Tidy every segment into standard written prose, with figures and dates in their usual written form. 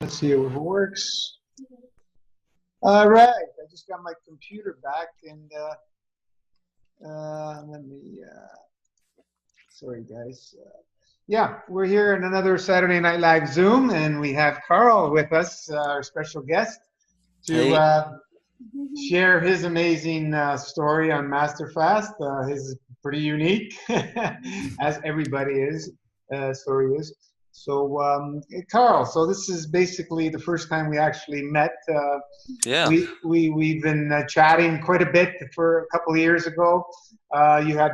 Let's see if it works. All right, I just got my computer back and let me, sorry guys. Yeah, we're here in another Saturday Night Live Zoom, and we have Carl with us, our special guest, to Hey. share his amazing story on Masterfast. His is pretty unique, as everybody is, story is. So, Carl, so this is basically the first time we actually met. Yeah. We've been chatting quite a bit for a couple of years ago. You had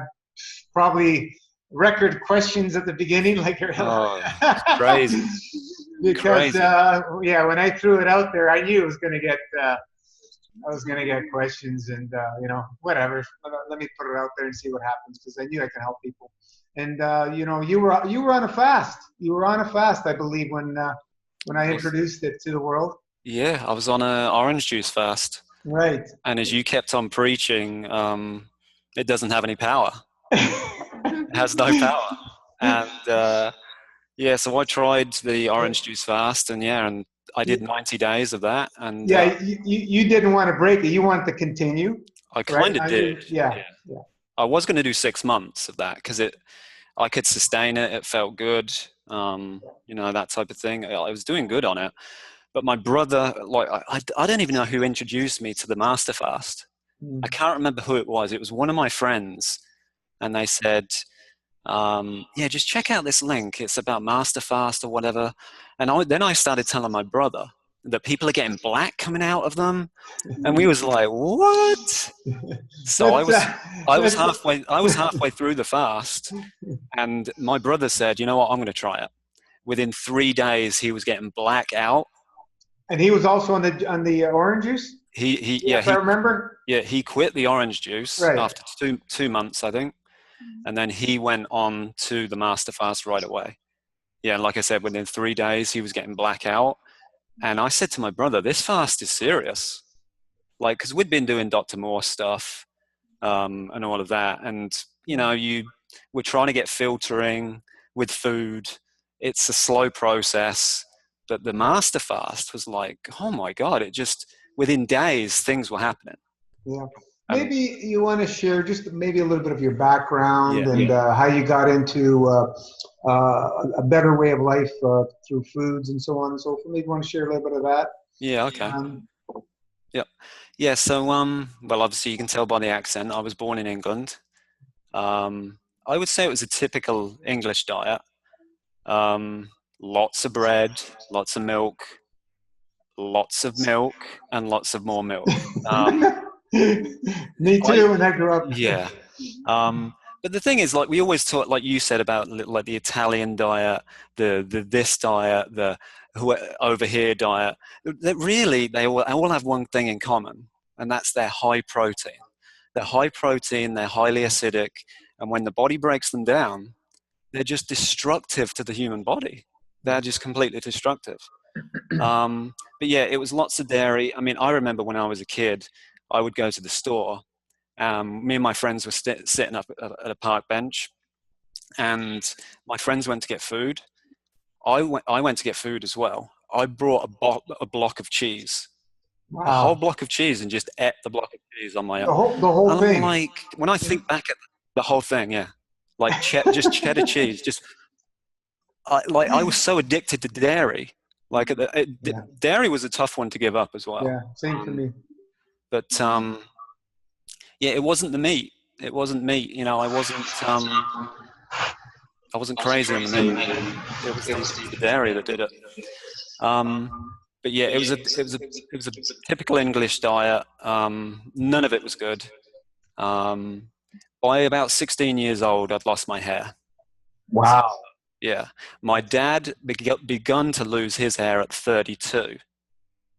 probably record questions at the beginning, like you're Oh, it's crazy. because Crazy. yeah, when I threw it out there, I knew it was going to get. I was gonna get questions, and whatever. Let me put it out there and see what happens, because I knew I can help people. And you were on a fast. You were on a fast, I believe, when I I was, introduced it to the world. yeah, I was on a orange juice fast, Right. and as you kept on preaching, it doesn't have any power. It has no power. And yeah, so I tried the orange juice fast, and I did 90 days of that, and Yeah, you didn't want to break it. You wanted to continue, I right? kind of did. Yeah, Yeah, yeah. I was going to do 6 months of that because I could sustain it. It felt good, that type of thing. I was doing good on it. But my brother, like, I don't even know who introduced me to the Master Fast. I Mm. can't remember who it was. It was one of my friends, and they said, "Yeah, just check out this link. It's about Master Fast or whatever." And then I started telling my brother that people are getting black coming out of them, and we was like, "What?" So That's that's I was halfway through the fast, and my brother said, "You know what? I'm going to try it." Within 3 days, he was getting black out. and he was also on the orange juice. He Yeah, yeah if I he remember. Yeah, he quit the orange juice Right. after two months, I think, and then he went on to the master fast right away. Yeah, and like I said, within 3 days he was getting black out, and I said to my brother, "This fast is serious." Like, because we'd been doing Dr. Moore stuff, and all of that, and we're trying to get filtering with food. It's a slow process, but the master fast was like, oh my god! It just within days things were happening, Yeah. and Maybe you want to share just maybe a little bit of your background yeah. and how you got into a better way of life through foods and so on and so forth. Maybe you want to share a little bit of that. Yeah, okay. Um, Yep. Yeah, so well, obviously you can tell by the accent, I was born in England. I would say it was a typical English diet. Lots of bread, lots of milk, and lots of more milk. Me I too, when I grew up. Yeah. But the thing is, like we always talk, like you said about like the Italian diet, the this diet, the over here diet. That really, they all have one thing in common, and that's they're high protein. They're high protein. They're highly acidic, and when the body breaks them down, they're just destructive to the human body. They're just completely destructive. But yeah, it was lots of dairy. I mean, I remember when I was a kid, I would go to the store. Me and my friends were sitting up at a park bench, and my friends went to get food. I went to get food as well. I brought a block of cheese, a whole Wow. block of cheese, and just ate the block of cheese on my own. The whole And I'm thing. like, when I think back at the whole thing, yeah, like just cheddar cheese. I was so addicted to dairy. Like Yeah. dairy was a tough one to give up as well. Yeah. Same for me. But yeah, it wasn't the meat. It wasn't meat. I wasn't crazy on the meat. It was the dairy that did it. Um, but yeah, it was a typical English diet. None of it was good. Um, by about 16 years old, I'd lost my hair. So Wow. yeah, my dad begun to lose his hair at 32,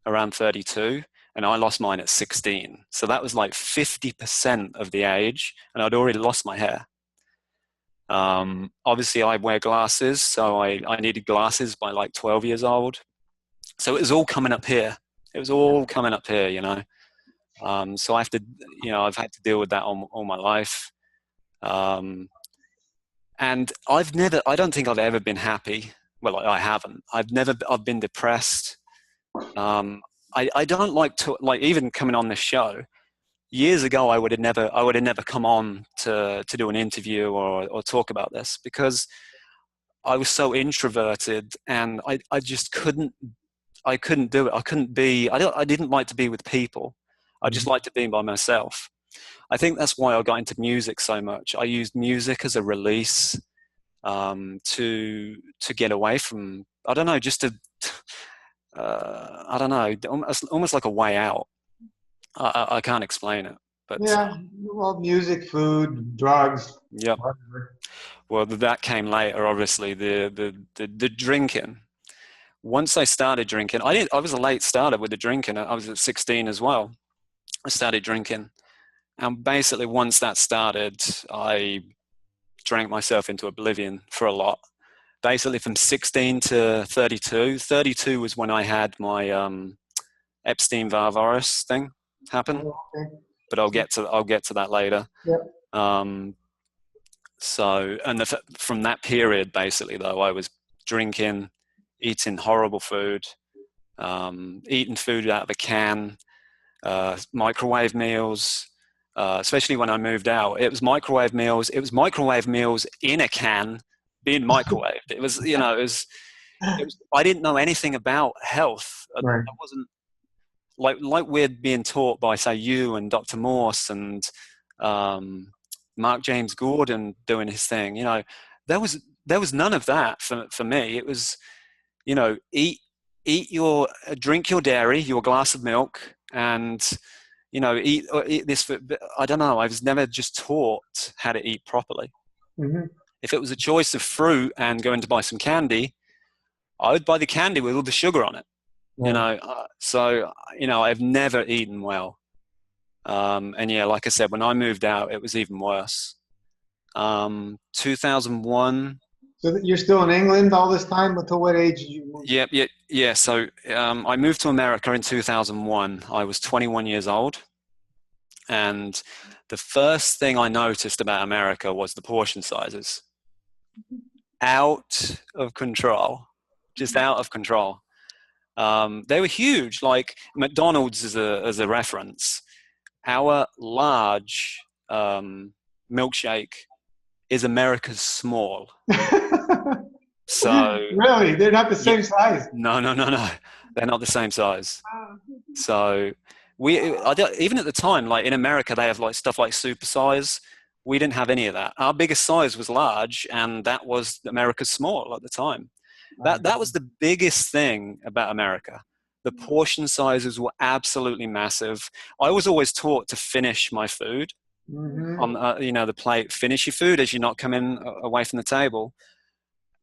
around 32, and I lost mine at 16. So that was like 50% of the age, and I'd already lost my hair. Obviously, I wear glasses, so I needed glasses by like 12 years old. So it was all coming up here. It was all coming up here. So I've had to deal with that all my life. And I don't think I've ever been happy well, I haven't. I've been depressed. I don't like to, like, even coming on this show. Years ago, I would have never come on to do an interview or talk about this, because I was so introverted, and I just couldn't do it. I couldn't be, I didn't like to be with people. I just Mhm. like to be by myself. I think that's why I got into music so much. I used music as a release, to get away from, I don't know, just to, I don't know, almost like a way out. I can't explain it, but Yeah, well, music, food, drugs, yeah. whatever. Well, that came later, obviously. The drinking. Once I started drinking, I was a late starter with the drinking. I was at 16 as well. I started drinking, and basically once that started, I drank myself into oblivion for a lot. Basically, from 16 to 32. 32 was when I had my Epstein-Barr virus thing happen, Oh, okay. but I'll get to that later. Yep. Um, so, and from that period, basically, though, I was drinking, eating horrible food, eating food out of a can, microwave meals. Especially when I moved out, it was microwave meals. It was microwave meals in a can being microwaved. It was, it was. I didn't know anything about health. Right. I wasn't like we're being taught by, say, you and Dr. Morse and um, Mark James Gordon doing his thing. There was there was none of that for me. It was, eat your drink your dairy, your glass of milk, and eat this. I don't know. I was never just taught how to eat properly. Hmm. If it was a choice of fruit and going to buy some candy, I would buy the candy with all the sugar on it. Right. So I've never eaten well. And yeah, like I said, when I moved out, it was even worse. 2001. So you're still in England all this time? Until what age did you move? Yeah, yeah, yeah. So I moved to America in 2001. I was 21 years old, and the first thing I noticed about America was the portion sizes. Out of control, just out of control. They were huge. Like McDonald's as a reference, our large milkshake is America's small. So Really? They're not the yeah, same size? no, no, no, no, they're not the same size. So even at the time, like in America, they have like stuff like supersize. We didn't have any of that. Our biggest size was large, and that was America's small at the time. That was the biggest thing about America. The portion sizes were absolutely massive. I was always taught to finish my food Mm-hmm. on the plate. Finish your food as you're not coming away from the table.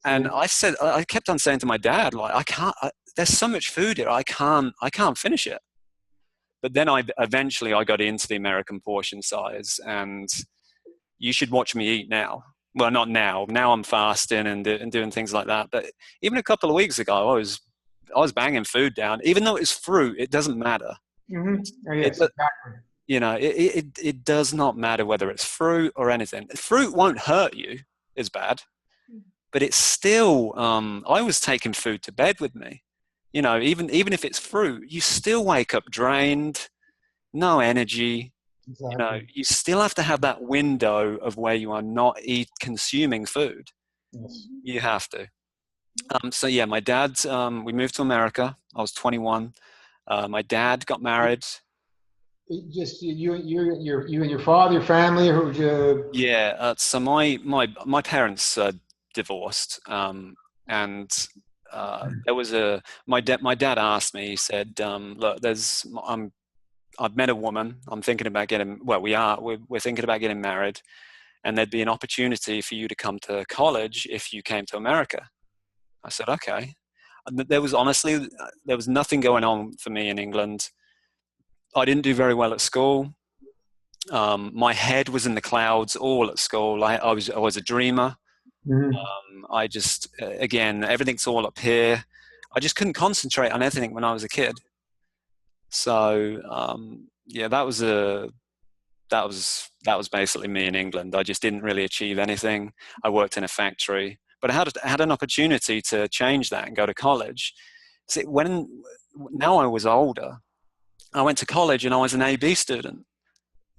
And I kept on saying to my dad, like, I can't. There's so much food here. I can't finish it. But then I eventually I got into the American portion size, and you should watch me eat now. Well, not now. Now I'm fasting and doing things like that. But even a couple of weeks ago, I was banging food down. Even though it's fruit, it doesn't matter. Mm-hmm. Oh, It yes, exactly. it does not matter whether it's fruit or anything. Fruit won't hurt you as bad, but it's still. I was taking food to bed with me. Even if it's fruit, you still wake up drained, no energy. Exactly. You still have to have that window of where you are not consuming food. Yes. You have to. So yeah, my dad. We moved to America. I was 21. My dad got married. Just you and your father, your family, or you? Yeah. So my parents divorced, and there was my dad asked me. He said, "Look, I've met a woman. I'm thinking about getting. Well, we're thinking about getting married, and there'd be an opportunity for you to come to college if you came to America." I said, "Okay." And there was nothing going on for me in England. I didn't do very well at school. My head was in the clouds all at school. I was a dreamer. Mhm. I just again everything's all up here. I just couldn't concentrate on anything when I was a kid. So yeah, that was basically me in England. I just didn't really achieve anything. I worked in a factory. But I had an opportunity to change that and go to college. See, now I was older, I went to college and I was an AB student.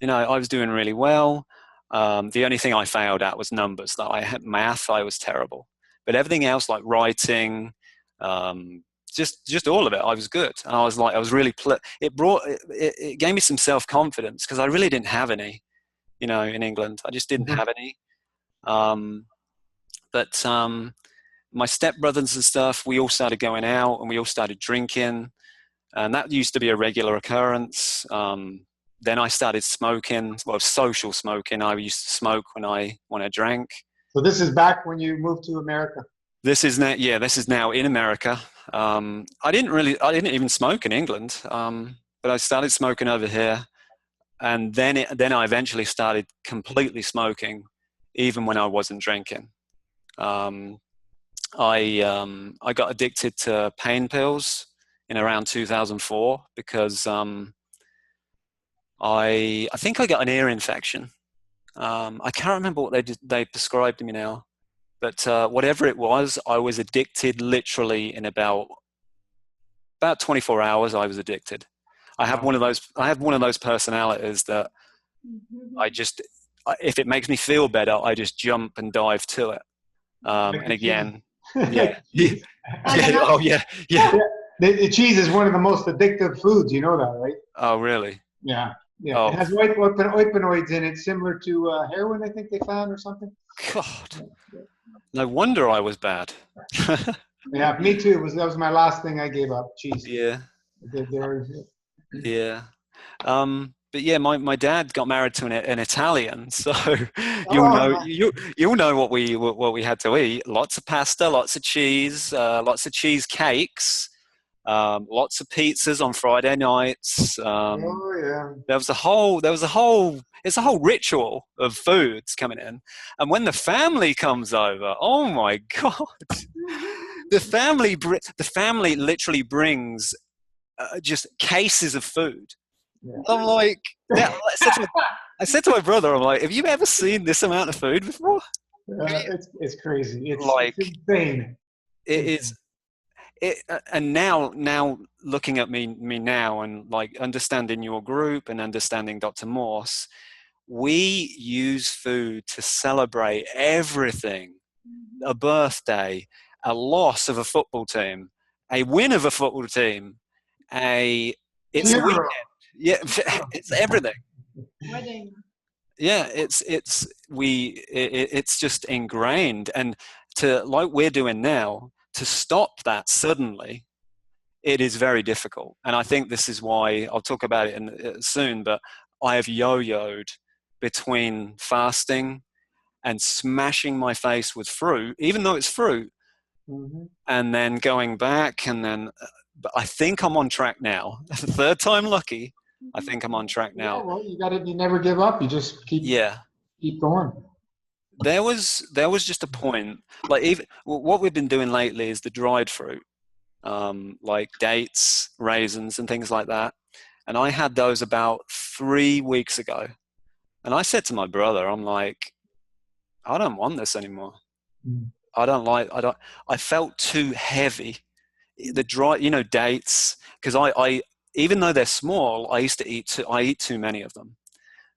You know, I was doing really well. The only thing I failed at was numbers. That I had math, I was terrible. But everything else, like writing, um, just all of it, I was good. And I was like, I was really. It gave me some self confidence because I really didn't have any. You know, in England, I just didn't have any. Um, but my stepbrothers and stuff, we all started going out and we all started drinking, and that used to be a regular occurrence. Then I started smoking, well, social smoking. I used to smoke when I drank. So this is back when you moved to America. This is now, yeah, this is now in America. I didn't even smoke in England, but I started smoking over here, and then I eventually started completely smoking, even when I wasn't drinking. Um, I got addicted to pain pills in around 2004 because I think I got an ear infection. I can't remember what they prescribed to me now, but whatever it was, I was addicted literally in about 24 hours. I was addicted. I have one of those personalities that if it makes me feel better, I just jump and dive to it. And again, yeah. Yeah. Oh yeah, yeah. The cheese is one of the most addictive foods. You know that, right? Oh really? Yeah. Yeah. Oh. It has opioids in it, similar to heroin, I think they found, or something. God. No wonder I was bad. Yeah, me too. That was my last thing I gave up. Cheese. Yeah. Yeah. But yeah, my dad got married to an Italian, so you'll know what we had to eat. Lots of pasta, lots of cheese cakes, lots of pizzas on Friday nights. Oh yeah. It's a whole ritual of foods coming in, and when the family comes over, oh my God, the family literally brings just cases of food. Yeah. I'm like, I said to my brother, I'm like, have you ever seen this amount of food before? It's crazy. It's insane. It is. And now looking at me now and like understanding your group and understanding Dr. Morse, we use food to celebrate everything: a birthday, a loss of a football team, a win of a football team, it's a weekend. Yeah, it's everything. Wedding. Yeah, it's just ingrained, and to like we're doing now, to stop that suddenly, it is very difficult. And I think this is why I'll talk about it soon. But I have yo-yoed between fasting and smashing my face with fruit, even though it's fruit, and then going back, and then. But I think I'm on track now. Third time lucky. I think I'm on track now. Yeah, well, you never give up. You just keep going. There was just a point, like even what we've been doing lately is the dried fruit, like dates, raisins, and things like that. And I had those about 3 weeks ago, and I said to my brother, I'm like, I don't want this anymore. I felt too heavy. The dry, dates, because I even though they're small, I eat too many of them.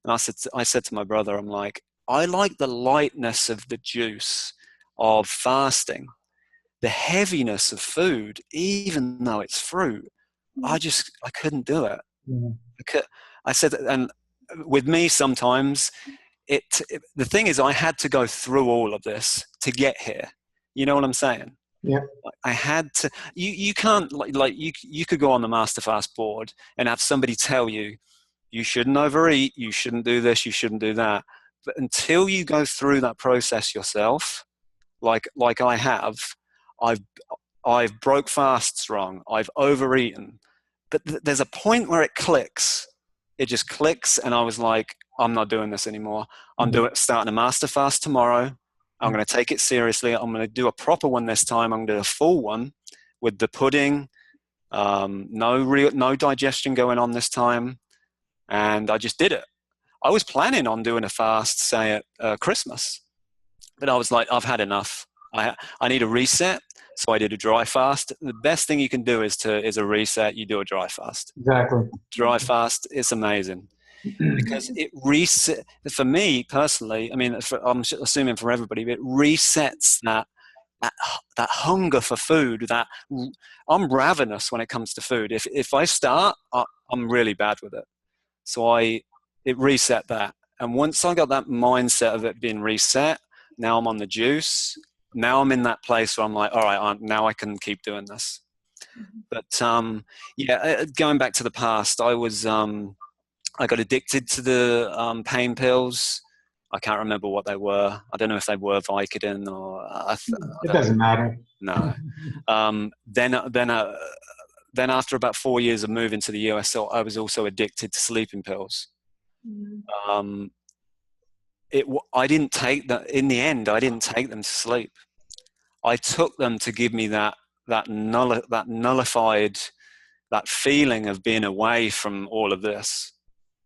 And I said to my brother, I'm like, I like the lightness of the juice of fasting, the heaviness of food, even though it's fruit. I couldn't do it. I said, and with me sometimes the thing is I had to go through all of this to get here. You know what I'm saying? Yeah. I had to. You can't you could go on the Master Fast board and have somebody tell you you shouldn't overeat, you shouldn't do this, you shouldn't do that. But until you go through that process yourself, like I have, I've broke fasts wrong. I've overeaten, but there's a point where it clicks. It just clicks, and I was like, I'm not doing this anymore. I'm starting a Master Fast tomorrow. I'm going to take it seriously. I'm going to do a proper one this time. I'm going to do a full one with the pudding. No digestion going on this time. And I just did it. I was planning on doing a fast, say at Christmas, but I was like, I've had enough. I need a reset. So I did a dry fast. The best thing you can do is a reset. You do a dry fast. Exactly. Dry fast is amazing because it reset for me personally. I mean, I'm assuming for everybody, but it resets that hunger for food. That I'm ravenous when it comes to food. If I start, I'm really bad with it. So it reset that. And once I got that mindset of it being reset, now I'm on the juice. Now I'm in that place where I'm like, all right, now I can keep doing this. But going back to the past, I got addicted to the pain pills. I can't remember what they were. I don't know if they were Vicodin or It doesn't matter. No. Then after about 4 years of moving to the US, I was also addicted to sleeping pills. I didn't take them in the end. I didn't take them to sleep. I took them to give me that nullified, that feeling of being away from all of this.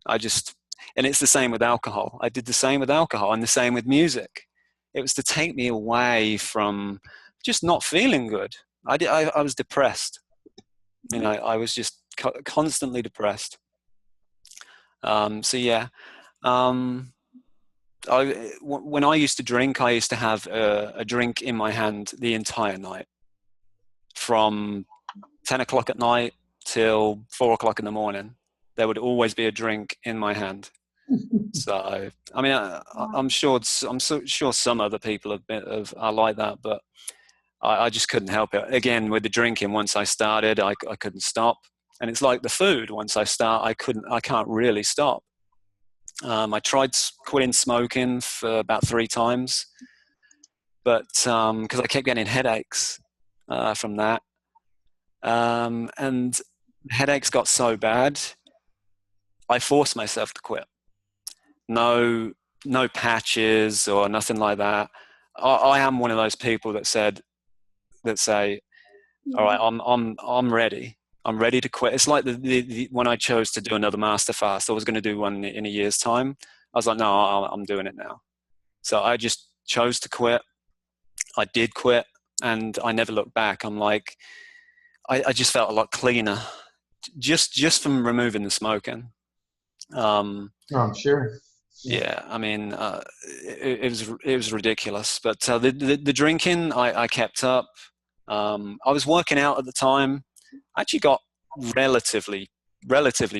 And it's the same with alcohol. I did the same with alcohol and the same with music. It was to take me away from just not feeling good. I was depressed. I was just constantly depressed. When I used to drink, I used to have a drink in my hand the entire night, from 10 o'clock at night till 4 o'clock in the morning. There would always be a drink in my hand. So, I mean, I'm sure some other people are like that, but I just couldn't help it. Again, with the drinking, once I started, I couldn't stop. And it's like the food. Once I start, I can't really stop. I tried quitting smoking for about 3 times, but because I kept getting headaches from that, and headaches got so bad, I forced myself to quit. No patches or nothing like that. I am one of those people that say, all right, I'm ready. I'm ready to quit. It's like when I chose to do another master fast. I was going to do one in a year's time. I was like, no, I'm doing it now. So I just chose to quit. I did quit, and I never looked back. I'm like, I just felt a lot cleaner, just from removing the smoking. I'm sure. Yeah, I mean, it was ridiculous. But the drinking, I kept up. I was working out at the time. I actually got relatively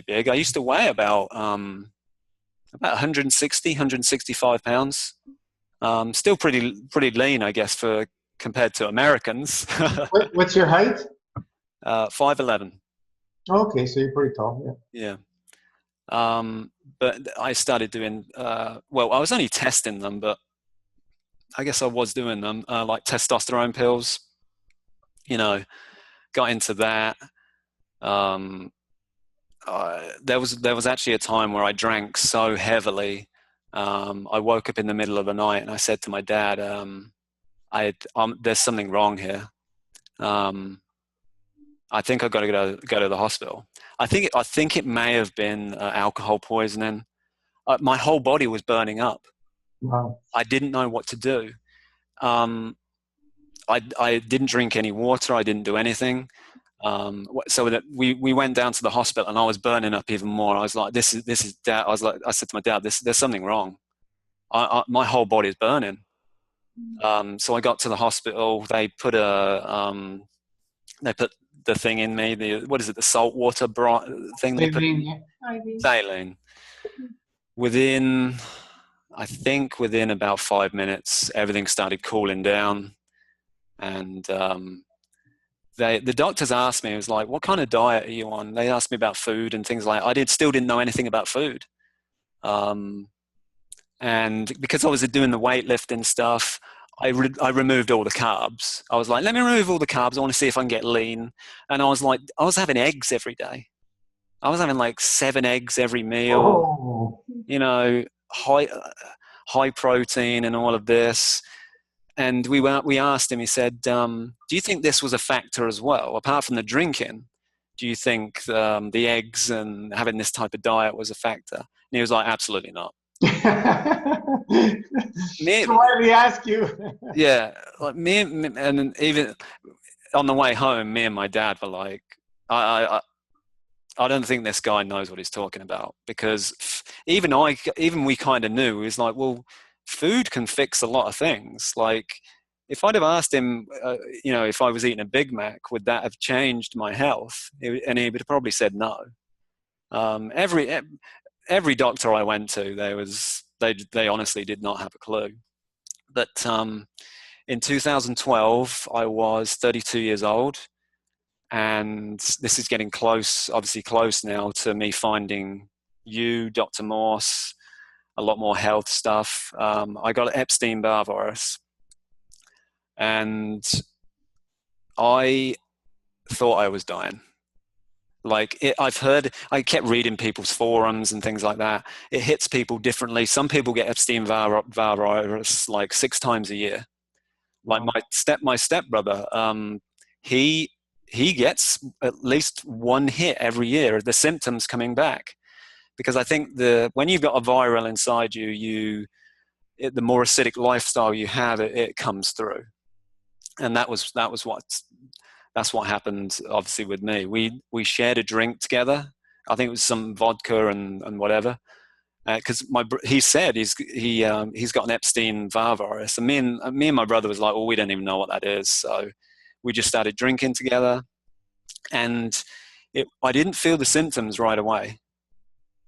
big. I used to weigh about 160, 165 pounds. Still pretty lean, I guess, compared to Americans. What's your height? 5'11". Okay, so you're pretty tall. Yeah. But I started doing, I was only testing them, but I guess I was doing them, like testosterone pills, got into that. There was actually a time where I drank so heavily. I woke up in the middle of the night and I said to my dad, there's something wrong here. I think I've got to go to the hospital. I think it may have been alcohol poisoning. My whole body was burning up. Wow. I didn't know what to do. I didn't drink any water. I didn't do anything. So that we went down to the hospital, and I was burning up even more. I was like, "This is Dad." I said to my dad, "There's something wrong. My whole body is burning." So I got to the hospital. They put the thing in me. The salt water thing they put in? Saline. I think within about 5 minutes, everything started cooling down, and the doctors asked me, it was like, "What kind of diet are you on?" They asked me about food and things like that. I still didn't know anything about food, and because I was doing the weightlifting stuff, I removed all the carbs. I was like, let me remove all the carbs. I want to see if I can get lean. And I was having eggs every day. I was having like 7 eggs every meal. Oh. High protein and all of this. And we asked him. He said, "Do you think this was a factor as well, apart from the drinking? Do you think the eggs and having this type of diet was a factor?" And he was like, "Absolutely not. Me, So why did he ask you? yeah, like and even on the way home, me and my dad were like, I, I don't think this guy knows what he's talking about, because even we kind of knew. He was like, well, food can fix a lot of things. Like, if I'd have asked him, if I was eating a Big Mac, would that have changed my health? And he would have probably said no. Every doctor I went to, they honestly did not have a clue. But in 2012, I was 32 years old, and this is getting close, obviously close now, to me finding you, Dr. Morse, a lot more health stuff. I got Epstein-Barr virus, and I thought I was dying. I kept reading people's forums and things like that. It hits people differently. Some people get Epstein-Barr virus like 6 times a year. Like Wow. my stepbrother, he gets at least one hit every year. The symptoms coming back, because I think when you've got a viral inside you, the more acidic lifestyle you have, it comes through, and that's what happened. Obviously, with me, we shared a drink together. I think it was some vodka and whatever. Because he said he's got an Epstein-Barr virus, and me and my brother was like, well, we don't even know what that is. So we just started drinking together, and I didn't feel the symptoms right away.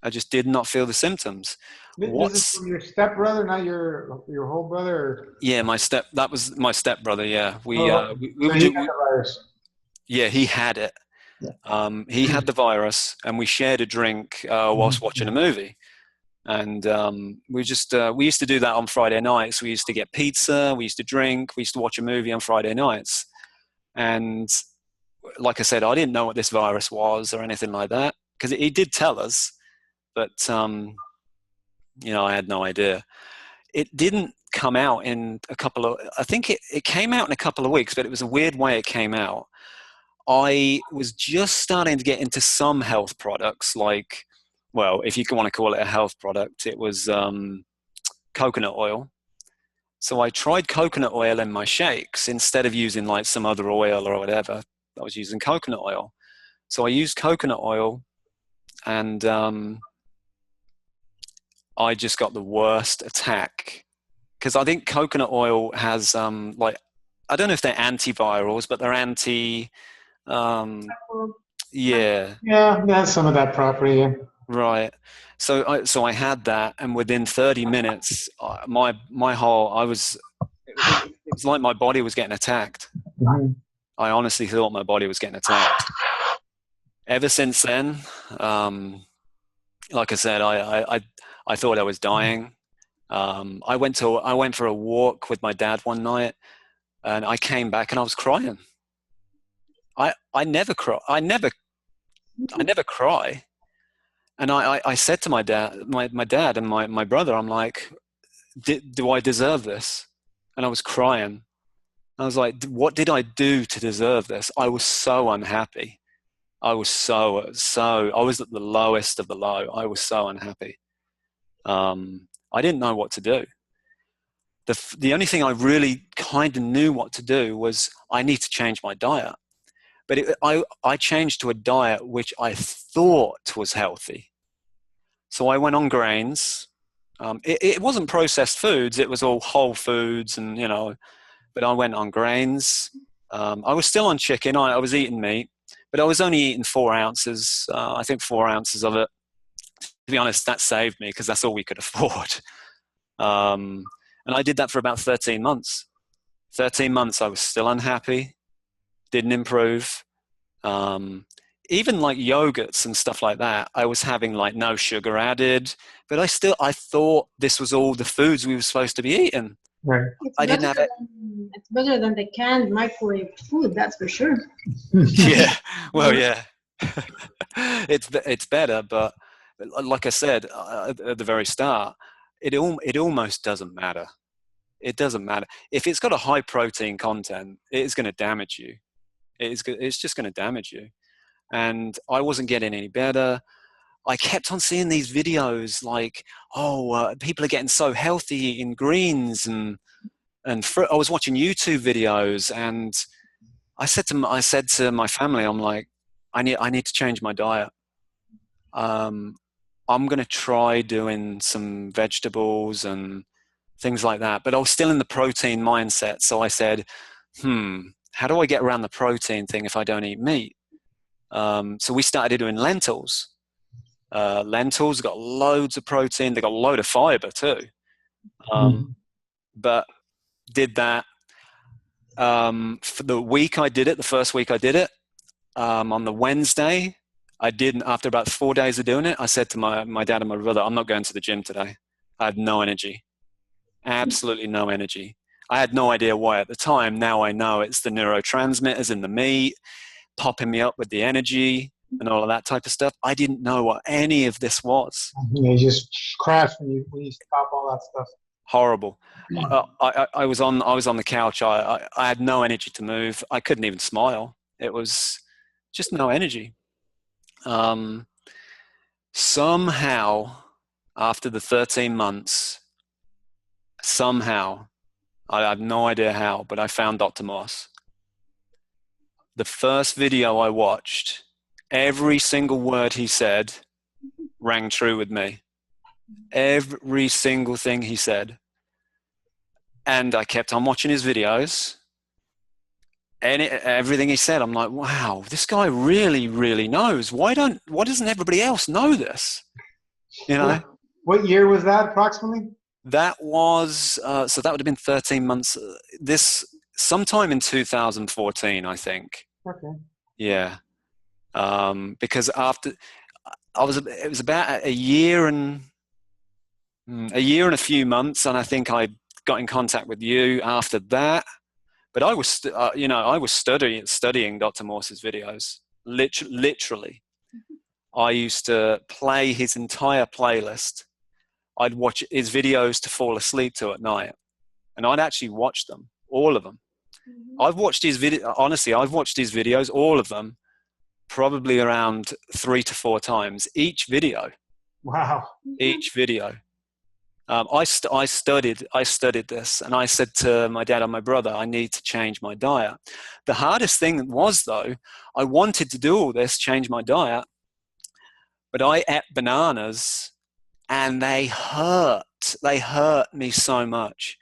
I just did not feel the symptoms. This is from your stepbrother, not your whole brother? Or? Yeah, that was my stepbrother. Yeah, Oh, we so would he do. got the virus. Yeah, he had it. He had the virus, and we shared a drink whilst watching a movie. And we used to do that on Friday nights. We used to get pizza, we used to drink, we used to watch a movie on Friday nights. And like I said, I didn't know what this virus was or anything like that, because he did tell us, but I had no idea. It didn't come out in I think it came out in a couple of weeks, but it was a weird way it came out. I was just starting to get into some health products, like, well, if you want to call it a health product, it was coconut oil. So I tried coconut oil in my shakes instead of using like some other oil or whatever. I was using coconut oil. So I used coconut oil, and I just got the worst attack, because I think coconut oil has I don't know if they're antivirals, but they're um, yeah. Yeah, that's some of that property. Yeah. Right. So I had that, and within 30 minutes, my whole it was like my body was getting attacked. Mhm. I honestly thought my body was getting attacked. Ever since then, like I said, I thought I was dying. I went for a walk with my dad one night, and I came back and I was crying. I never cry. I never cry. And I said to my dad, my dad and my brother, I'm like, do I deserve this? And I was crying. I was like, what did I do to deserve this? I was so unhappy. I was I was at the lowest of the low. I was so unhappy. I didn't know what to do. The only thing I really kind of knew what to do was I need to change my diet. But I changed to a diet which I thought was healthy. So I went on grains. It wasn't processed foods. It was all whole foods, and but I went on grains. I was still on chicken. I was eating meat, but I was only eating 4 ounces. I think 4 ounces of it. To be honest, that saved me, because that's all we could afford. And I did that for about 13 months. 13 months, I was still unhappy. Didn't improve. Even like yogurts and stuff like that, I was having like no sugar added, but I thought this was all the foods we were supposed to be eating. Right. I didn't have it. It's better than the canned microwave food, that's for sure. Yeah, well, yeah, it's better, but like I said at the very start, it almost doesn't matter. It doesn't matter if it's got a high protein content. It is going to damage you. It's just going to damage you. And I wasn't getting any better. I kept on seeing these videos like, people are getting so healthy eating greens and fruit. I was watching YouTube videos, and I said to my family, I'm like, I need to change my diet. I'm going to try doing some vegetables and things like that. But I was still in the protein mindset. So I said, how do I get around the protein thing if I don't eat meat? So we started doing lentils. Lentils got loads of protein. They got a load of fiber too. But did that for the week I did it. The first week I did it, on the Wednesday, I didn't. After about 4 days of doing it, I said to my dad and my brother, I'm not going to the gym today. I had no energy. Absolutely no energy. I had no idea why at the time. Now I know it's the neurotransmitters in the meat popping me up with the energy and all of that type of stuff. I didn't know what any of this was. You just crash when you stop all that stuff. Horrible. I was on the couch. I had no energy to move. I couldn't even smile. It was just no energy. Somehow, after the 13 months, I have no idea how, but I found Dr. Moss. The first video I watched, every single word he said rang true with me. Every single thing he said. And I kept on watching his videos. And everything he said, I'm like, wow, this guy really, really knows. Why doesn't everybody else know this? You know? What year was that approximately? That was, so that would have been 13 months. This, sometime in 2014, I think. Okay. Yeah. Because after, it was about a year and a few months. And I think I got in contact with you after that. But I was, I was studying Dr. Morse's videos. Literally. I used to play his entire playlist. I'd watch his videos to fall asleep to at night. And I'd actually watch them, all of them. I've watched his videos, all of them, probably around 3 to 4 times, each video. Wow. Each video. I studied this, and I said to my dad and my brother, I need to change my diet. The hardest thing was, though, I wanted to do all this, change my diet, but I ate bananas, and they hurt. They hurt me so much.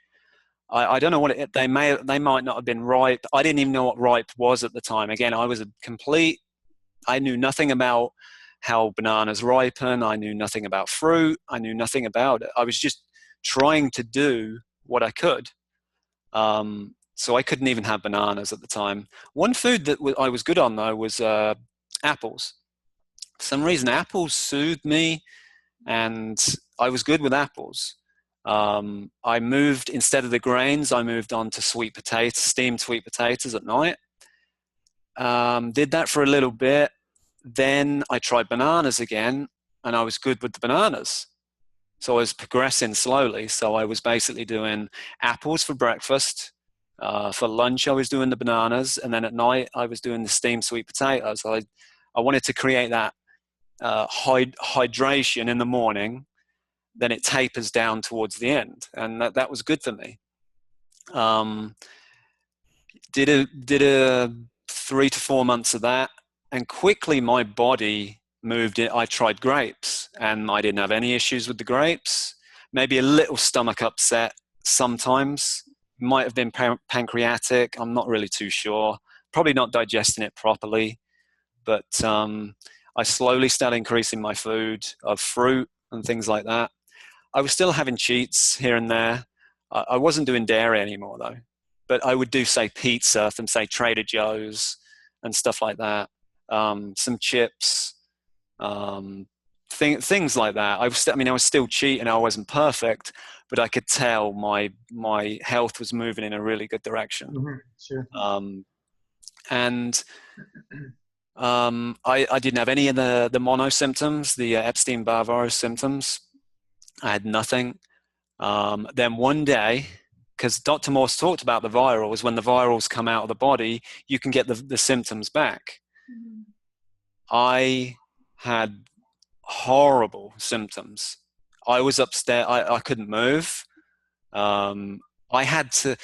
I don't know what they might not have been ripe. I didn't even know what ripe was at the time. Again, I knew nothing about how bananas ripen. I knew nothing about fruit. I knew nothing about it. I was just trying to do what I could. So I couldn't even have bananas at the time. One food that I was good on, though, was apples. For some reason, apples soothed me, and I was good with apples. I moved, instead of the grains, I moved on to sweet potatoes, steamed sweet potatoes at night. Did that for a little bit. Then I tried bananas again, and I was good with the bananas. So I was progressing slowly. So I was basically doing apples for breakfast. For lunch, I was doing the bananas. And then at night, I was doing the steamed sweet potatoes. I wanted to create that hydration in the morning. Then it tapers down towards the end. And that was good for me. Did a 3 to 4 months of that. And quickly my body moved it. I tried grapes, and I didn't have any issues with the grapes. Maybe a little stomach upset sometimes. Might have been pancreatic. I'm not really too sure. Probably not digesting it properly. But I slowly started increasing my food of fruit and things like that. I was still having cheats here and there. I wasn't doing dairy anymore, though. But I would do, say, pizza from, say, Trader Joe's and stuff like that. Some chips, things like that. I was still cheating. I wasn't perfect, but I could tell my health was moving in a really good direction. Mm-hmm. Sure. I didn't have any of the mono symptoms, the Epstein-Barr virus symptoms. I had nothing. Then one day, because Dr. Morse talked about the virals, when the virals come out of the body, you can get the symptoms back. I had horrible symptoms. I was upstairs. I couldn't move. I had to.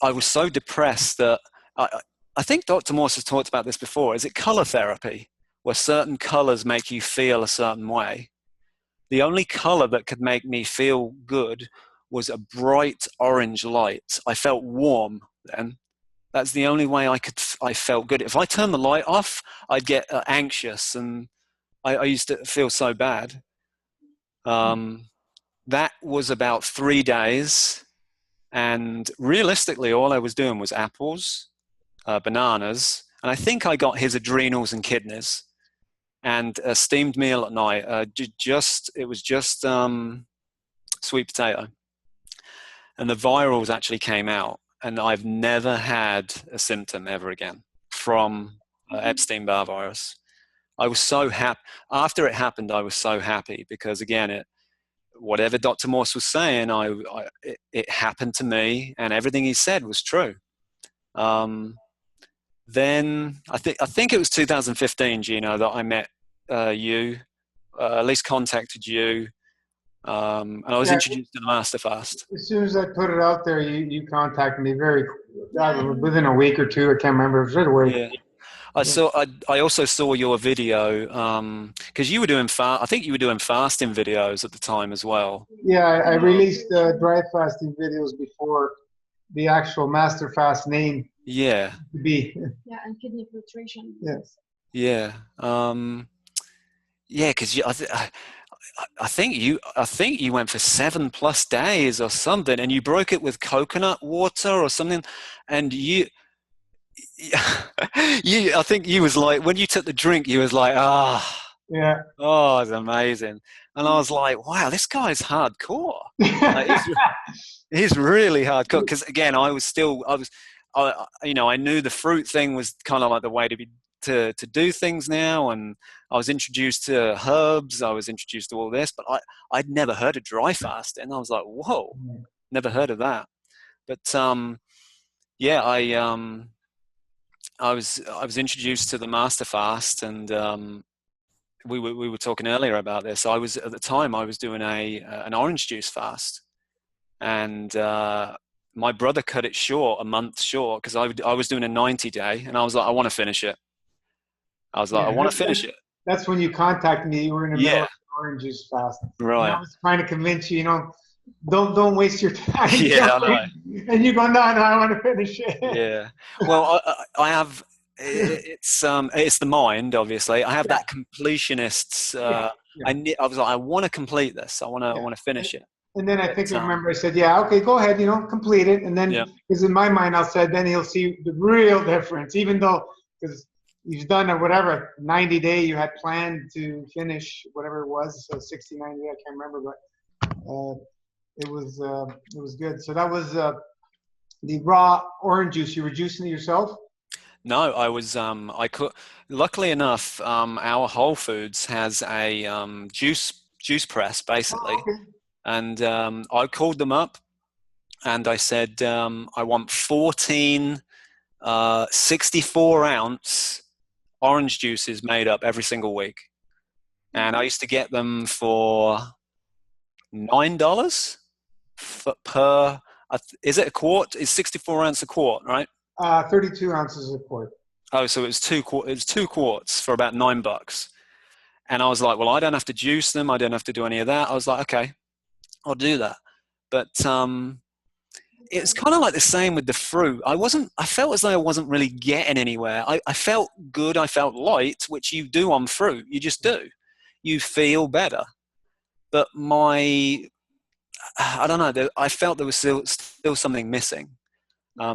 I was so depressed that I think Dr. Morse has talked about this before. Is it color therapy, where certain colors make you feel a certain way? The only color that could make me feel good was a bright orange light. I felt warm then. That's the only way I felt good. If I turned the light off, I'd get anxious, and I used to feel so bad. That was about 3 days, and realistically, all I was doing was apples, bananas, and I think I got his adrenals and kidneys, and a steamed meal at night. It was just sweet potato, and the virals actually came out, and I've never had a symptom ever again from Epstein-Barr virus. I was so happy. After it happened, I was so happy because, again, whatever Dr. Morse was saying, it happened to me, and everything he said was true. Then I think it was 2015, Gino, that I met you, at least contacted you, and I was introduced to the Master Fast. As soon as I put it out there, you contacted me within a week or two. I can't remember. It was right away. Yeah. I also saw your video because you were doing I think you were doing fasting videos at the time as well. Yeah, I released dry fasting videos before the actual Master Fast name. Yeah. To be. Yeah, and kidney filtration. Yes. Yeah. Yeah, because I think you went for 7+ days or something, and you broke it with coconut water or something, and I think you was like, when you took the drink, you was like, yeah, oh, it's amazing. And I was like, wow, this guy's hardcore. Like, he's really hardcore. Because again, I knew the fruit thing was kind of like the way to do things now, and I was introduced to herbs. I was introduced to all this, but I'd never heard of dry fast, and I was like, whoa, never heard of that. But yeah, I was introduced to the Master Fast, and we were talking earlier about this. At the time I was doing an orange juice fast, and my brother cut it short, a month short, because I was doing a 90-day, and I was like, I want to finish it. I want to finish it. That's when you contacted me. You were in the middle of the orange juice fast, right? And I was trying to convince you, don't waste your time. Yeah, I know. And you go, no, I want to finish it. Yeah. Well, I have. It's the mind, obviously. I have that completionist. I was like, I want to complete this. I want to finish it. And then I think I remember I said, yeah, okay, go ahead, complete it. And then, because in my mind, I said, then he'll see the real difference, even though, because you've done a 90-day you had planned to finish, whatever it was, so 60, 90, I can't remember, but it was good. So that was the raw orange juice. You were juicing it yourself? No, I was. Luckily enough, our Whole Foods has a juice press, basically. Oh, okay. And I called them up, and I said, I want 14 64-ounce orange juices made up every single week. And I used to get them for $9 per. Is it a quart? Is 64 ounce a quart, right? 32 ounces a quart. Oh, so it was 2 quarts for about $9. And I was like, well, I don't have to juice them. I don't have to do any of that. I was like, okay, I'll do that. But it's kind of like the same with the fruit. I felt as though I wasn't really getting anywhere. I felt good. I felt light, which you do on fruit. You just do. You feel better. But I don't know. I felt there was still something missing.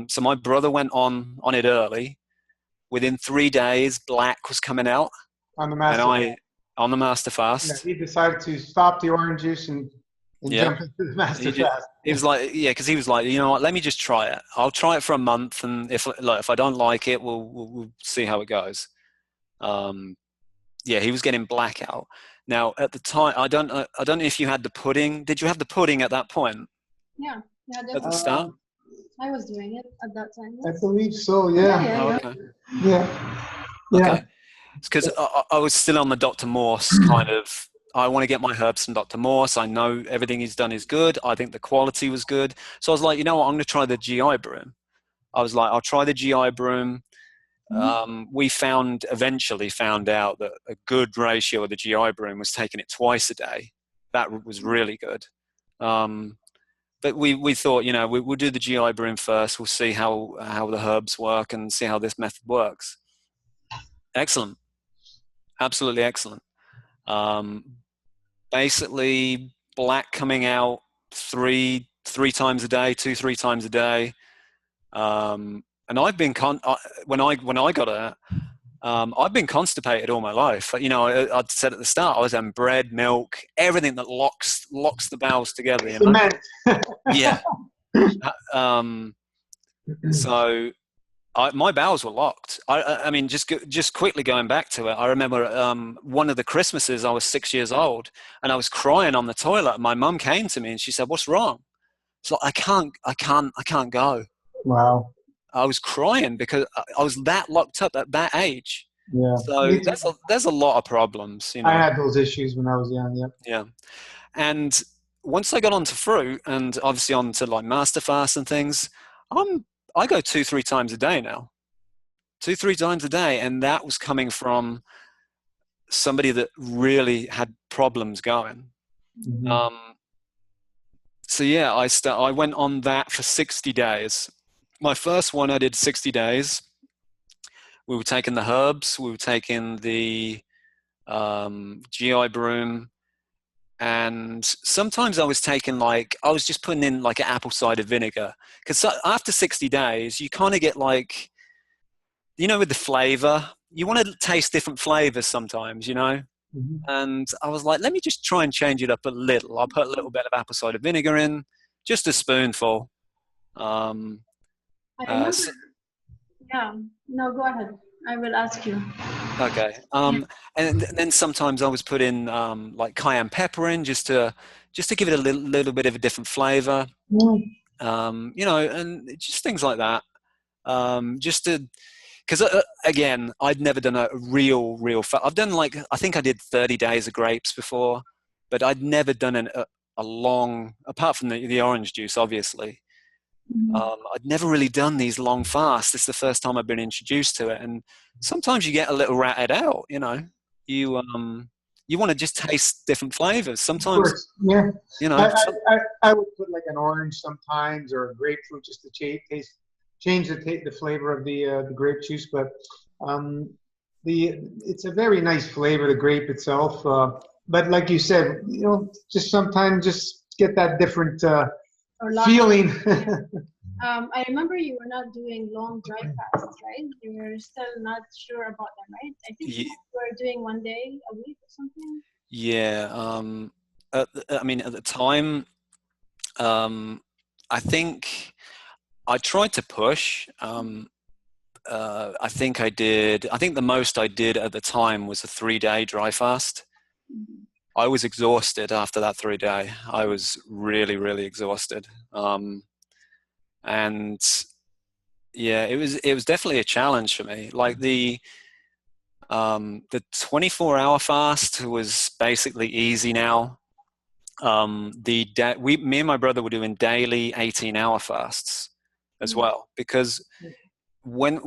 So my brother went on it early. Within 3 days, black was coming out. On the Master Fast. On the Master Fast. Yeah, he decided to stop the orange juice and jump into the Master Fast. He was like, because he was like, you know what, let me just try it. I'll try it for a month, and if I don't like it, we'll see how it goes. He was getting blackout. Now at the time, I don't know if you had the pudding. Did you have the pudding at that point? Yeah, at the start. I was doing it at that time. I believe so. Yeah. Yeah. Oh, okay. Yeah. Okay. It's because I was still on the Dr. Morse kind of. I want to get my herbs from Dr. Morse. I know everything he's done is good. I think the quality was good. So I was like, you know what? I'm going to try the GI broom. I was like, I'll try the GI broom. We eventually found out that a good ratio of the GI broom was taking it twice a day. That was really good. But we thought, we'll do the GI broom first. We'll see how the herbs work and see how this method works. Excellent. Absolutely excellent. Basically, black coming out three times a day, 2-3 times a day. And I've been when I got it, I've been constipated all my life. I'd said at the start I was having bread, milk, everything that locks the bowels together. Cement. Yeah. So my bowels were locked. I mean, just quickly going back to it, I remember one of the Christmases I was 6 years old, and I was crying on the toilet. And my mum came to me and she said, "What's wrong?" It's like, I can't go. Wow. I was crying because I was that locked up at that age. Yeah. So there's a lot of problems. I had those issues when I was young. Yep. Yeah. And once I got onto fruit and obviously onto like master fast and things, I go 2-3 times a day now. 2-3 times a day, and that was coming from somebody that really had problems going. So yeah, I went on that for 60 days. My first one I did 60 days. We were taking the herbs, we were taking the GI broom, and sometimes I was taking I was just putting in like an apple cider vinegar, because after 60 days you kind of get like, with the flavor, you want to taste different flavors sometimes, and I was like, let me just try and change it up a little. I'll put a little bit of apple cider vinegar in, just a spoonful. I remember. Yeah. No, go ahead. I will ask you. Okay. And then sometimes I was putting like cayenne pepper in just to give it a little bit of a different flavor. And just things like that. Because again, I'd never done a real I've done I think I did 30 days of grapes before, but I'd never done a long, apart from the orange juice, obviously. I'd never really done these long fasts. This is the first time I've been introduced to it, and sometimes you get a little ratted out. You want to just taste different flavors. Sometimes, yeah. I would put like an orange sometimes, or a grapefruit, just to change the flavor of the grape juice. But it's a very nice flavor, the grape itself. But like you said, just sometimes just get that different feeling. I remember you were not doing long dry fasts, right? You were still not sure about them, right? I think you were doing 1 day a week or something. Yeah. At the time, I think I tried to push. I think the most I did at the time was a 3-day dry fast. I was exhausted after that 3-day. I was really, really exhausted. And yeah, it was definitely a challenge for me. Like the 24-hour fast was basically easy now. Me and my brother were doing daily 18-hour fasts as well, because when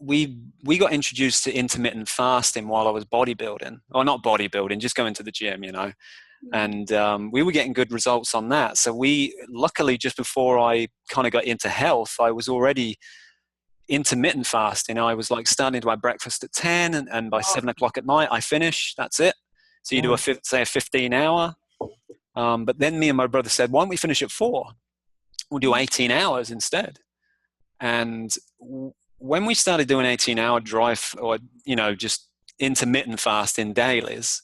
we got introduced to intermittent fasting while I was bodybuilding, or not bodybuilding, just going to the gym, and we were getting good results on that. So luckily, just before I kind of got into health, I was already intermittent fasting. I was like starting to have breakfast at 10, and by 7 o'clock at night I finish. That's it. So you do a 15-hour. But then me and my brother said, why don't we finish at 4? We'll do 18 hours instead. And when we started doing 18-hour drive, or just intermittent fasting dailies,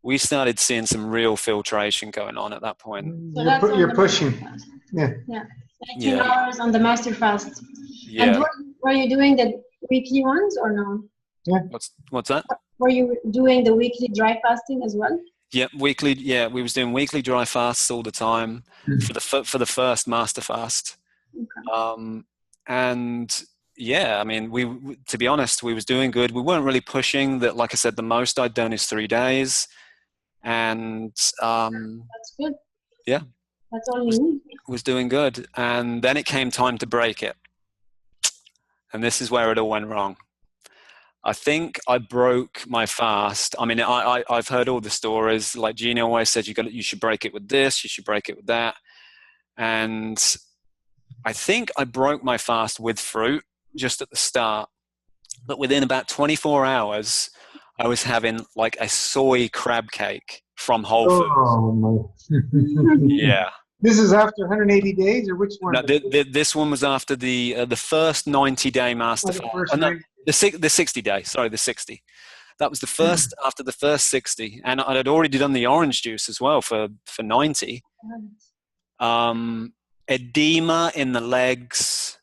we started seeing some real filtration going on at that point. So you're pushing. Yeah. 18 hours on the master fast. Yeah. And were you doing the weekly ones or no? Yeah. What's that? Were you doing the weekly dry fasting as well? Yeah, weekly. Yeah, we was doing weekly dry fasts all the time for the first master fast. Okay. And yeah, I mean, to be honest, we was doing good. We weren't really pushing that. Like I said, the most I'd done is 3 days, and That's good. yeah, That's all you need. was doing good. And then it came time to break it, and this is where it all went wrong. I think I broke my fast. I mean, I've heard all the stories. Like Gina always said, you should break it with this, you should break it with that, and I think I broke my fast with fruit just at the start. But within about 24 hours, I was having like a soy crab cake from Whole Foods. Oh, Yeah. This is after 180 days, or which one? No, this one was after the first 90-day master fast. The 60 day. Sorry, the 60. That was the first after the first 60, and I had already done the orange juice as well for 90. Edema in the legs.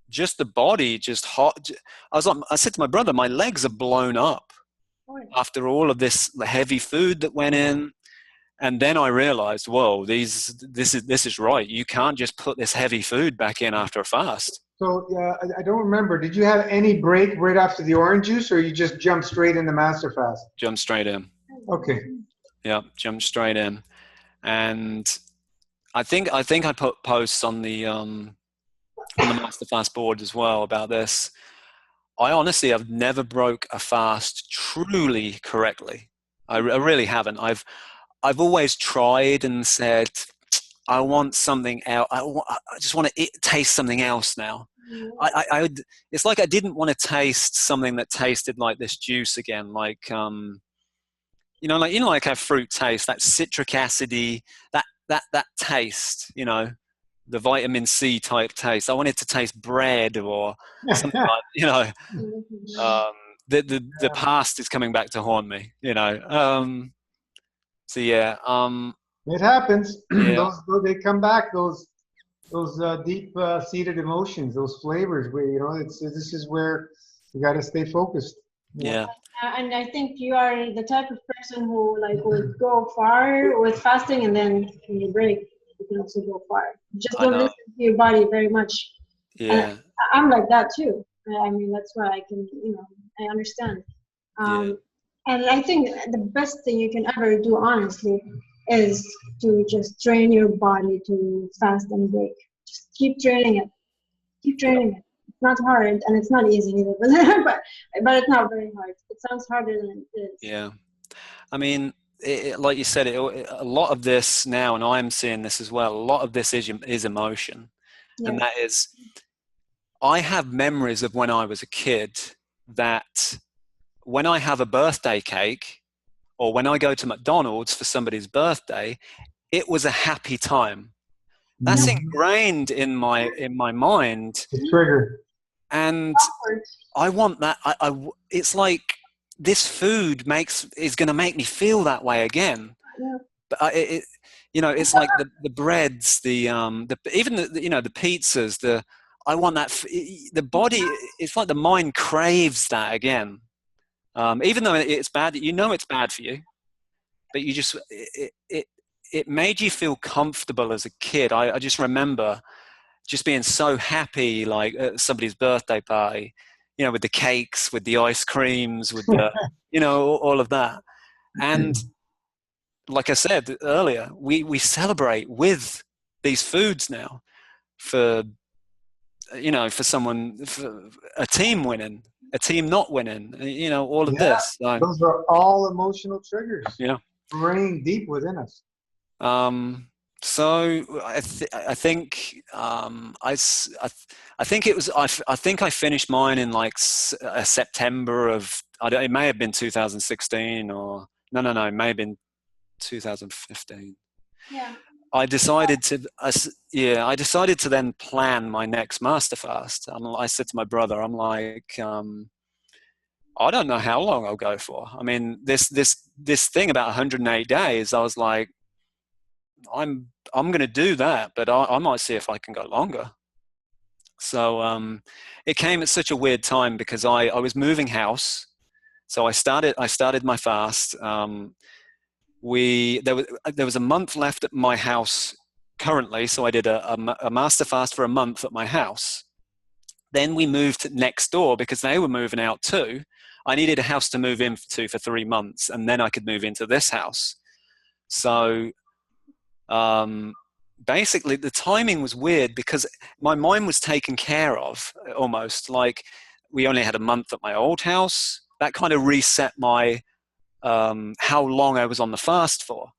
Just the body, just hot. I said to my brother, my legs are blown up after all of this heavy food that went in. And then I realized, whoa, this is right. You can't just put this heavy food back in after a fast. So I don't remember. Did you have any break right after the orange juice, or you just jumped straight into master fast? Jumped straight in. Okay. Yeah, jumped straight in. And I think I put posts on the master fast board as well about this. I honestly, I've never broke a fast truly correctly. I really haven't. I've always tried and said, I want something else. I just want to taste something else now. It's like I didn't want to taste something that tasted like this juice again. Like, like how fruit tastes, that citric acidy, that taste, the vitamin C type taste. I wanted to taste bread or something like, the past is coming back to haunt me, So yeah, it happens. Yeah. They come back. Those deep seated emotions, those flavors. Where this is where you got to stay focused. Yeah. And I think you are the type of person who would go far with fasting, and then when you break, you can also go far. You just don't listen to your body very much. Yeah. And I'm like that too. I mean, that's why I can, I understand. And I think the best thing you can ever do, honestly, is to just train your body to fast and break. Just keep training it. Keep training it. It's not hard, and it's not easy either, but it's not very hard. It sounds harder than it is. Yeah. I mean, like you said, a lot of this now, and I'm seeing this as well, a lot of this is emotion. Yes. And that is, I have memories of when I was a kid that when I have a birthday cake or when I go to McDonald's for somebody's birthday, it was a happy time. That's ingrained in my mind. The trigger. And I want that. It's like this food is going to make me feel that way again. Yeah. But it's like the breads, even the pizzas. I want that. The body. It's like the mind craves that again. Even though it's bad, it's bad for you, but you just it made you feel comfortable as a kid. I just remember just being so happy, like at somebody's birthday party, with the cakes, with the ice creams, with the, all of that. And like I said earlier, we celebrate with these foods now for a team winning, a team not winning, all of this. So, those are all emotional triggers. Yeah. Running deep within us. So I think I finished mine in like September of, it may have been 2016 or no, it may have been 2015. Yeah. I decided to then plan my next master fast. I said to my brother, I'm like, I don't know how long I'll go for. I mean, this thing about 108 days, I was like, I'm going to do that, but I might see if I can go longer. So it came at such a weird time because I was moving house. So I started my fast. There was a month left at my house currently, so I did a master fast for a month at my house. Then we moved next door because they were moving out too. I needed a house to move into for 3 months, and then I could move into this house. So basically, the timing was weird because my mind was taken care of almost. Like, we only had a month at my old house. That kind of reset my how long I was on the fast for.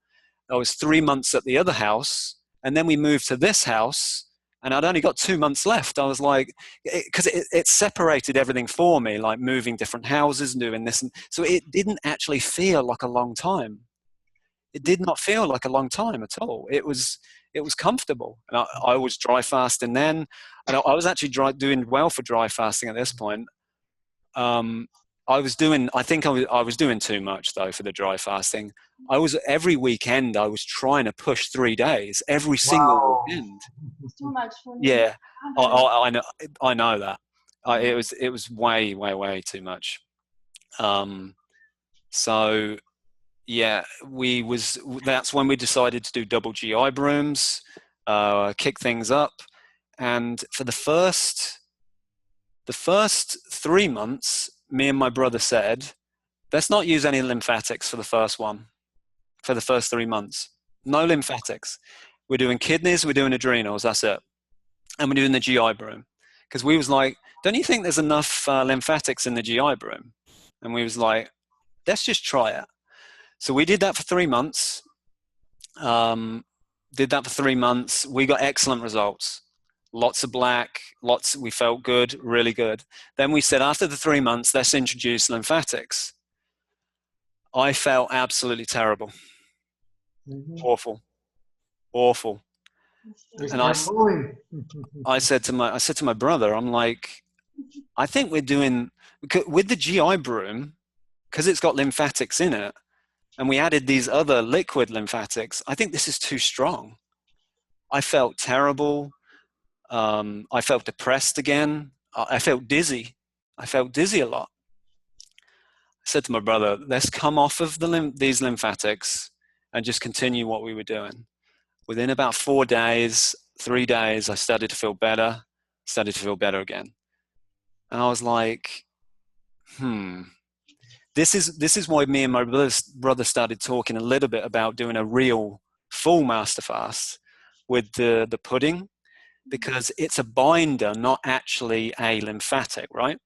I was 3 months at the other house, and then we moved to this house, and I'd only got 2 months left. I was like, because it separated everything for me, like moving different houses and doing this. And so it didn't actually feel like a long time. It did not feel like a long time at all. It was comfortable. And I was dry fasting then, and I was actually doing well for dry fasting at this point. I think I was doing too much though for the dry fasting. Every weekend I was trying to push 3 days every single weekend. It's too much for me. Yeah, I know that. It was way too much. So yeah, that's when we decided to do double GI brooms, kick things up, and for the first 3 months, me and my brother said, let's not use any lymphatics for the first 3 months. No lymphatics. We're doing kidneys, we're doing adrenals, that's it. And we're doing the GI broom. Because we was like, don't you think there's enough lymphatics in the GI broom? And we was like, let's just try it. So we did that for 3 months. We got excellent results. Lots of black, we felt good, really good. Then we said, after the 3 months, let's introduce lymphatics. I felt absolutely terrible. Awful. And I said to my brother, I'm like, I think we're doing, with the GI broom, because it's got lymphatics in it, and we added these other liquid lymphatics, I think this is too strong. I felt terrible. I felt depressed again. I felt dizzy. A lot. I said to my brother, let's come off of these lymphatics and just continue what we were doing. Within about 4 days, 3 days, I started to feel better again. And I was like, this is why me and my brother started talking a little bit about doing a real full master fast with the pudding, because it's a binder, not actually a lymphatic, right?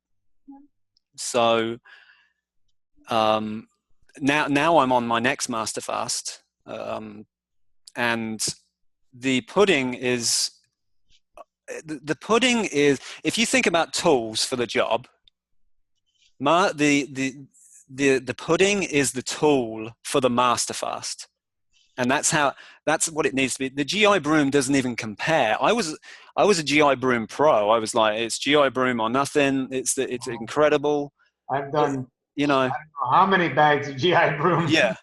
So now I'm on my next master fast, and the pudding is, if you think about tools for the job, the pudding is the tool for the master fast. And that's what it needs to be. The GI broom doesn't even compare. I was a GI broom pro. I was like, it's GI broom or nothing. It's incredible. I've done, I don't know how many bags of GI broom. Yeah,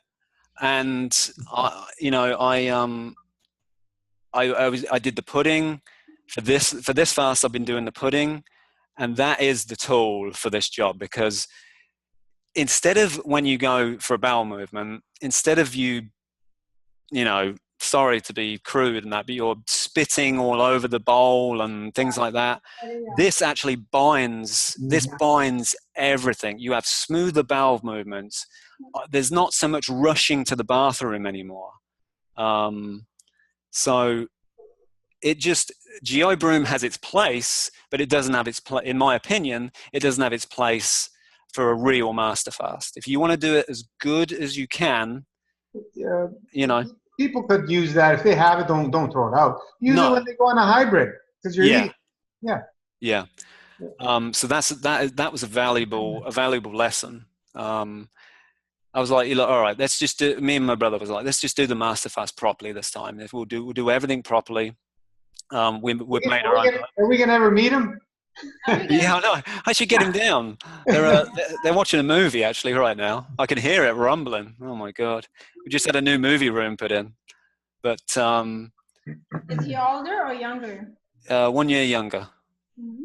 and I did the pudding for this fast. I've been doing the pudding, and that is the tool for this job, because instead of, when you go for a bowel movement, instead of sorry to be crude and that, but you're spitting all over the bowl and things like that. This actually binds everything. You have smoother bowel movements. There's not so much rushing to the bathroom anymore. So GI broom has its place, but it doesn't have in my opinion, it doesn't have its place for a real master fast. If you want to do it as good as you can, people could use that. If they have it, don't throw it out. Use it when they go on a hybrid, because you're eating. Yeah. So that was a valuable lesson. I was like, all right, let's just do. Me and my brother was like, let's just do the master fast properly this time. If we'll do everything properly. We've made our own. Are we gonna ever meet him? Yeah, I know. I should get him down. They're watching a movie actually right now. I can hear it rumbling. Oh my god! We just had a new movie room put in. But is he older or younger? 1 year younger.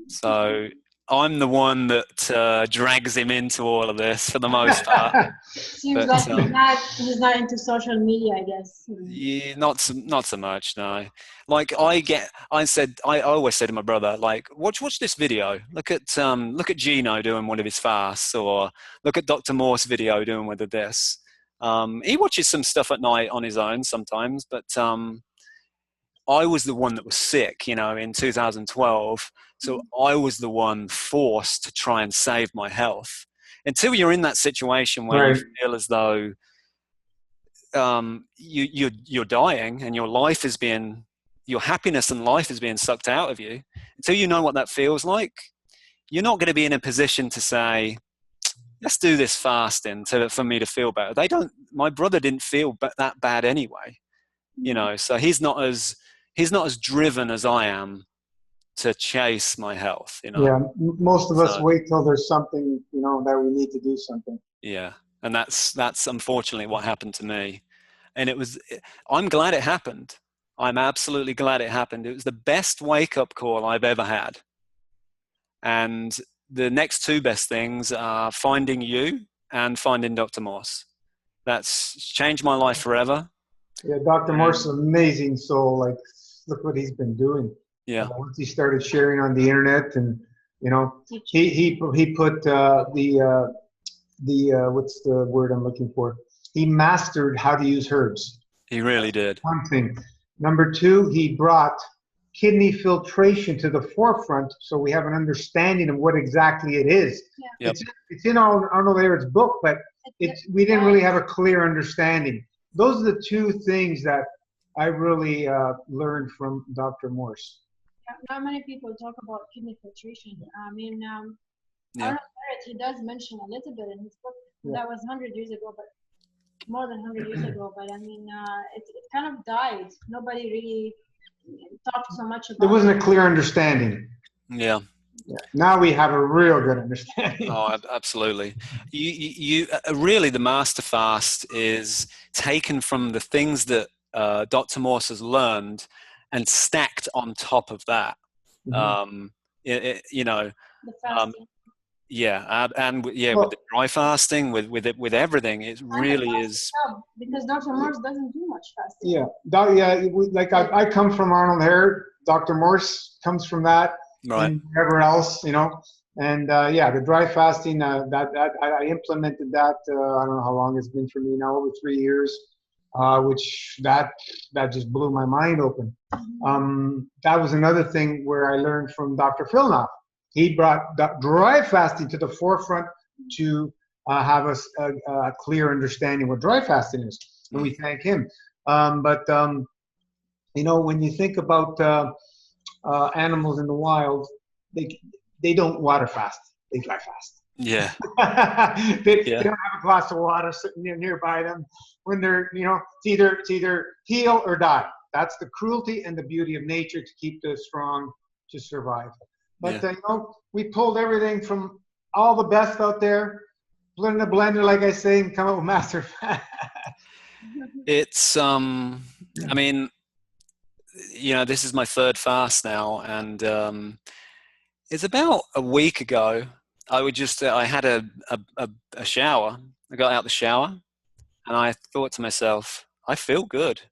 So I'm the one that drags him into all of this for the most part. Seems But, like he's not into social media, I guess. yeah, not so much, no. Like I always say to my brother, like, watch this video. Look at Gino doing one of his fasts, or look at Dr. Morse video doing one of this. He watches some stuff at night on his own sometimes, but I was the one that was sick, in 2012. So I was the one forced to try and save my health. Until you're in that situation where you feel as though you're dying and your happiness and life is being sucked out of you. Until you know what that feels like, you're not going to be in a position to say, let's do this fasting for me to feel better. My brother didn't feel that bad anyway, so he's not as driven as I am to chase my health, Yeah, most of us wait till there's something, that we need to do something. Yeah, and that's unfortunately what happened to me. And I'm glad it happened. I'm absolutely glad it happened. It was the best wake-up call I've ever had. And the next two best things are finding you and finding Dr. Morse. That's changed my life forever. Yeah, Dr. Morse is an amazing soul. Like, look what he's been doing. Yeah. Once he started sharing on the internet, and he put the what's the word I'm looking for? He mastered how to use herbs. He really did. One thing. Number two, he brought kidney filtration to the forefront, so we have an understanding of what exactly it is. Yeah. Yep. It's in Arnold Ehret's book, but we didn't really have a clear understanding. Those are the two things that I really learned from Dr. Morse. Not many people talk about kidney filtration. I mean, Arnold Ehret, he does mention a little bit in his book. That was 100 years ago, but more than 100 years ago. But I mean, it kind of died. Nobody really talked so much about it. There wasn't a clear understanding. Yeah. Now we have a real good understanding. Oh, absolutely. You really, the master fast is taken from the things that Dr. Morse has learned and stacked on top of that. The fasting. With the dry fasting, with everything, it really is. Because Dr. Morse doesn't do much fasting. Yeah, I come from Arnold Ehret. Dr. Morse comes from that. Right. And whatever else, and the dry fasting, that I implemented that. I don't know how long it's been for me now, over 3 years, which that just blew my mind open. That was another thing where I learned from Dr. Philnoff. He brought dry fasting to the forefront to have us a clear understanding what dry fasting is, and we thank him. When you think about animals in the wild, they don't water fast, they dry fast. Yeah. They don't have a glass of water sitting nearby them when they're, it's either heal or die. That's the cruelty and the beauty of nature, to keep the strong to survive. But we pulled everything from all the best out there, put it in a blender, like I say, and come up with master fast. It's I mean, this is my third fast now, and it's about a week ago. I had a shower. I got out the shower, and I thought to myself, I feel good.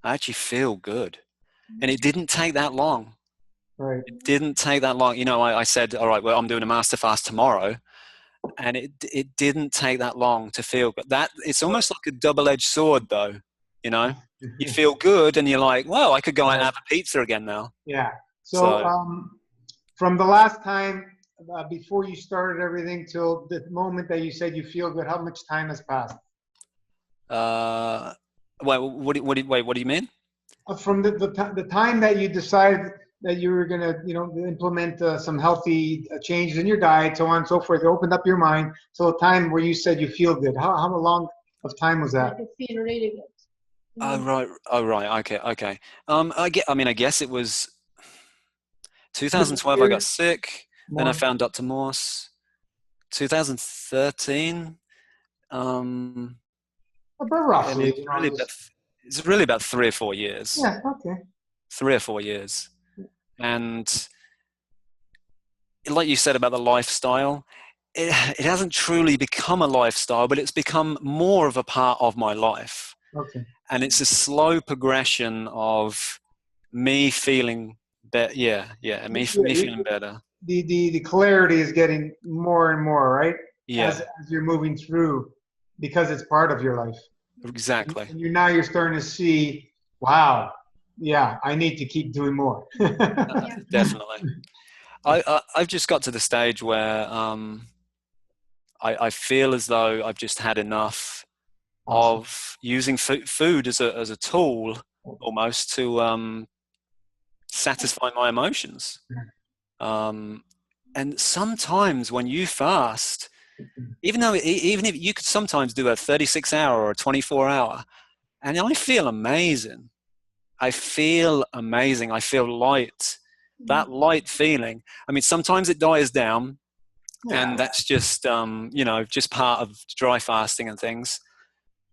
I actually feel good, and it didn't take that long. Right. It didn't take that long. I said, all right, well, I'm doing a master fast tomorrow, and it didn't take that long to feel good. It's almost like a double-edged sword, though. You feel good, and you're like, well, I could go out and have a pizza again now. Yeah. So from the last time before you started everything till the moment that you said you feel good, how much time has passed? What do you mean? From the time that you decided that you were going to, implement some healthy changes in your diet, so on and so forth, you opened up your mind, so a time where you said you feel good. How long of time was that? I could feel really good. Oh, right. Okay. I guess it was 2012. I got sick. Then I found Dr. Morse. 2013. About roughly. It's really about 3 or 4 years. Yeah. Okay. 3 or 4 years, and like you said about the lifestyle, it hasn't truly become a lifestyle, but it's become more of a part of my life. Okay. And it's a slow progression of me feeling better. Me feeling better. The clarity is getting more and more, right? Yeah, As you're moving through, because it's part of your life. exactly. And now you're starting to see, wow, yeah, I need to keep doing more. Definitely. I've just got to the stage where I feel as though I've just had enough Awesome. of using food as a tool almost to satisfy my emotions. And sometimes when you fast, even if you could sometimes do a 36-hour or a 24-hour, and I feel amazing. I feel amazing. I feel light. That light feeling. I mean, sometimes it dies down, and that's just just part of dry fasting and things.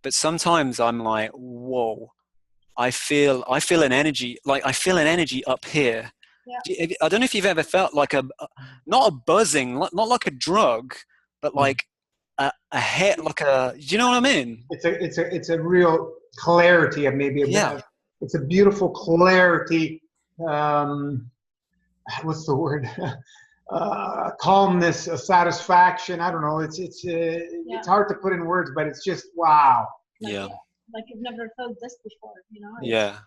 But sometimes I'm like, whoa, I feel an energy, like I feel an energy up here. Yeah. I don't know if you've ever felt like not a buzzing, not like a drug, but like a hit, like do you know what I mean? It's a real clarity of maybe it's a beautiful clarity. What's the word? Calmness, satisfaction. I don't know. It's hard to put in words, but it's just wow. Like you've never felt this before, Yeah.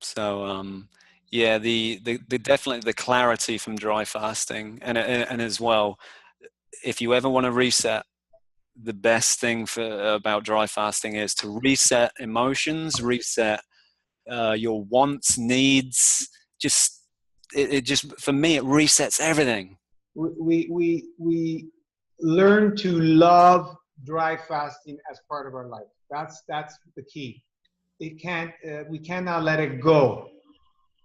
So the definitely the clarity from dry fasting, and as well, if you ever want to reset, the best thing about dry fasting is to reset emotions, reset your wants, needs. Just it just, for me, it resets everything. We learn to love dry fasting as part of our life. That's the key. We cannot let it go.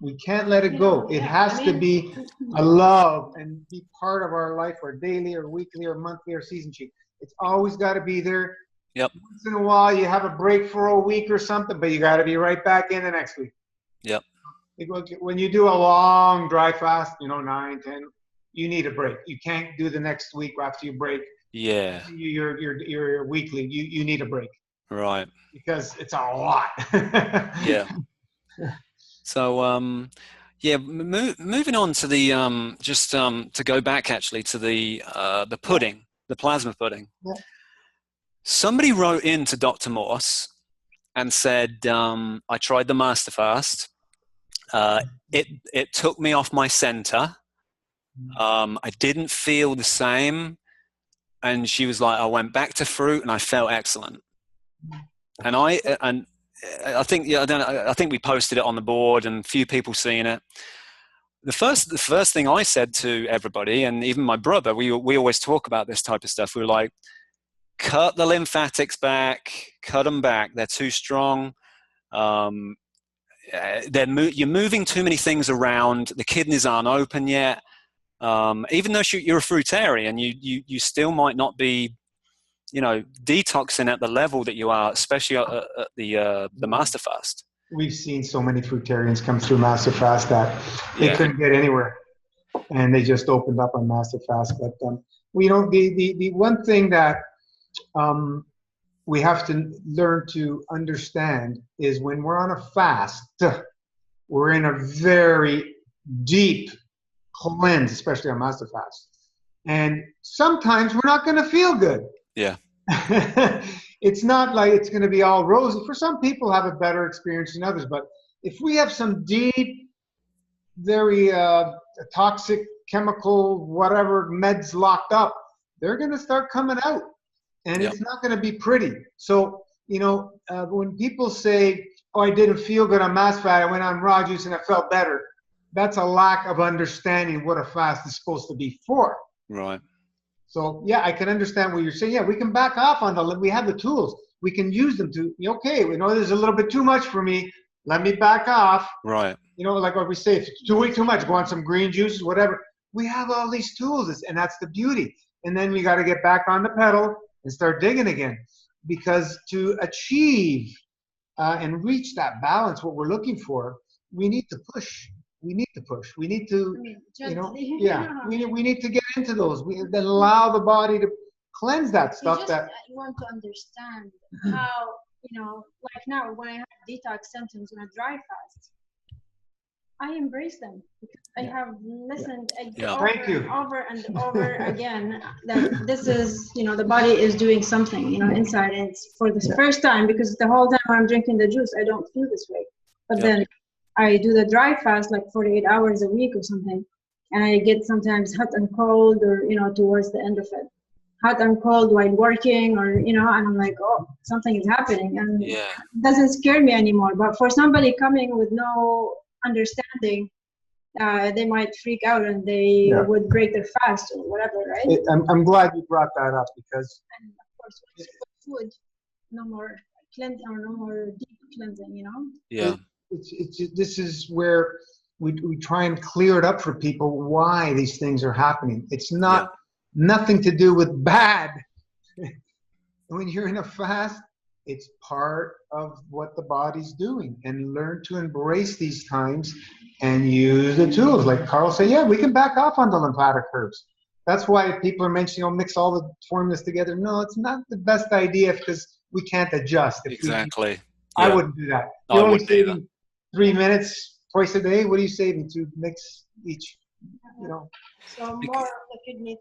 We can't let it go. It has to be a love and be part of our life, or daily or weekly or monthly or season sheet. It's always got to be there. Yep. Once in a while you have a break for a week or something, but you got to be right back in the next week. Yep. When you do a long dry fast, 9, 10, you need a break. You can't do the next week after you break. Yeah. Your weekly. You need a break. Right. Because it's a lot. Yeah. So moving on to the to go back actually to the pudding, the plasma pudding. Yeah. Somebody wrote in to Dr. Morse and said, I tried the master fast. It took me off my center. I didn't feel the same. And she was like, I went back to fruit and I felt excellent. And I think I think we posted it on the board and a few people seeing it. The first thing I said to everybody, and even my brother, we always talk about this type of stuff. We were like, cut the lymphatics back, cut them back. They're too strong. You're moving too many things around. The kidneys aren't open yet. Even though you're a fruitarian, you still might not be, detoxing at the level that you are, especially at the master fast. We've seen so many fruitarians come through master fast that they couldn't get anywhere, and they just opened up on master fast. But the one thing that we have to learn to understand is when we're on a fast, we're in a very deep cleanse, especially on master fast, and sometimes we're not going to feel good. Yeah. It's not like it's going to be all rosy. For some people have a better experience than others, but if we have some deep, very toxic chemical, whatever meds locked up, they're going to start coming out, and it's not going to be pretty. So, when people say, oh, I didn't feel good on mass fast, I went on raw juice and I felt better, that's a lack of understanding what a fast is supposed to be for. Right. So, yeah, I can understand what you're saying. Yeah, we can back off on we have the tools. We can use them to, we know there's a little bit too much for me. Let me back off. Right. Like what we say, if it's too much, go on some green juices, whatever. We have all these tools, and that's the beauty. And then we got to get back on the pedal and start digging again. Because to achieve and reach that balance, what we're looking for, we need to push. we need to push. We need to, I mean, you know, gently. yeah, we need to get into those. We then allow the body to cleanse that You stuff just that. want to understand how, you know, like now when I have detox symptoms when I dry fast, I embrace them because I have listened over Thank you. and over and over again that this is, you know, the body is doing something, you know, inside. And it's for the first time, because the whole time I'm drinking the juice, I don't feel this way. But then I do the dry fast like 48 hours a week or something, and I get sometimes hot and cold, or, you know, towards the end of it, hot and cold while working, or, you know, and I'm like, oh, something is happening, and it doesn't scare me anymore. But for somebody coming with no understanding, they might freak out and they would break their fast or whatever, right? I'm glad you brought that up, because. And of course, with food, no more cleansing or no more deep cleansing, you know? Yeah. This is where we try and clear it up for people why these things are happening. It's not nothing to do with bad. When you're in a fast, it's part of what the body's doing, and learn to embrace these times and use the tools. Like Carl said, yeah, we can back off on the lymphatic curves. That's why people are mentioning, oh, mix all the formulas together. No, it's not the best idea, because we can't adjust. Exactly. I wouldn't do that. You're only saving 3 minutes twice a day. What are you saving to mix each? You know. So more of the kidney.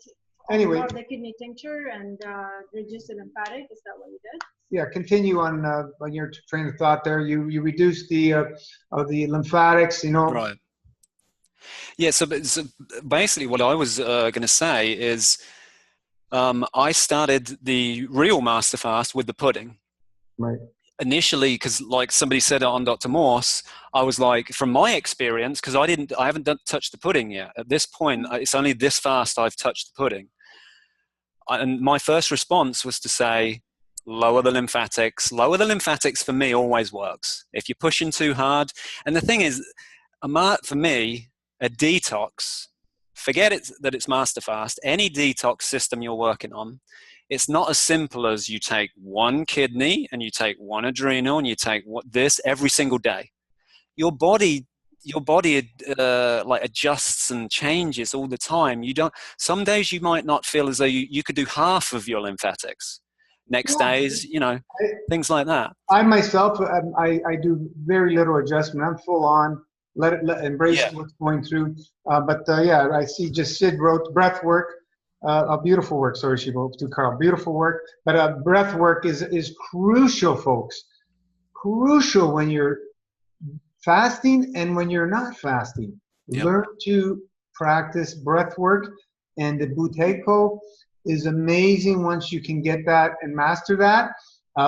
Anyway. More of the kidney tincture and reduce the lymphatic. Is that what you did? Yeah. Continue on your train of thought there. You reduce the lymphatics. You know. Right. Yeah. So basically, what I was going to say is, I started the real master fast with the pudding. Right. Initially, because like somebody said on Dr. Morse, I was like, from my experience, because I haven't touched the pudding yet. At this point, it's only this fast I've touched the pudding. And my first response was to say, lower the lymphatics. Lower the lymphatics for me always works. If you're pushing too hard, and the thing is, for me, a detox, forget it that it's master fast. Any detox system you're working on, it's not as simple as you take one kidney and you take one adrenal and you take this every single day. Your body like adjusts and changes all the time. Some days you might not feel as though you could do half of your lymphatics. Next days, you know, things like that. I myself, I do very little adjustment. I'm full on. Embrace what's going through. I see just Sid wrote breath work. A beautiful work. Sorry, she wrote to Carl. Beautiful work. But breath work is crucial, folks. Crucial when you're fasting and when you're not fasting. Learn to practice breath work, and the Buteyko is amazing once you can get that and master that.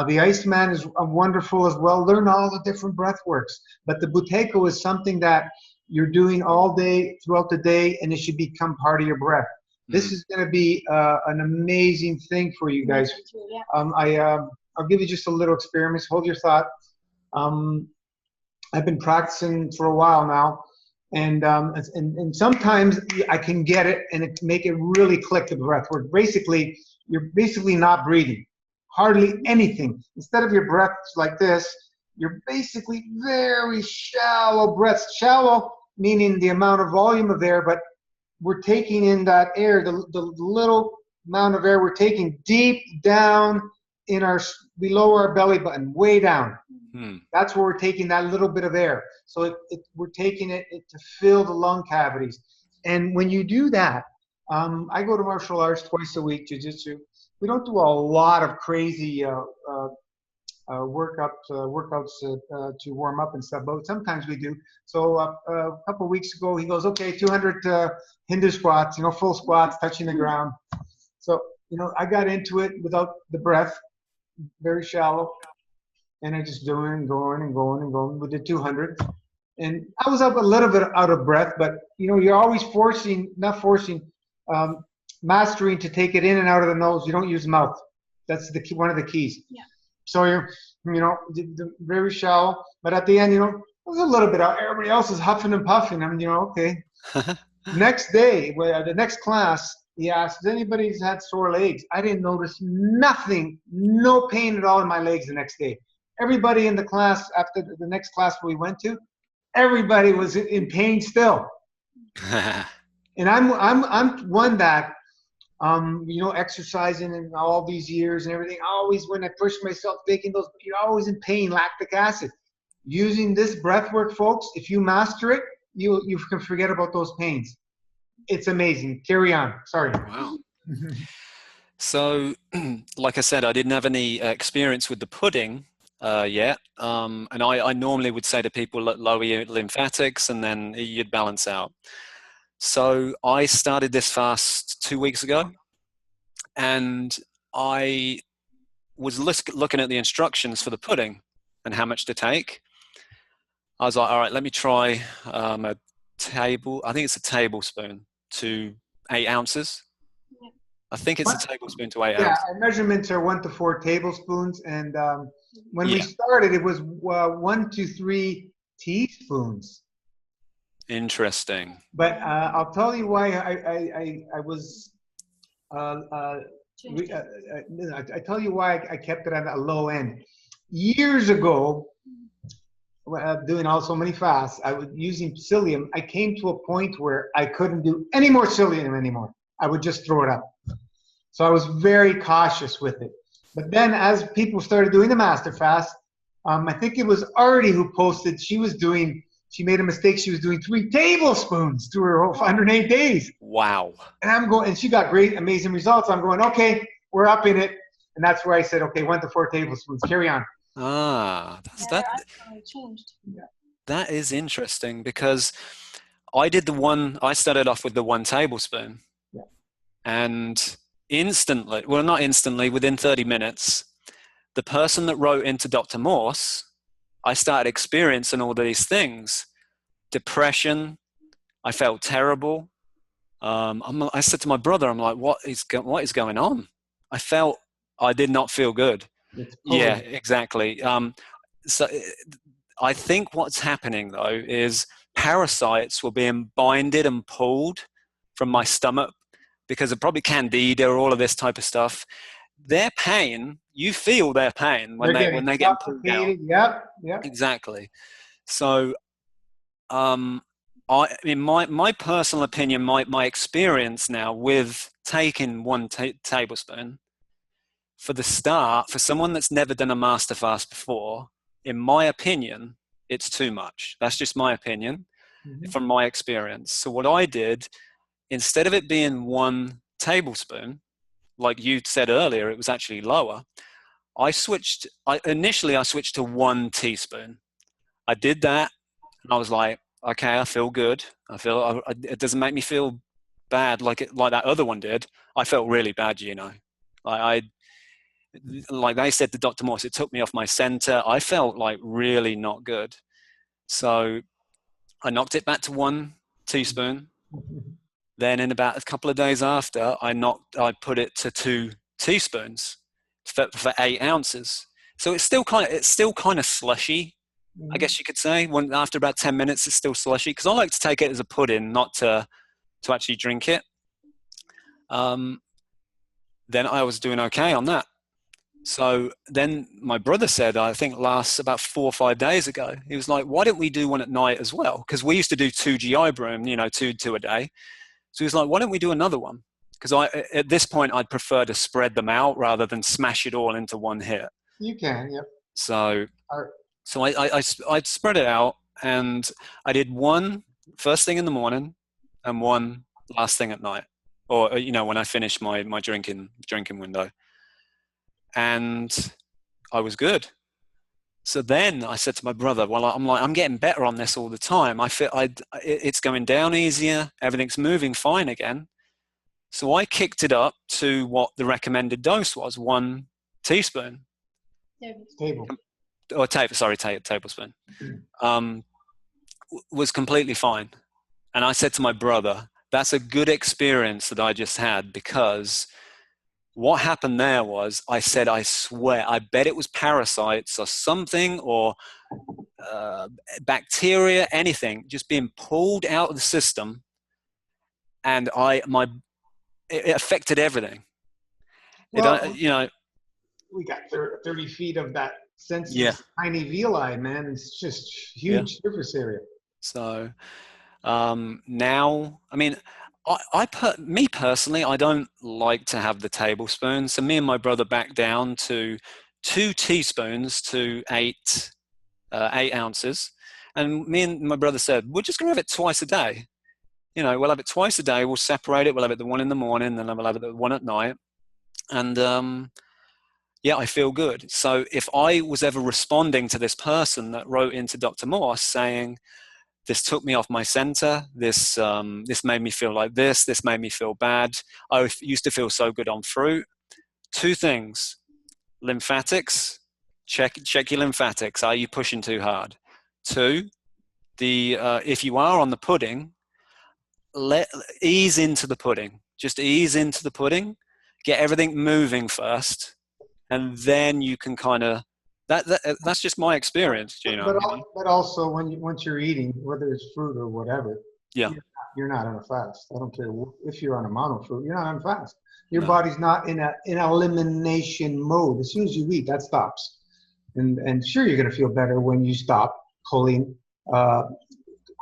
The Iceman is wonderful as well. Learn all the different breath works. But the Buteyko is something that you're doing all day, throughout the day, and it should become part of your breath. This is going to be an amazing thing for you guys. I'll give you just a little experiment. Hold your thought. I've been practicing for a while now, and sometimes I can get it and make it really click, the breath work. Basically, you're basically not breathing, hardly anything. Instead of your breath like this, you're basically very shallow breaths. Shallow meaning the amount of volume of air, but we're taking in that air, the little amount of air we're taking deep down in below our belly button, way down. That's where we're taking that little bit of air. So we're taking it to fill the lung cavities. And when you do that, I go to martial arts twice a week, jiu-jitsu. We don't do a lot of crazy workouts to warm up and stuff, but sometimes we do. So a couple of weeks ago, he goes, okay, 200 Hindu squats, full squats, touching the ground. So, I got into it without the breath, very shallow, and I just going and going with the 200. And I was up a little bit out of breath, but you're always mastering to take it in and out of the nose. You don't use the mouth. That's the key, one of the keys. Yeah. So you're, very shallow, but at the end, it was a little bit out. Everybody else is huffing and puffing. I'm, okay. Next day, the next class, he asked, has anybody had sore legs? I didn't notice nothing, no pain at all in my legs the next day. Everybody in the class, after the next class we went to, everybody was in pain still. And I'm one that, you know, exercising and all these years and everything, always when I push myself, taking those, you're always in pain, lactic acid. Using this breath work, folks, if you master it, you can forget about those pains. It's amazing. Carry on. Sorry. Wow. So, like I said, I didn't have any experience with the pudding yet. And I normally would say to people, lower your lymphatics and then you'd balance out. So I started this fast 2 weeks ago, and I was looking at the instructions for the pudding and how much to take. I was like, all right, let me try a I think it's a tablespoon to 8 ounces. I think it's a tablespoon to 8 ounces. Our measurements are 1 to 4 tablespoons. And when we started, it was 1 to 3 teaspoons. Interesting. But I'll tell you why I was. I tell you why I kept it at a low end. Years ago, doing also many fasts, I was using psyllium. I came to a point where I couldn't do any more psyllium anymore. I would just throw it up. So I was very cautious with it. But then as people started doing the master fast, I think it was Artie who posted, she made a mistake. She was doing 3 tablespoons through her whole 108 days. Wow. And she got great, amazing results. I'm going, okay, we're up in it. And that's where I said, okay, 1 to 4 tablespoons, carry on. Changed. That is interesting, because I started off with the 1 tablespoon. Yeah. And not instantly, within 30 minutes, the person that wrote into Dr. Morse, I started experiencing all these things. Depression. I felt terrible. I said to my brother, I'm like, what is going on? I did not feel good. Yeah, exactly. So I think what's happening though is parasites were being binded and pulled from my stomach because of probably candida or all of this type of stuff. Their pain, you feel their pain when they get pulled out. Yep. Exactly. So, in my personal opinion, my experience now with taking 1 tablespoon for the start, for someone that's never done a master fast before, in my opinion, it's too much. That's just my opinion from my experience. So what I did, instead of it being 1 tablespoon, like you said earlier, it was actually lower. Initially I switched to 1 teaspoon. I did that, and I was like, okay, I feel good. It doesn't make me feel bad like that other one did. I felt really bad, you know. Like they said to Dr. Morse, it took me off my center. I felt like really not good. So I knocked it back to 1 teaspoon. Then in about a couple of days after, I put it to 2 teaspoons for 8 ounces. So it's still kind of slushy, I guess you could say. After about 10 minutes, it's still slushy, because I like to take it as a pudding, not to actually drink it. Then I was doing okay on that. So then my brother said, I think about 4 or 5 days ago, he was like, why don't we do one at night as well? Because we used to do 2 GI Broom, 2 a day. So he was like, why don't we do another one? Because at this point, I'd prefer to spread them out rather than smash it all into one hit. You can, yep. So I'd spread it out, and I did 1 first thing in the morning and 1 last thing at night, or when I finished my drinking window. And I was good. So then I said to my brother, well, I'm getting better on this all the time. I feel it's going down easier. Everything's moving fine again. So I kicked it up to what the recommended dose was, 1 teaspoon. Tablespoon. Was completely fine. And I said to my brother, that's a good experience that I just had, because what happened there was, I said, I swear, I bet it was parasites or something, or bacteria, anything, just being pulled out of the system, and it affected everything. Well, we got 30 feet of that sensitive tiny villi, man. It's just huge surface area. So now, I mean, me personally, I don't like to have the tablespoon. So me and my brother back down to 2 teaspoons to 8 ounces. And me and my brother said, we're just going to have it twice a day. You know, we'll have it twice a day. We'll separate it. We'll have it the one in the morning, and then we'll have it the one at night. And yeah, I feel good. So if I was ever responding to this person that wrote into Dr. Morse saying, this took me off my center, this made me feel like this made me feel bad, I used to feel so good on fruit. 2 things: lymphatics, check your lymphatics. Are you pushing too hard? 2, if you are on the pudding, ease into the pudding. Just ease into the pudding, get everything moving first, and then you can kind of, that's just my experience, you know. But also once you're eating, whether it's fruit or whatever, Yeah, you're not on a fast. I don't care if you're on a mono fruit, you're not on a fast. Your No. body's not in an elimination mode. As soon as you eat, that stops. And sure, you're going to feel better when you stop pulling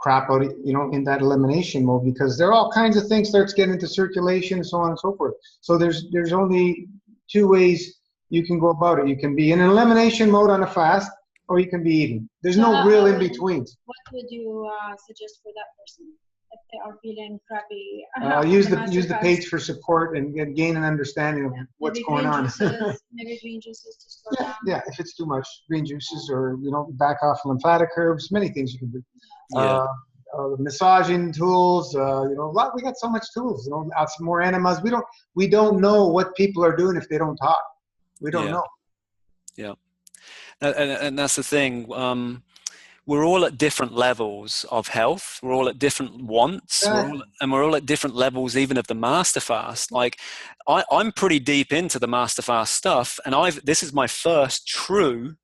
crap out, in that elimination mode, because there are all kinds of things starts getting into circulation and so on and so forth. So there's only 2 ways you can go about it. You can be in an elimination mode on a fast, or you can be eating. There's no real in between. What would you suggest for that person if they are feeling crappy? Use the page for support and gain an understanding of what's going on. Maybe green juices to slow down. Yeah, if it's too much, green juices, or back off lymphatic herbs. Many things you can do. Yeah. Massaging tools. We got so much tools. Some more enemas. We don't know what people are doing if they don't talk. We don't know. Yeah, and that's the thing. We're all at different levels of health. We're all at different wants. We're all at different levels, even of the master fast. Like, I'm pretty deep into the master fast stuff, and this is my first true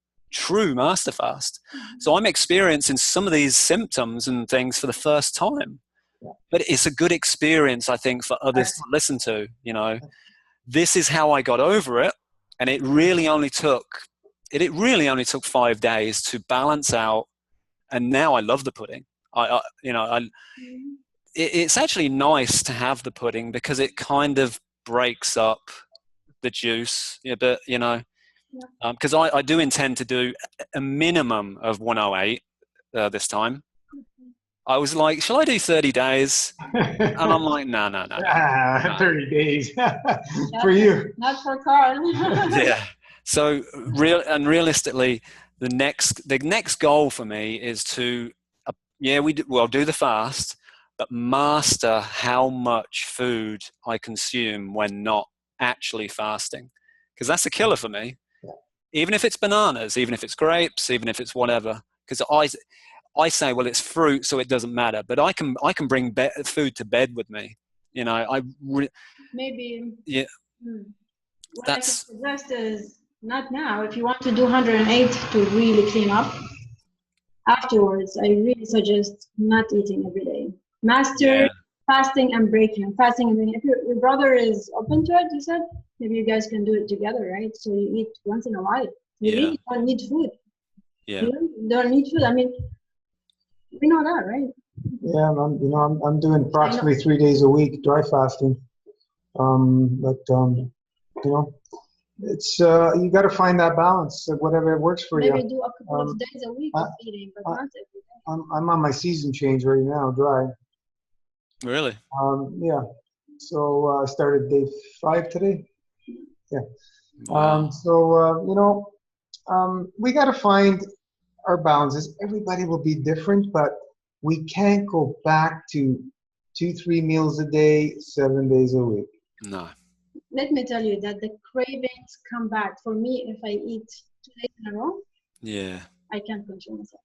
master fast. So I'm experiencing some of these symptoms and things for the first time. But it's a good experience, I think, for others to listen to. This is how I got over it. And it really only took 5 days to balance out, and now I love the pudding. It's actually nice to have the pudding because it kind of breaks up the juice a bit, because I do intend to do a minimum of 108 this time. I was like, shall I do 30 days? And I'm like, no. 30 days for you. Not for Carl. Yeah. So realistically, the next goal for me is to, I'll do the fast, but master how much food I consume when not actually fasting, because that's a killer for me. Even if it's bananas, even if it's grapes, even if it's whatever, because I say, well, it's fruit, so it doesn't matter. But I can bring food to bed with me. Maybe. Yeah. What I can suggest is, not now. If you want to do 108 to really clean up, afterwards, I really suggest not eating every day. Master fasting and breaking. Fasting and breaking. If your brother is open to it, you said, maybe you guys can do it together, right? So you eat once in a while. You really don't need food. Yeah. You don't need food. I mean, we know that, right? Yeah, I'm doing approximately 3 days a week dry fasting. It's you got to find that balance of whatever works for you. Maybe do a couple of days a week of eating, but not every day. I'm on my season change right now, dry. Really? Yeah. So I started day 5 today. Yeah. Wow. We got to find our balances. Everybody will be different, but we can't go back to 2-3 meals a day, 7 days a week. No. Let me tell you that the cravings come back. For me, if I eat 2 days in a row, I can't control myself.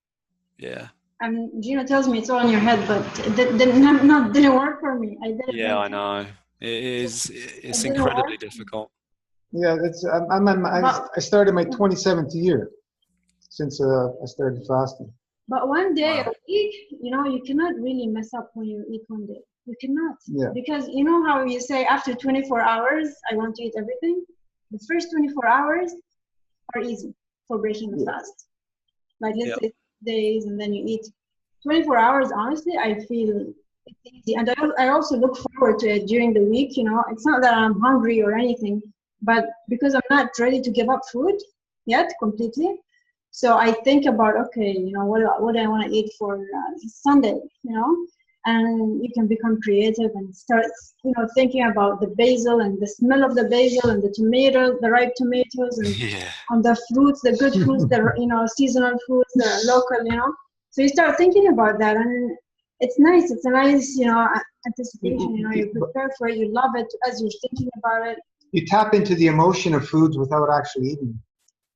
Yeah. And Gina tells me it's all in your head, but it didn't work for me. I didn't. Yeah, I know. It's incredibly difficult. Yeah, I started my 27th year since I started fasting. But one day a week, you cannot really mess up when you eat one day. You cannot. Yeah. Because you know how you say after 24 hours, I want to eat everything? The first 24 hours are easy for breaking the fast. Like let's say days, and then you eat 24 hours, honestly, I feel it's easy. And I also look forward to it during the week, you know. It's not that I'm hungry or anything, but because I'm not ready to give up food yet completely. So I think about, okay, you know, what do I want to eat for Sunday, you know? And you can become creative and start, you know, thinking about the basil and the smell of the basil and the tomato, the ripe tomatoes, and Yeah. on the fruits, the good fruits, the, you know, seasonal fruits, the local, you know. So you start thinking about that, and it's nice. It's a nice, you know, anticipation. You know, you prepare for it, you love it as you're thinking about it. You tap into the emotion of foods without actually eating.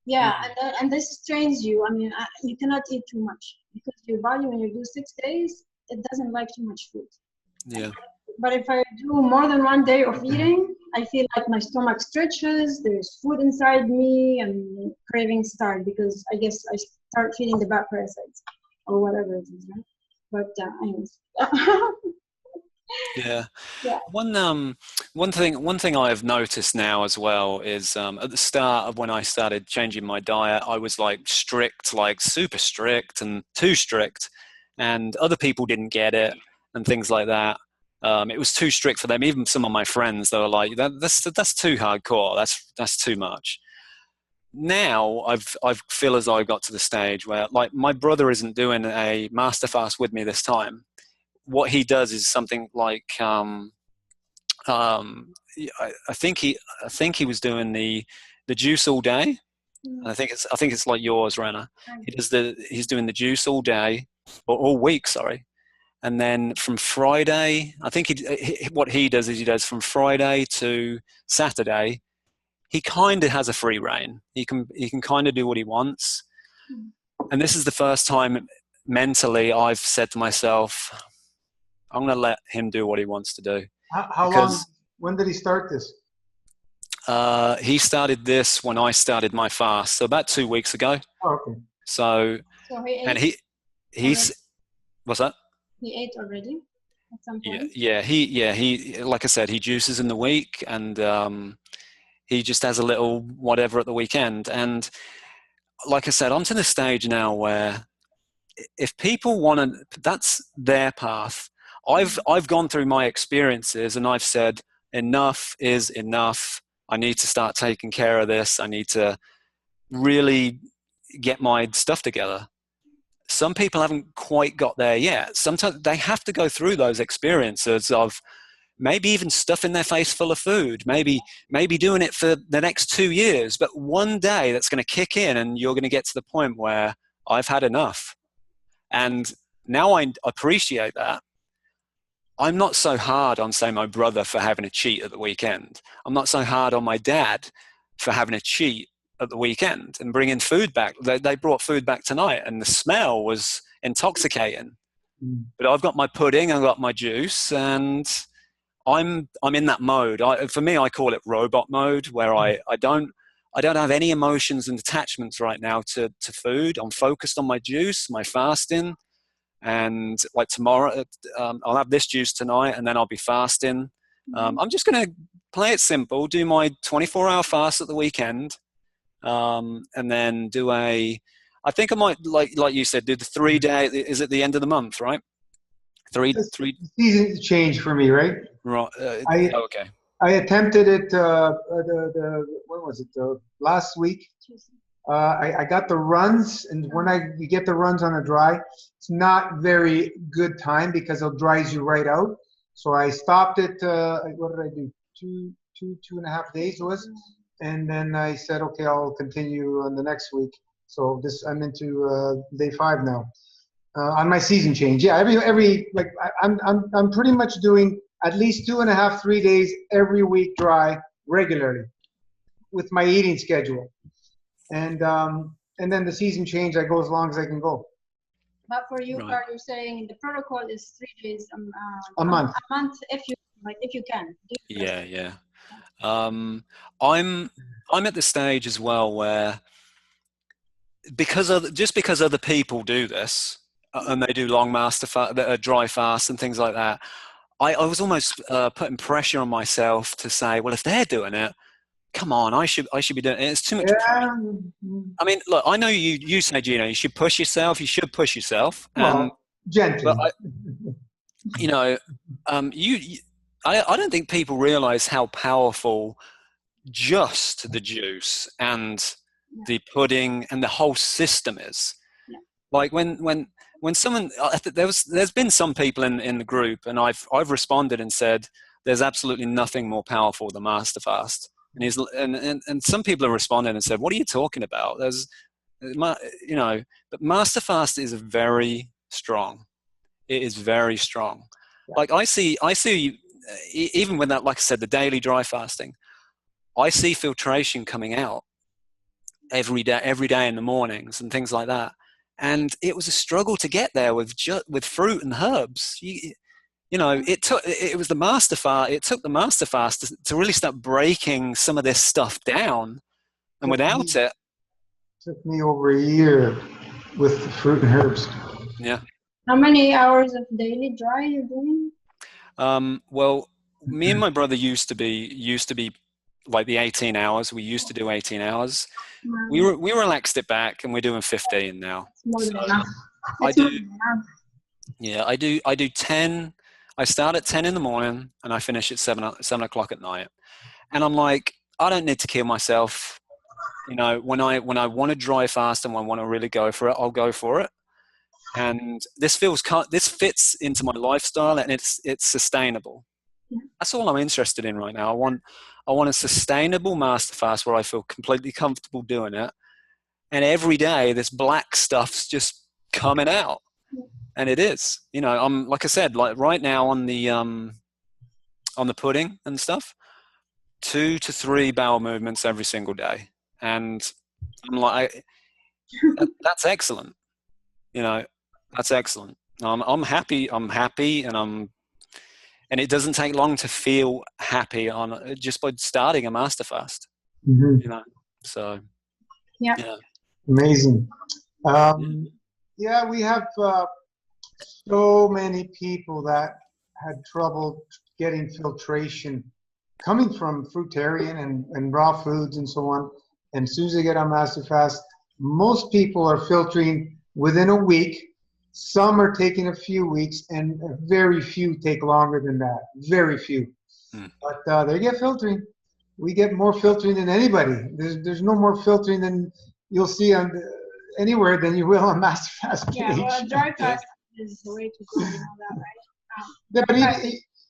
Yeah, and this trains you. I mean, you cannot eat too much because your body, when you do 6 days, it doesn't like too much food. Yeah. But if I do more than 1 day of eating, I feel like my stomach stretches, there's food inside me, and cravings start because I guess I start feeling the bad parasites or whatever it is, right? But anyways. Yeah. Yeah. One thing I've noticed now as well is at the start of when I started changing my diet, I was like strict, like super strict and too strict, and other people didn't get it and things like that. It was too strict for them. Even some of my friends, they were like, "That's too hardcore. That's too much." Now I feel as though I got to the stage where, like, my brother isn't doing a master fast with me this time. What he does is something like I think he was doing the juice all day. And I think it's like yours, Rana. He's doing the juice all day or all week, sorry. And then from Friday, I think what he does is he does from Friday to Saturday. He kind of has a free reign. He can kind of do what he wants. And this is the first time mentally I've said to myself, I'm going to let him do what he wants to do. How long? When did he start this? He started this when I started my fast, so about 2 weeks ago. Oh, okay. So he ate and he's what's that? He ate already at some point. He like I said, he juices in the week, and he just has a little whatever at the weekend. And like I said, I'm to the stage now where if people want to, that's their path. I've gone through my experiences and I've said enough is enough. I need to start taking care of this. I need to really get my stuff together. Some people haven't quite got there yet. Sometimes they have to go through those experiences of maybe even stuffing their face full of food, maybe doing it for the next 2 years. But one day that's going to kick in and you're going to get to the point where I've had enough. And now I appreciate that. I'm not so hard on, say, my brother for having a cheat at the weekend. I'm not so hard on my dad for having a cheat at the weekend and bringing food back. They brought food back tonight and the smell was intoxicating. But I've got my pudding, I've got my juice, and I'm in that mode. For me, I call it robot mode, where I don't have any emotions and attachments right now to food. I'm focused on my juice, my fasting, and like tomorrow, I'll have this juice tonight, and then I'll be fasting. I'm just going to play it simple, do my 24-hour fast at the weekend, and then do I think I might, like you said, do the 3-day. Is it the end of the month, right? Three. Season change for me, right? Right. Okay. I attempted it. When was it? Last week. I got the runs, and when you get the runs on a dry, it's not very good time because it dries you right out. So I stopped it. What did I do? Two and a half days it was, and then I said, okay, I'll continue on the next week. So I'm into day 5 now. On my season change, yeah. Every like I'm pretty much doing at least 2.5, 3 days every week dry regularly with my eating schedule, and then the season change I go as long as I can go. But for you, Right. Carl, you're saying the protocol is 3 days A month. A month if you can. Yeah. I'm at the stage as well where because other people do this and they do long dry fasts and things like that, I was almost putting pressure on myself to say, well, if they're doing it, come on, I should be doing it. It's too much pressure. I mean, look, I know you say, Gino, you should push yourself. You should push yourself. Well, Gently. But you know, I don't think people realize how powerful just the juice and the pudding and the whole system is. Like when someone, there's been some people in the group, and I've responded and said there's absolutely nothing more powerful than Master Fast. And some people have responded and said, what are you talking about? You know, but Master Fast is very strong. It is very strong. Like I see even when that, like I said, the daily dry fasting, I see filtration coming out every day in the mornings and things like that. And it was a struggle to get there with fruit and herbs. You know, it was the Master Fast. It took the Master Fast to really start breaking some of this stuff down. And without it, took me over a year with the fruit and herbs. Yeah. How many hours of daily dry you're doing? Well, me and my brother used to be like the 18 hours. We used to do 18 hours. We relaxed it back, and we're doing 15 now. More than enough. I do 10. I start at 10 in the morning and I finish at 7 o'clock at night. And I'm like, I don't need to kill myself. You know, when I want to dry fast and I want to really go for it, I'll go for it. And this fits into my lifestyle, and it's sustainable. That's all I'm interested in right now. I want a sustainable Master Fast where I feel completely comfortable doing it. And every day this black stuff's just coming out. And it is. You know, I'm, like I said, like right now on the pudding and stuff, 2 to 3 bowel movements every single day. And I'm like, that's excellent. You know, that's excellent. I'm happy, and it doesn't take long to feel happy on just by starting a Master Fast. Mm-hmm. You know, so yeah. Amazing. Yeah, we have so many people that had trouble getting filtration coming from fruitarian and raw foods and so on. And as soon as they get on Master Fast, most people are filtering within a week. Some are taking a few weeks, and very few take longer than that. Very few. But they get filtering. We get more filtering than anybody. There's no more filtering than you'll see on anywhere than you will on Master Fast page. Yeah, well, dry fast is the way to go. You know that,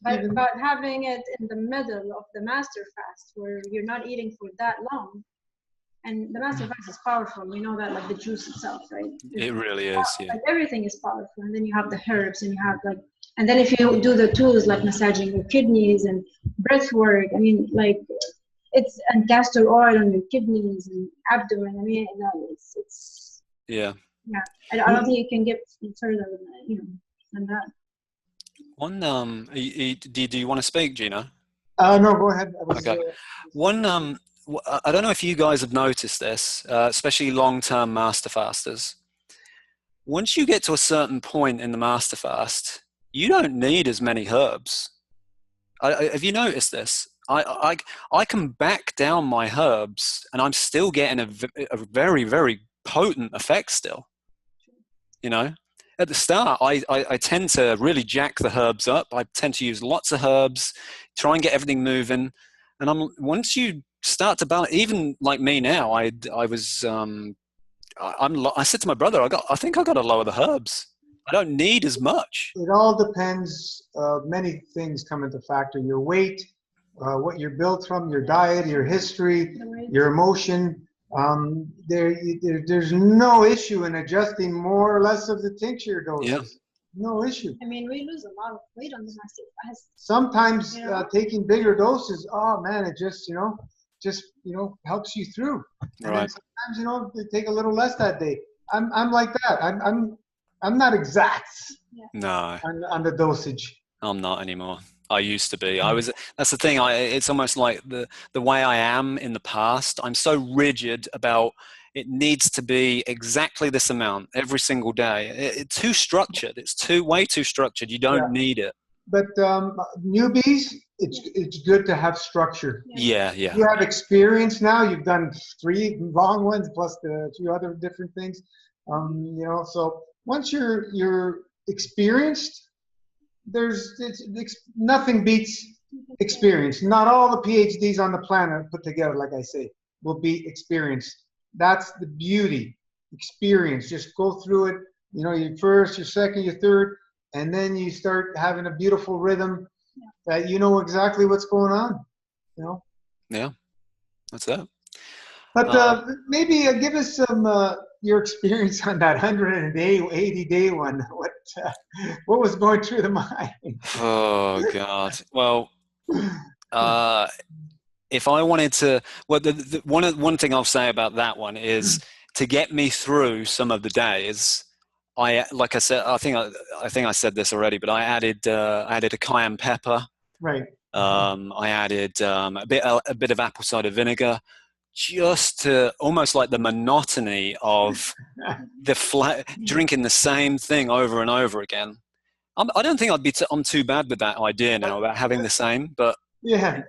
right? But having it in the middle of the Master Fast, where you're not eating for that long, and the Master Fast is powerful. We know that, like the juice itself, right? It really is. Yeah. Like everything is powerful, and then you have the herbs, and you have and then if you do the tools like massaging your kidneys and breath work, I mean, like and castor oil on your kidneys and abdomen. I mean, it's yeah. I don't think you can get further than that. One do you want to speak, Gina? No, go ahead. Okay. One I don't know if you guys have noticed this, especially long-term Master Fasters. Once you get to a certain point in the Master Fast, you don't need as many herbs. Have you noticed this? I can back down my herbs, and I'm still getting a very, very potent effect still. You know, at the start, I tend to really jack the herbs up. I tend to use lots of herbs, try and get everything moving. And once you start to balance, even like me now, I said to my brother, I think I got to lower the herbs. I don't need as much. It all depends. Many things come into factor. Your weight, what you're built from, your diet, your history, your emotion. There's no issue in adjusting more or less of the tincture doses. Yeah. No issue. I mean, we lose a lot of weight on the Master Fast. Sometimes taking bigger doses, oh man, it just helps you through. And right. Then sometimes they take a little less that day. I'm like that. I'm not exact. No. On the dosage. I'm not anymore. I used to be. That's the thing. It's almost like the way I am in the past. I'm so rigid about it needs to be exactly this amount every single day. It's too structured. It's way too structured. You don't need it. But newbies, it's good to have structure. Yeah. You have experience now. You've done 3 long ones plus a few other different things. So once you're experienced, nothing beats experience. Not all the PhDs on the planet put together, like I say, will be experienced. That's the beauty. Experience. Just go through it. You know, your first, your second, your third, and then you start having a beautiful rhythm that you know exactly what's going on. You know. Yeah, that's it. But maybe give us some your experience on that 180-day one. What was going through the mind? Oh God. Well, if I wanted to, well, one thing I'll say about that one is to get me through some of the days. Like I said, I think I said this already, but I added a cayenne pepper. Right. I added a bit of apple cider vinegar, just to almost like the monotony of drinking the same thing over and over again. I don't think I'm too bad with that idea now about having the same, but yeah.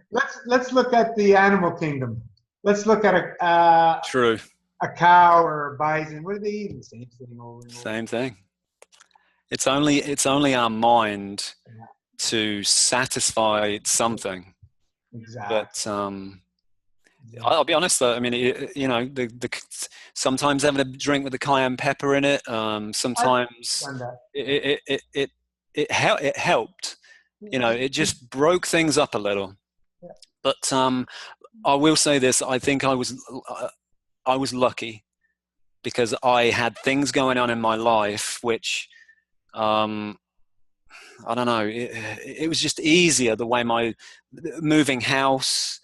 Let's look at the animal kingdom. Let's look at true. A cow or a bison. What are they eating? Same thing over and over. Same thing. It's only our mind to satisfy something. Exactly. But I'll be honest though. I mean, you know, sometimes having a drink with the cayenne pepper in it. Sometimes it helped. You know, it just broke things up a little. Yeah. But I will say this: I think I was lucky because I had things going on in my life which. I don't know. It was just easier the way my moving house.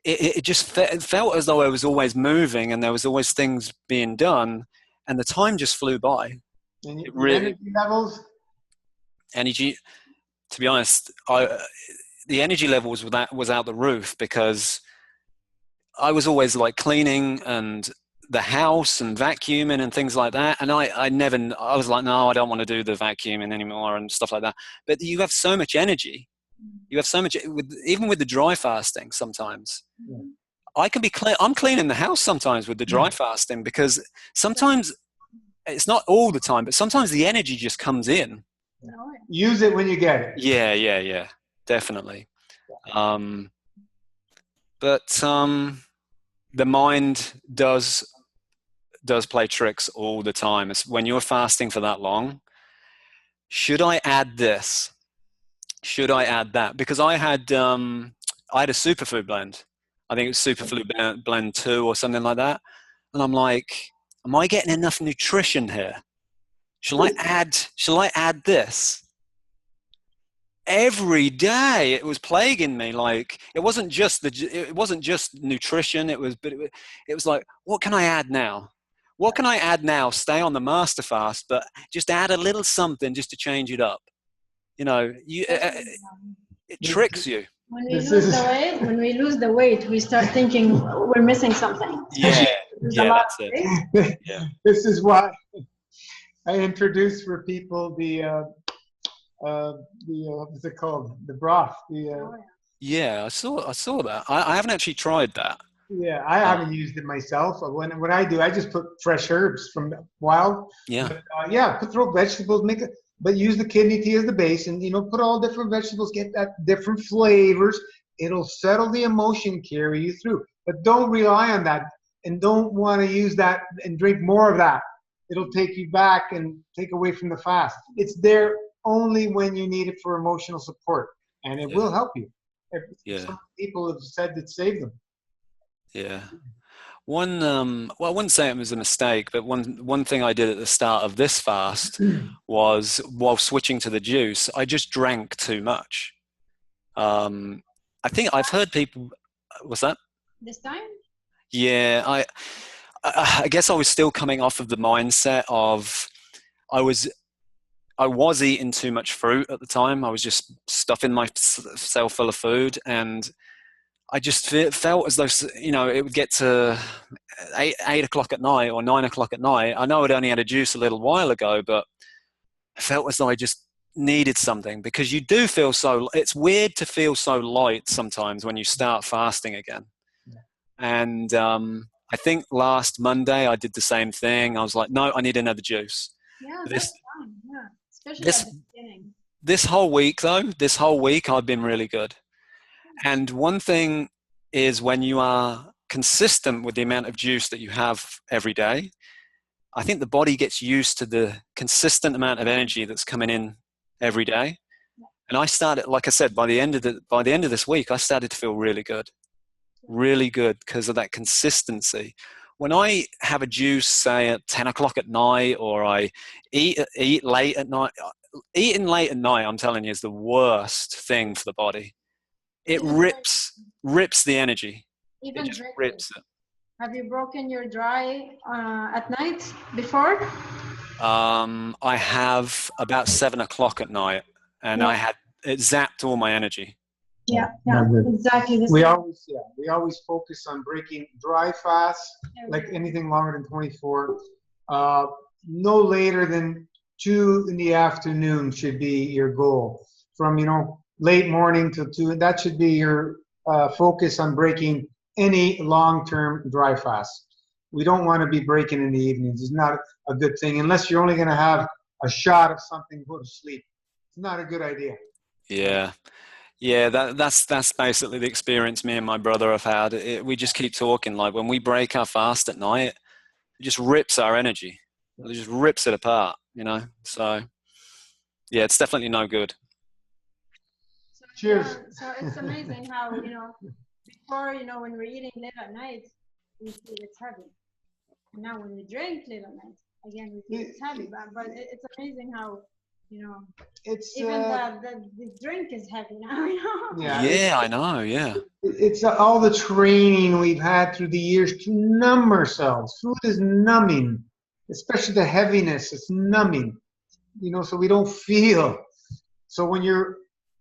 It just felt as though I was always moving and there was always things being done, and the time just flew by. And it really, energy levels. Energy. To be honest, the energy levels was out the roof because I was always like cleaning and the house and vacuuming and things like that, and I was like, no, I don't want to do the vacuuming anymore and stuff like that. But you have so much energy, you have so much even with the dry fasting. Sometimes I can be I'm cleaning the house sometimes with the dry fasting, because sometimes it's not all the time, but sometimes the energy just comes in. Use it when you get it. Yeah, definitely. But the mind does play tricks all the time. It's when you're fasting for that long, should I add this? Should I add that? Because I had a superfood blend. I think it was superfood blend 2 or something like that. And I'm like, am I getting enough nutrition here? Shall I add this? Every day it was plaguing me. Like it wasn't just nutrition. It was like, what can I add now? What can I add now? Stay on the master fast, but just add a little something just to change it up. You know, it tricks you. When we lose the weight, we start thinking we're missing something. Yeah, that's it. Yeah. This is why I introduced for people the what's it called? The broth. Yeah, I saw that. I haven't actually tried that. Yeah, I haven't used it myself. What I do, I just put fresh herbs from the wild. Yeah. But, throw vegetables, but use the kidney tea as the base, and put all different vegetables, get that different flavors. It'll settle the emotion, carry you through. But don't rely on that, and don't want to use that and drink more of that. It'll take you back and take away from the fast. It's there only when you need it for emotional support, and it will help you. Some people have said it saved them. Yeah. Well, I wouldn't say it was a mistake, but one thing I did at the start of this fast was, while switching to the juice, I just drank too much. I think I've heard people. What's that? This time? Yeah, I guess I was still coming off of the mindset of I was eating too much fruit at the time. I was just stuffing myself full of food, and I just felt as though, it would get to 8 o'clock at night or 9 o'clock at night. I know I'd only had a juice a little while ago, but I felt as though I just needed something, because you do feel it's weird to feel so light sometimes when you start fasting again. Yeah. And I think last Monday I did the same thing. I was like, no, I need another juice. Yeah, that's fine. Yeah, it's especially This at the beginning. this whole week though, this whole week I've been really good. And one thing is when you are consistent with the amount of juice that you have every day, I think the body gets used to the consistent amount of energy that's coming in every day. And I started, like I said, by the end of this week, I started to feel really good because of that consistency. When I have a juice, say at 10 o'clock at night, or I eat late at night, eating late at night, I'm telling you, is the worst thing for the body. It Even rips the energy. Even It just drinking. rips it. Have you broken your dry at night before? I have about 7 o'clock at night, and Yeah. it zapped all my energy. Yeah, Not good. exactly. The We same. always focus on breaking dry fasts, like anything longer than 24. No later than 2 in the afternoon should be your goal. From late morning till 2, and that should be your focus on breaking any long-term dry fast. We don't want to be breaking in the evenings. It's not a good thing unless you're only going to have a shot of something, go to sleep. It's not a good idea. Yeah. Yeah, that's basically the experience me and my brother have had. We just keep talking, like when we break our fast at night, it just rips our energy. It just rips it apart, So, yeah, it's definitely no good. So, Cheers. so it's amazing how, before, when we're eating late at night, we feel it's heavy. And now when we drink late at night, again, we feel it's heavy. But it's amazing how, It's even the drink is heavy now, Yeah, I know, yeah. It's all the training we've had through the years to numb ourselves. Food is numbing, especially the heaviness. It's numbing, so we don't feel. So when you're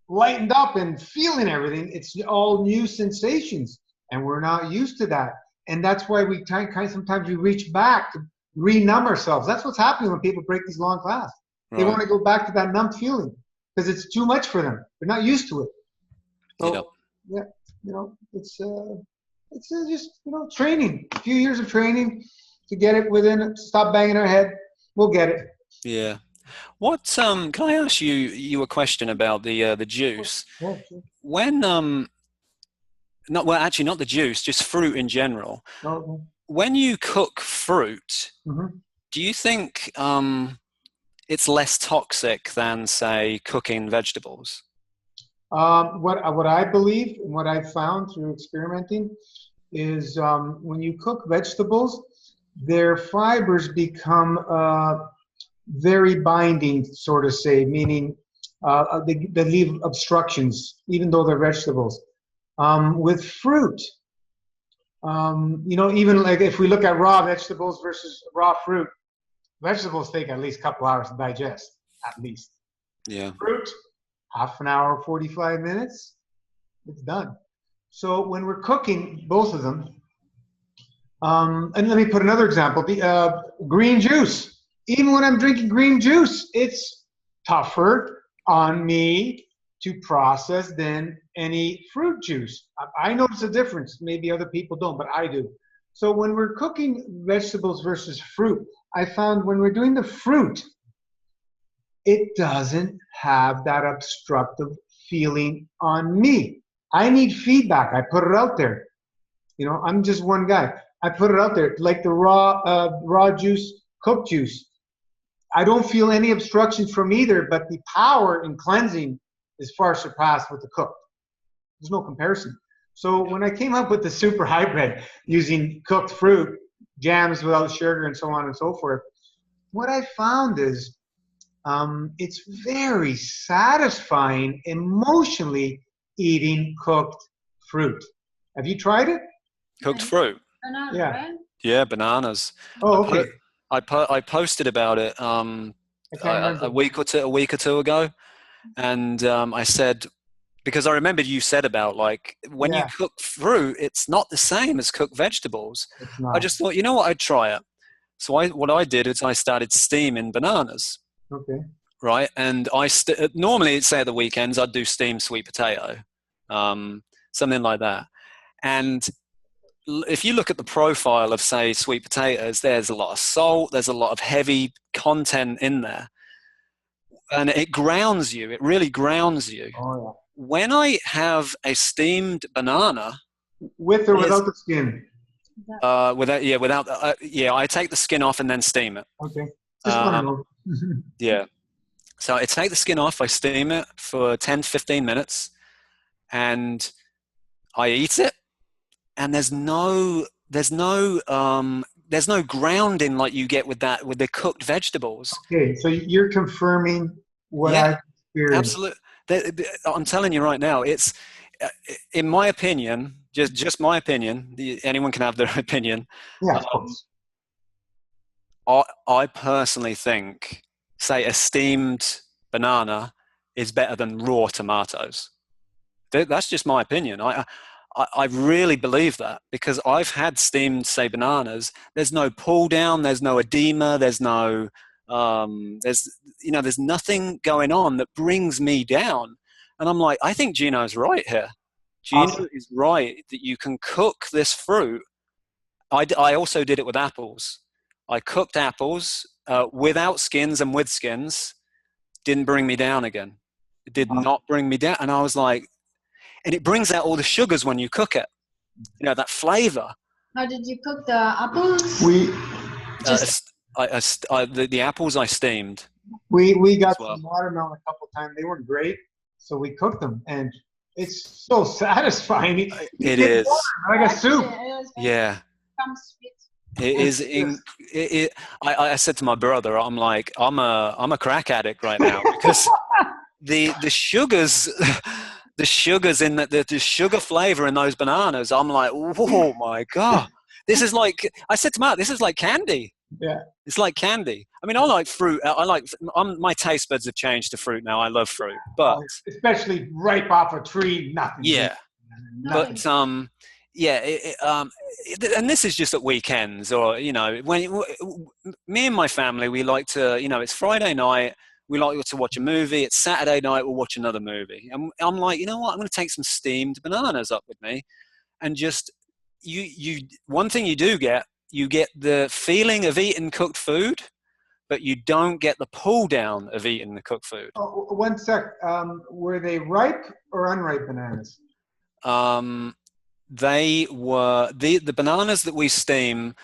lightened up and feeling everything, it's all new sensations, and we're not used to that. And that's why we sometimes we reach back to re-numb ourselves. That's what's happening when people break these long fasts. They want to go back to that numb feeling because it's too much for them. They're not used to it. So, it's just training. A few years of training to get it within it. Stop banging our head. We'll get it. Yeah. What can I ask you a question about the juice? Yeah, sure. When not the juice, just fruit in general. Okay. When you cook fruit, Mm-hmm. do you think it's less toxic than, say, cooking vegetables? What I believe and what I've found through experimenting is when you cook vegetables, their fibers become very binding, sort of say, meaning they leave obstructions, even though they're vegetables. With fruit, even like if we look at raw vegetables versus raw fruit, vegetables take at least a couple hours to digest, at least. Yeah. Fruit, half an hour, 45 minutes, it's done. So when we're cooking both of them, and let me put another example, the green juice. Even when I'm drinking green juice, it's tougher on me to process than any fruit juice. I notice a difference. Maybe other people don't, but I do. So when we're cooking vegetables versus fruit, I found when we're doing the fruit, it doesn't have that obstructive feeling on me. I need feedback. I put it out there. I'm just one guy. I put it out there, like the raw juice, cooked juice. I don't feel any obstructions from either, but the power in cleansing is far surpassed with the cooked. There's no comparison. So when I came up with the super hybrid using cooked fruit, jams without sugar, and so on and so forth, what I found is it's very satisfying emotionally eating cooked fruit. Have you tried it? Cooked fruit? Banana, Yeah. right? Yeah, bananas. Oh, okay. I posted about it I can't remember. a week or two ago, and I said, because I remembered you said about like when you cook fruit, it's not the same as cooked vegetables. It's not. I just thought, what, I'd try it. So what I did is I started steaming bananas. Okay. Right, and normally, say at the weekends, I'd do steamed sweet potato, something like that. And if you look at the profile of, say, sweet potatoes, there's a lot of salt, there's a lot of heavy content in there. and it grounds you. It really grounds you. Oh When I have a steamed banana, yeah. With or without the skin? I take the skin off and then steam it. Okay. Just want to Um, know. yeah. So I take the skin off, I steam it for 10 to 15 minutes, and I eat it, and there's no grounding like you get with the cooked vegetables. Okay, so you're confirming what Yeah, I've experienced. absolutely. I'm telling you right now, it's in my opinion, just my opinion. Anyone can have their opinion. Yeah, of course. I personally think, say, a steamed banana is better than raw tomatoes. That's just my opinion. I really believe that, because I've had steamed, say, bananas. There's no pull down. There's no edema. There's no there's nothing going on that brings me down. And I'm like, I think Gino's right here. Gino Awesome. is right that you can cook this fruit. I also did it with apples. I cooked apples without skins and with skins. Didn't bring me down again. It did not bring me down. And I was like, and it brings out all the sugars when you cook it. You know, that flavor. How did you cook the apples? The apples I steamed. We got as well. some watermelon a couple times. They weren't great, so we cooked them, and it's so satisfying. It is like a soup. Yeah. Comes sweet. It is. I said to my brother, I'm like, I'm a crack addict right now, because the sugars. The sugars in the sugar flavor in those bananas, I'm like, oh my God. This is like, I said to Matt, this is like candy. Yeah. It's like candy. I mean, I like fruit. My taste buds have changed to fruit now. I love fruit, but especially ripe off a tree, nothing. Yeah. Nothing. But and this is just at weekends, or when me and my family, we like to, it's Friday night. We like to watch a movie. It's Saturday night. We'll watch another movie. And I'm like, you know what? I'm going to take some steamed bananas up with me, and just one thing you get the feeling of eating cooked food, but you don't get the pull down of eating the cooked food. Oh, one sec. Were they ripe or unripe bananas? They were the bananas that we steam.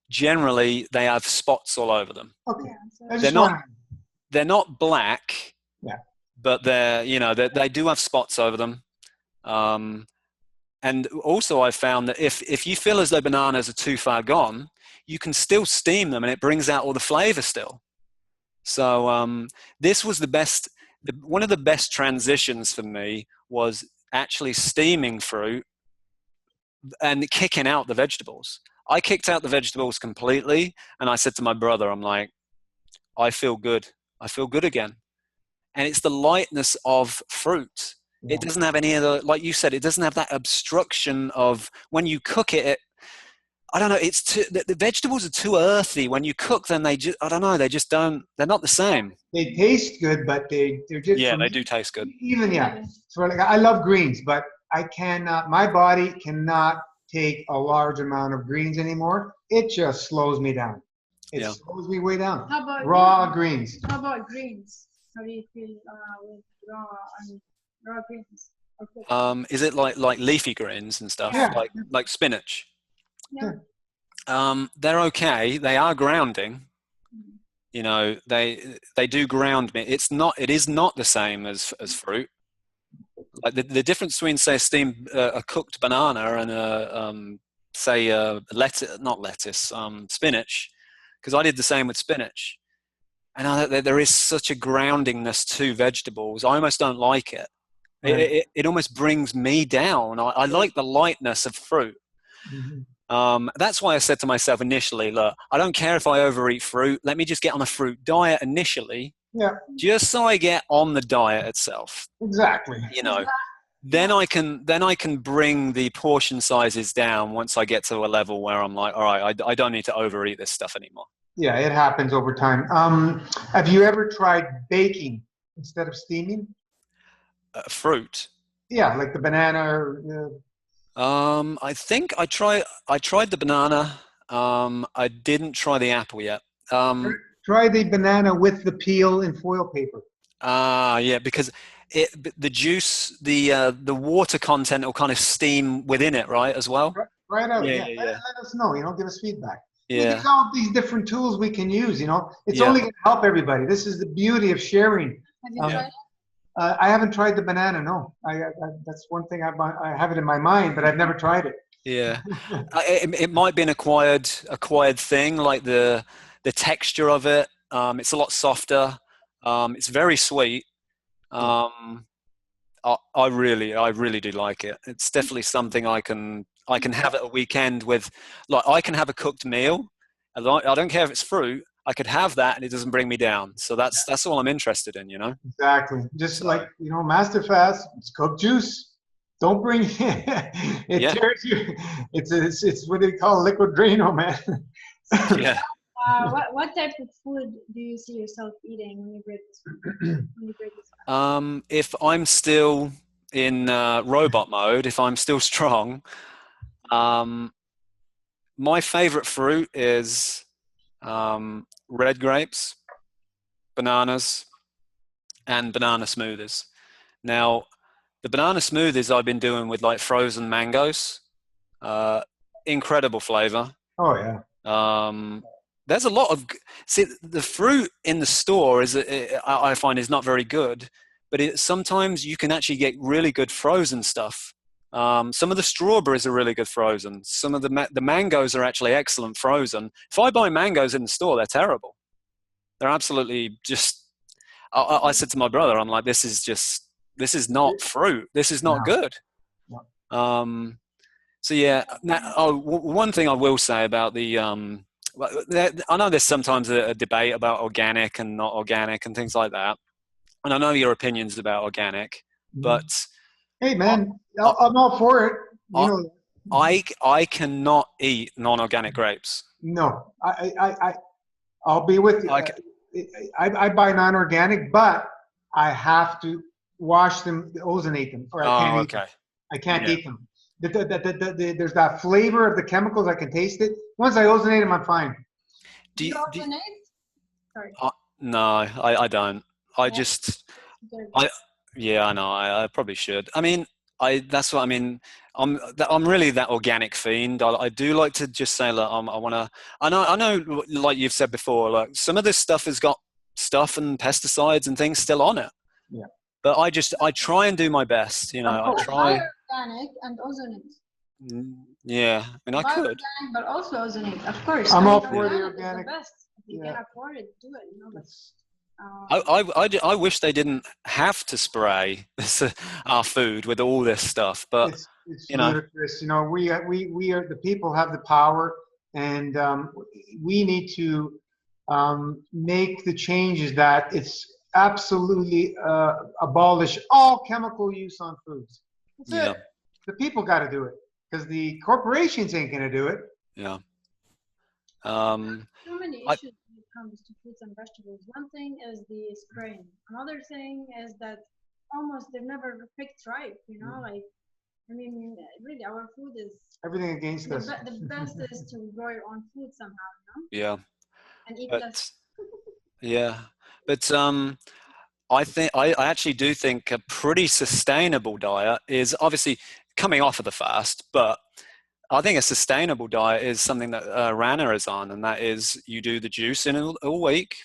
Generally, they have spots all over them. Okay. They're not black, yeah, but they do have spots over them. And also I found that if you feel as though bananas are too far gone, you can still steam them and it brings out all the flavor still. So this was one of the best transitions for me was actually steaming fruit and kicking out the vegetables. I kicked out the vegetables completely, and I said to my brother, I'm like, I feel good. I feel good again. And it's the lightness of fruit. Yeah. It doesn't have any of the, like you said, it doesn't have that obstruction of when you cook it. I don't know. The vegetables are too earthy. When you cook them, they just they're not the same. They taste good, but they're just. Yeah, they do taste good. Even, yeah. So I love greens, but my body cannot take a large amount of greens anymore. It just slows me down. It slows me way down. How about raw greens? How about greens? How do you feel with raw greens? Okay. Is it like leafy greens and stuff? Yeah. Like spinach? Yeah. They're okay. They are grounding. They do ground me. It is not the same as fruit. Like the difference between, say, a cooked banana and spinach, because I did the same with spinach, and there is such a groundingness to vegetables. I almost don't like it. Right. It almost brings me down. I like the lightness of fruit. Mm-hmm. That's why I said to myself initially, look, I don't care if I overeat fruit. Let me just get on a fruit diet initially. Yeah. Just so I get on the diet itself. Exactly. Then I can bring the portion sizes down once I get to a level where I'm like, all right, I don't need to overeat this stuff anymore. Yeah, it happens over time. Have you ever tried baking instead of steaming? Fruit. Yeah, like the banana. I think I tried the banana. I didn't try the apple yet. Try the banana with the peel in foil paper. Yeah, because the juice, the water content will kind of steam within it, right, as well. Right out, Yeah, yeah. yeah, yeah, Let us know, give us feedback. yeah, There's all these different tools we can use, It's yeah, only going to help everybody. This is the beauty of sharing. Have you Um, tried? I haven't tried the banana, no. That's one thing I have it in my mind, but I've never tried it. yeah. It might be an acquired thing, like the texture of it. It's a lot softer. It's very sweet. Um, I really do like it. It's definitely something I can have at a weekend with, like I can have a cooked meal. I don't care if it's fruit. I could have that and it doesn't bring me down. So that's all I'm interested in, Exactly. Just So like, Master Fast, it's cooked juice. Don't bring it yeah, tears you. It's what they call liquid Drano, man. yeah. What type of food do you see yourself eating when you break this when you break this fast? If I'm still in robot mode, if I'm still strong, um, my favorite fruit is red grapes, bananas, and banana smoothies. Now, the banana smoothies I've been doing with like frozen mangoes, uh, incredible flavor. Oh yeah. Um, there's a lot of see the fruit in the store I find is not very good, but sometimes you can actually get really good frozen stuff. Some of the strawberries are really good frozen. Some of the mangoes are actually excellent frozen. If I buy mangoes in the store, they're terrible. They're absolutely just. I said to my brother, I'm like, this is not fruit. This is not No. good. No. So yeah. Now, one thing I will say about the I know there's sometimes a debate about organic and not organic and things like that, and I know your opinions about organic, but Hey I man, I I'm all for it. I, I cannot eat non-organic grapes. No, I'll be with you. Like, I buy non-organic, but I have to wash them, ozonate them, or I can't oh, eat them. okay, I can't yeah. eat them. There's that flavor of the chemicals. I can taste it. Once I ozonate them, I'm fine. Do You you, do you- alternate? Sorry. no, I don't. I Yeah. just Good. I yeah, I know. I probably should. I mean, that's what I mean. I'm really that organic fiend. I do like to just say, look, I want to. I know, like you've said before, like some of this stuff has got stuff and pesticides and things still on it. Yeah. But I try and do my best. Of I course. try. Organic and ozonate. Yeah, I mean, I could. Organic, but also ozonate, of course. I'm all mean, for the organic is organic. the best. If you Yeah. can afford it, do it. But, I wish they didn't have to spray our food with all this stuff, but It's you know, ludicrous. We are the people have the power, and we need to make the changes that it's absolutely abolish all chemical use on foods. That's yeah, it. The people got to do it because the corporations ain't going to do it. yeah. so many I, issues when it comes to fruits and vegetables. One thing is the spraying. Another thing is that almost they're never picked right. Like I mean, really, our food is Everything against us. the best is to grow your own food somehow, yeah, and eat but less. yeah, but I actually do think a pretty sustainable diet is obviously coming off of the fast, but I think a sustainable diet is something that Rana is on, and that is you do the juice in a week,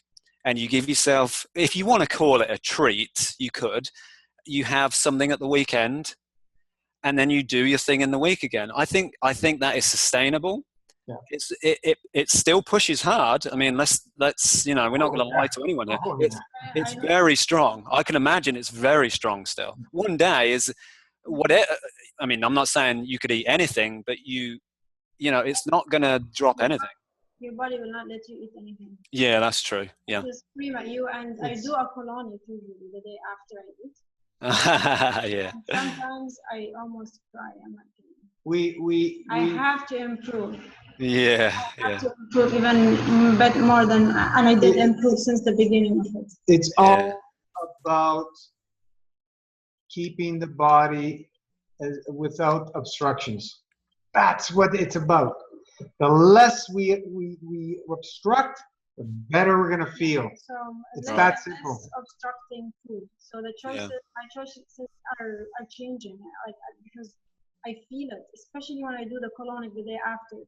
and you give yourself, if you want to call it a treat, you could. You have something at the weekend, and then you do your thing in the week again. I think that is sustainable. Yeah. It still pushes hard. I mean, let's we're not going to lie to anyone here. Oh, yeah. It's very strong. I can imagine it's very strong still. One day is whatever. I mean, I'm not saying you could eat anything, but it's not going to drop anything. Your body will not let you eat anything. Yeah, that's true. Yeah. Just scream at you, and I do a colonic usually the day after I eat. Yeah. And sometimes I almost cry. I'm not kidding. I have to improve. Yeah. I have to improve even bit more than, and I did improve since the beginning of it. It's all about keeping the body without obstructions. That's what it's about. The less we obstruct, the better we're going to feel. So It's less that and simple. less obstructing food. So the choices, my choices are changing, like because I feel it, especially when I do the colonic the day after.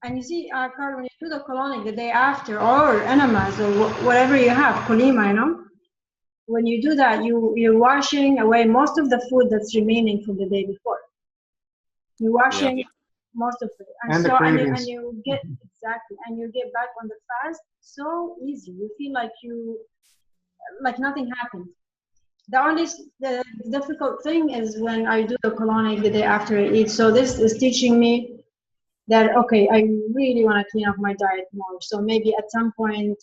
And you see, Carl, when you do the colonic the day after, or enemas, or whatever you have, colima, you know, when you do that, you're washing away most of the food that's remaining from the day before. You're washing most of it, And the so cravings. and you get exactly, and you get back on the fast so easy. You feel like nothing happened. The difficult thing is when I do the colonic the day after I eat. So this is teaching me that okay, I really want to clean up my diet more. So maybe at some point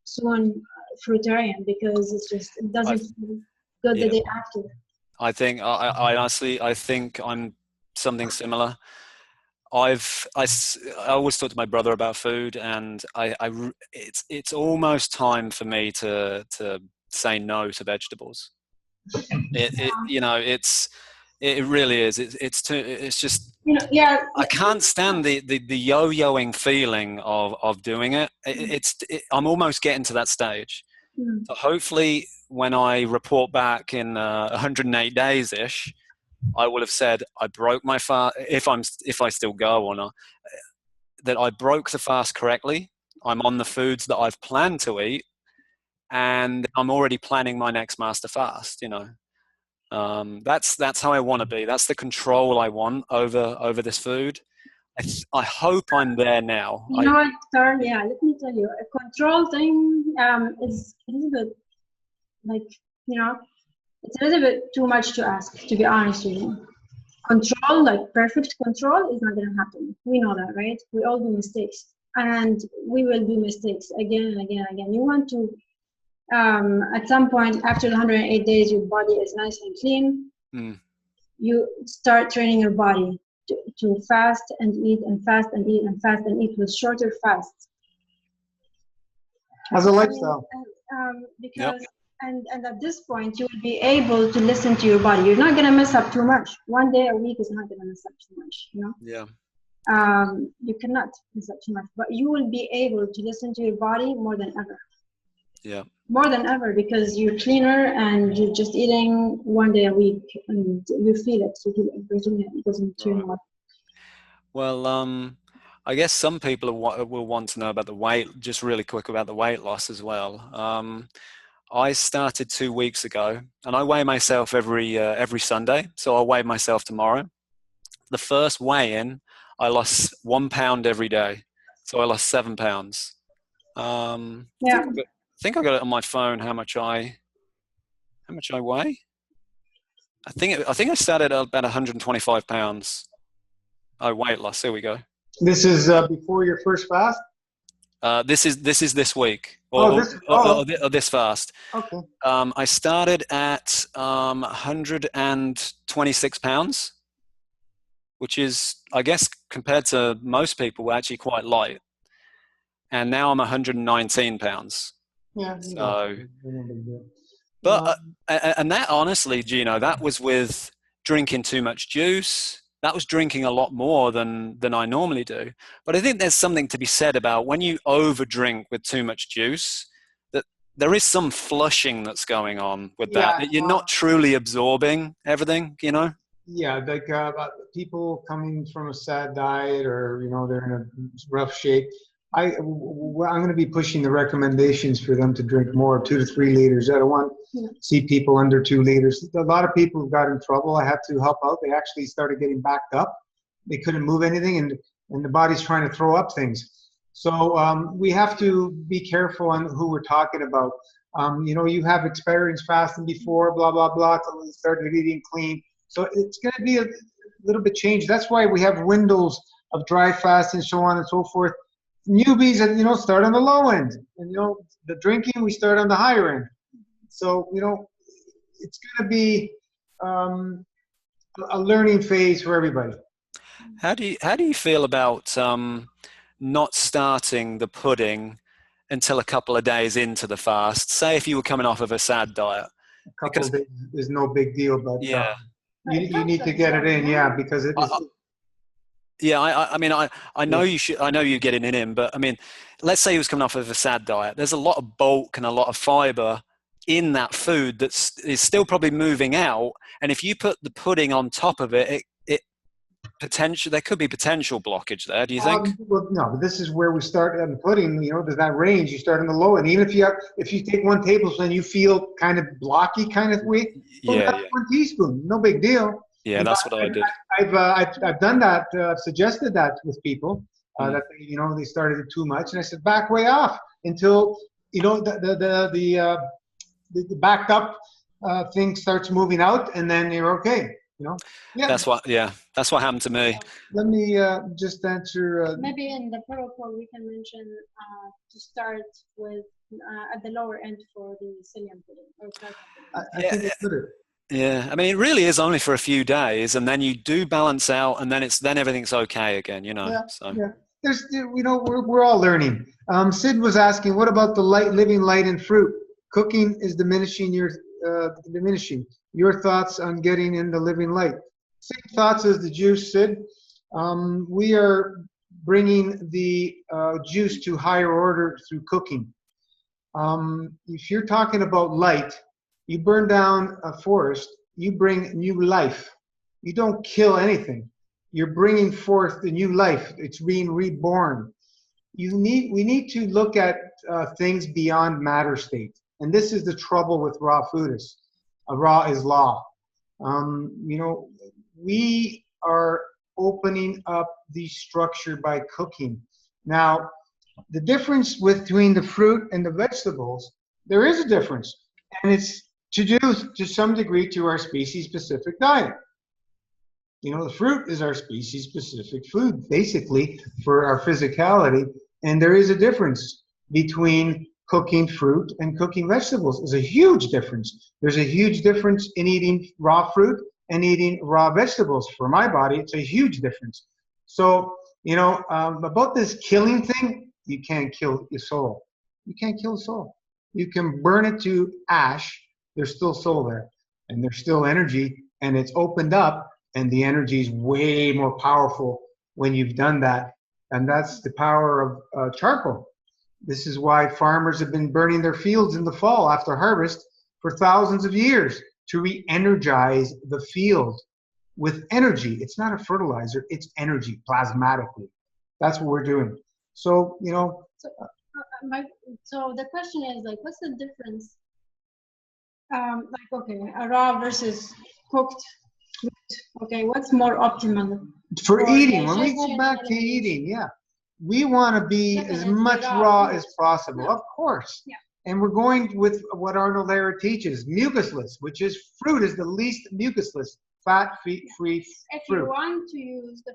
soon, fruitarian, because it doesn't feel good the day after. I think I honestly I think I'm something similar. I always talk to my brother about food, and it's almost time for me to say no to vegetables. It really is. It's just, Yeah. I can't stand the yo-yoing feeling of doing it. I'm almost getting to that stage. So hopefully when I report back in 108 days ish, I will have said I broke my fast, if I still go or not, that I broke the fast correctly. I'm on the foods that I've planned to eat, and I'm already planning my next master fast. That's how I want to be. That's the control I want over this food. I hope I'm there now. You know what, Carl? Yeah, let me tell you, a control thing is a little bit like, it's a little bit too much to ask, to be honest with you. Control, like perfect control, is not going to happen. We know that, right? We all do mistakes, and we will do mistakes again and again and again. You want to, at some point after the 108 days, your body is nice and clean. You start training your body to fast and eat and fast and eat and fast and eat with shorter fasts. As a lifestyle. Because and at this point you will be able to listen to your body. You're not gonna mess up too much. One day a week is not gonna mess up too much, you cannot mess up too much, but you will be able to listen to your body more than ever. More than ever, because you're cleaner and you're just eating one day a week and you feel it. It doesn't turn off. Well, I guess some people will want to know about the weight, just really quick about the weight loss as well. I started 2 weeks ago, and I weigh myself every Sunday. So I'll weigh myself tomorrow. The first weigh-in, I lost 1 pound every day. So I lost 7 pounds. I think I got it on my phone how much I weigh. I think I started at about 125 pounds. Oh, weight loss. Here we go. This is before your first fast? This is this week this fast. Okay. I started at 126 pounds, which is, I guess, compared to most people, actually quite light. And now I'm 119 pounds. Yeah. So, but and that, honestly, Gino, that was with drinking too much juice. That was drinking a lot more than I normally do. But I think there's something to be said about when you overdrink with too much juice, that there is some flushing that's going on with that you're not truly absorbing everything, Yeah, like people coming from a sad diet, or they're in a rough shape. I'm going to be pushing the recommendations for them to drink more, 2 to 3 liters. I don't want to see people under 2 liters. A lot of people who got in trouble, I had to help out. They actually started getting backed up. They couldn't move anything, and the body's trying to throw up things. So we have to be careful on who we're talking about. You have experienced fasting before, blah, blah, blah, until you started eating clean. So it's going to be a little bit changed. That's why we have windows of dry fast and so on and so forth. Newbies, start on the low end, and the drinking, we start on the higher end. So it's going to be a learning phase for everybody. How do you feel about not starting the pudding until a couple of days into the fast? Say if you were coming off of a sad diet. A couple of days is no big deal, but yeah, you need to get it in, because it is. Yeah, I mean, I know Yeah. you should. I know you're getting it in, but I mean, let's say he was coming off of a sad diet. There's a lot of bulk and a lot of fiber in that food is still probably moving out. And if you put the pudding on top of it, it potential there could be potential blockage there. Do you think? Well, no, but this is where we start on pudding. You know, there's that range. You start in the low, and even if you take 1 tablespoon, you feel kind of blocky, kind of way. Well, Yeah, that's yeah, 1 teaspoon, no big deal. yeah. In That's fact, what I did. I've done that. I've suggested that with people Mm. that they started it too much, and I said back way off until the backed up thing starts moving out, and then you're okay. You know. Yeah. That's what happened to me. Let me just answer. Maybe in the protocol we can mention to start with at the lower end for the psyllium pudding or pudding. I think it's good. Yeah, I mean, it really is only for a few days, and then you do balance out, and then everything's okay again, you know. Yeah, So yeah. There's, we're all learning. Sid was asking, what about the living light in fruit? Cooking is diminishing your thoughts on getting in the living light. Same thoughts as the juice, Sid. We are bringing the juice to higher order through cooking. If you're talking about light, you burn down a forest, you bring new life. You don't kill anything. You're bringing forth the new life. It's being reborn. We need to look at things beyond matter state. And this is the trouble with raw foodists. Raw is law. We are opening up the structure by cooking. Now, the difference between the fruit and the vegetables, there is a difference. And it's to do to some degree to our species-specific diet. The fruit is our species-specific food, basically, for our physicality. And there is a difference between cooking fruit and cooking vegetables. There's a huge difference. There's a huge difference in eating raw fruit and eating raw vegetables. For my body, it's a huge difference. So, about this killing thing, you can't kill your soul. You can't kill the soul. You can burn it to ash. There's still soul there, and there's still energy, and it's opened up, and the energy is way more powerful when you've done that. And that's the power of charcoal. This is why farmers have been burning their fields in the fall after harvest for thousands of years, to re-energize the field with energy. It's not a fertilizer, it's energy, plasmatically. That's what we're doing. So, So the question is, like, what's the difference? A raw versus cooked food. Okay, what's more optimal? For eating, when we go back to eating, yeah. We want to be as much raw as possible, of course. Yeah. And we're going with what Arnold Lara teaches, mucusless, which is fruit is the least mucusless, fat-free fruit. If you want to use the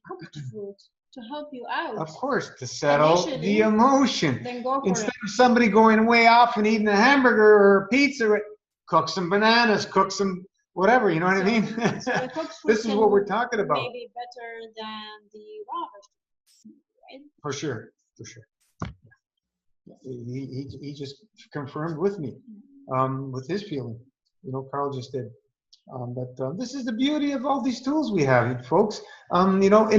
cooked fruit to help you out, of course, to settle the emotion. Then go for Instead of somebody going way off and eating a hamburger or a pizza, cook some bananas, cook some whatever, you know what I mean? So the cooked fruit this is what we're talking about. Maybe better than the raw vegetables, right? For sure. He just confirmed with me, with his feeling. Carl just did. But this is the beauty of all these tools we have, folks. Amazing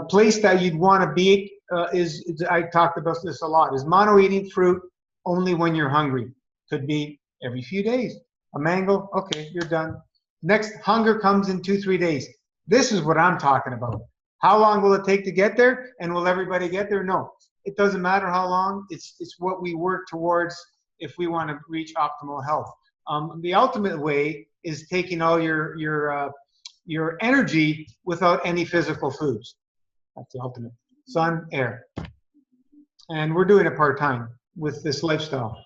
place that you'd want to be is I talked about this a lot, is mono eating fruit only when you're hungry. Could be every few days. A mango, okay, you're done. Next, hunger comes in 2-3 days. This is what I'm talking about. How long will it take to get there? And will everybody get there? No. It doesn't matter how long. It's what we work towards if we want to reach optimal health. The ultimate way is taking all your energy without any physical foods. That's the ultimate. Sun, air. And we're doing it part-time with this lifestyle.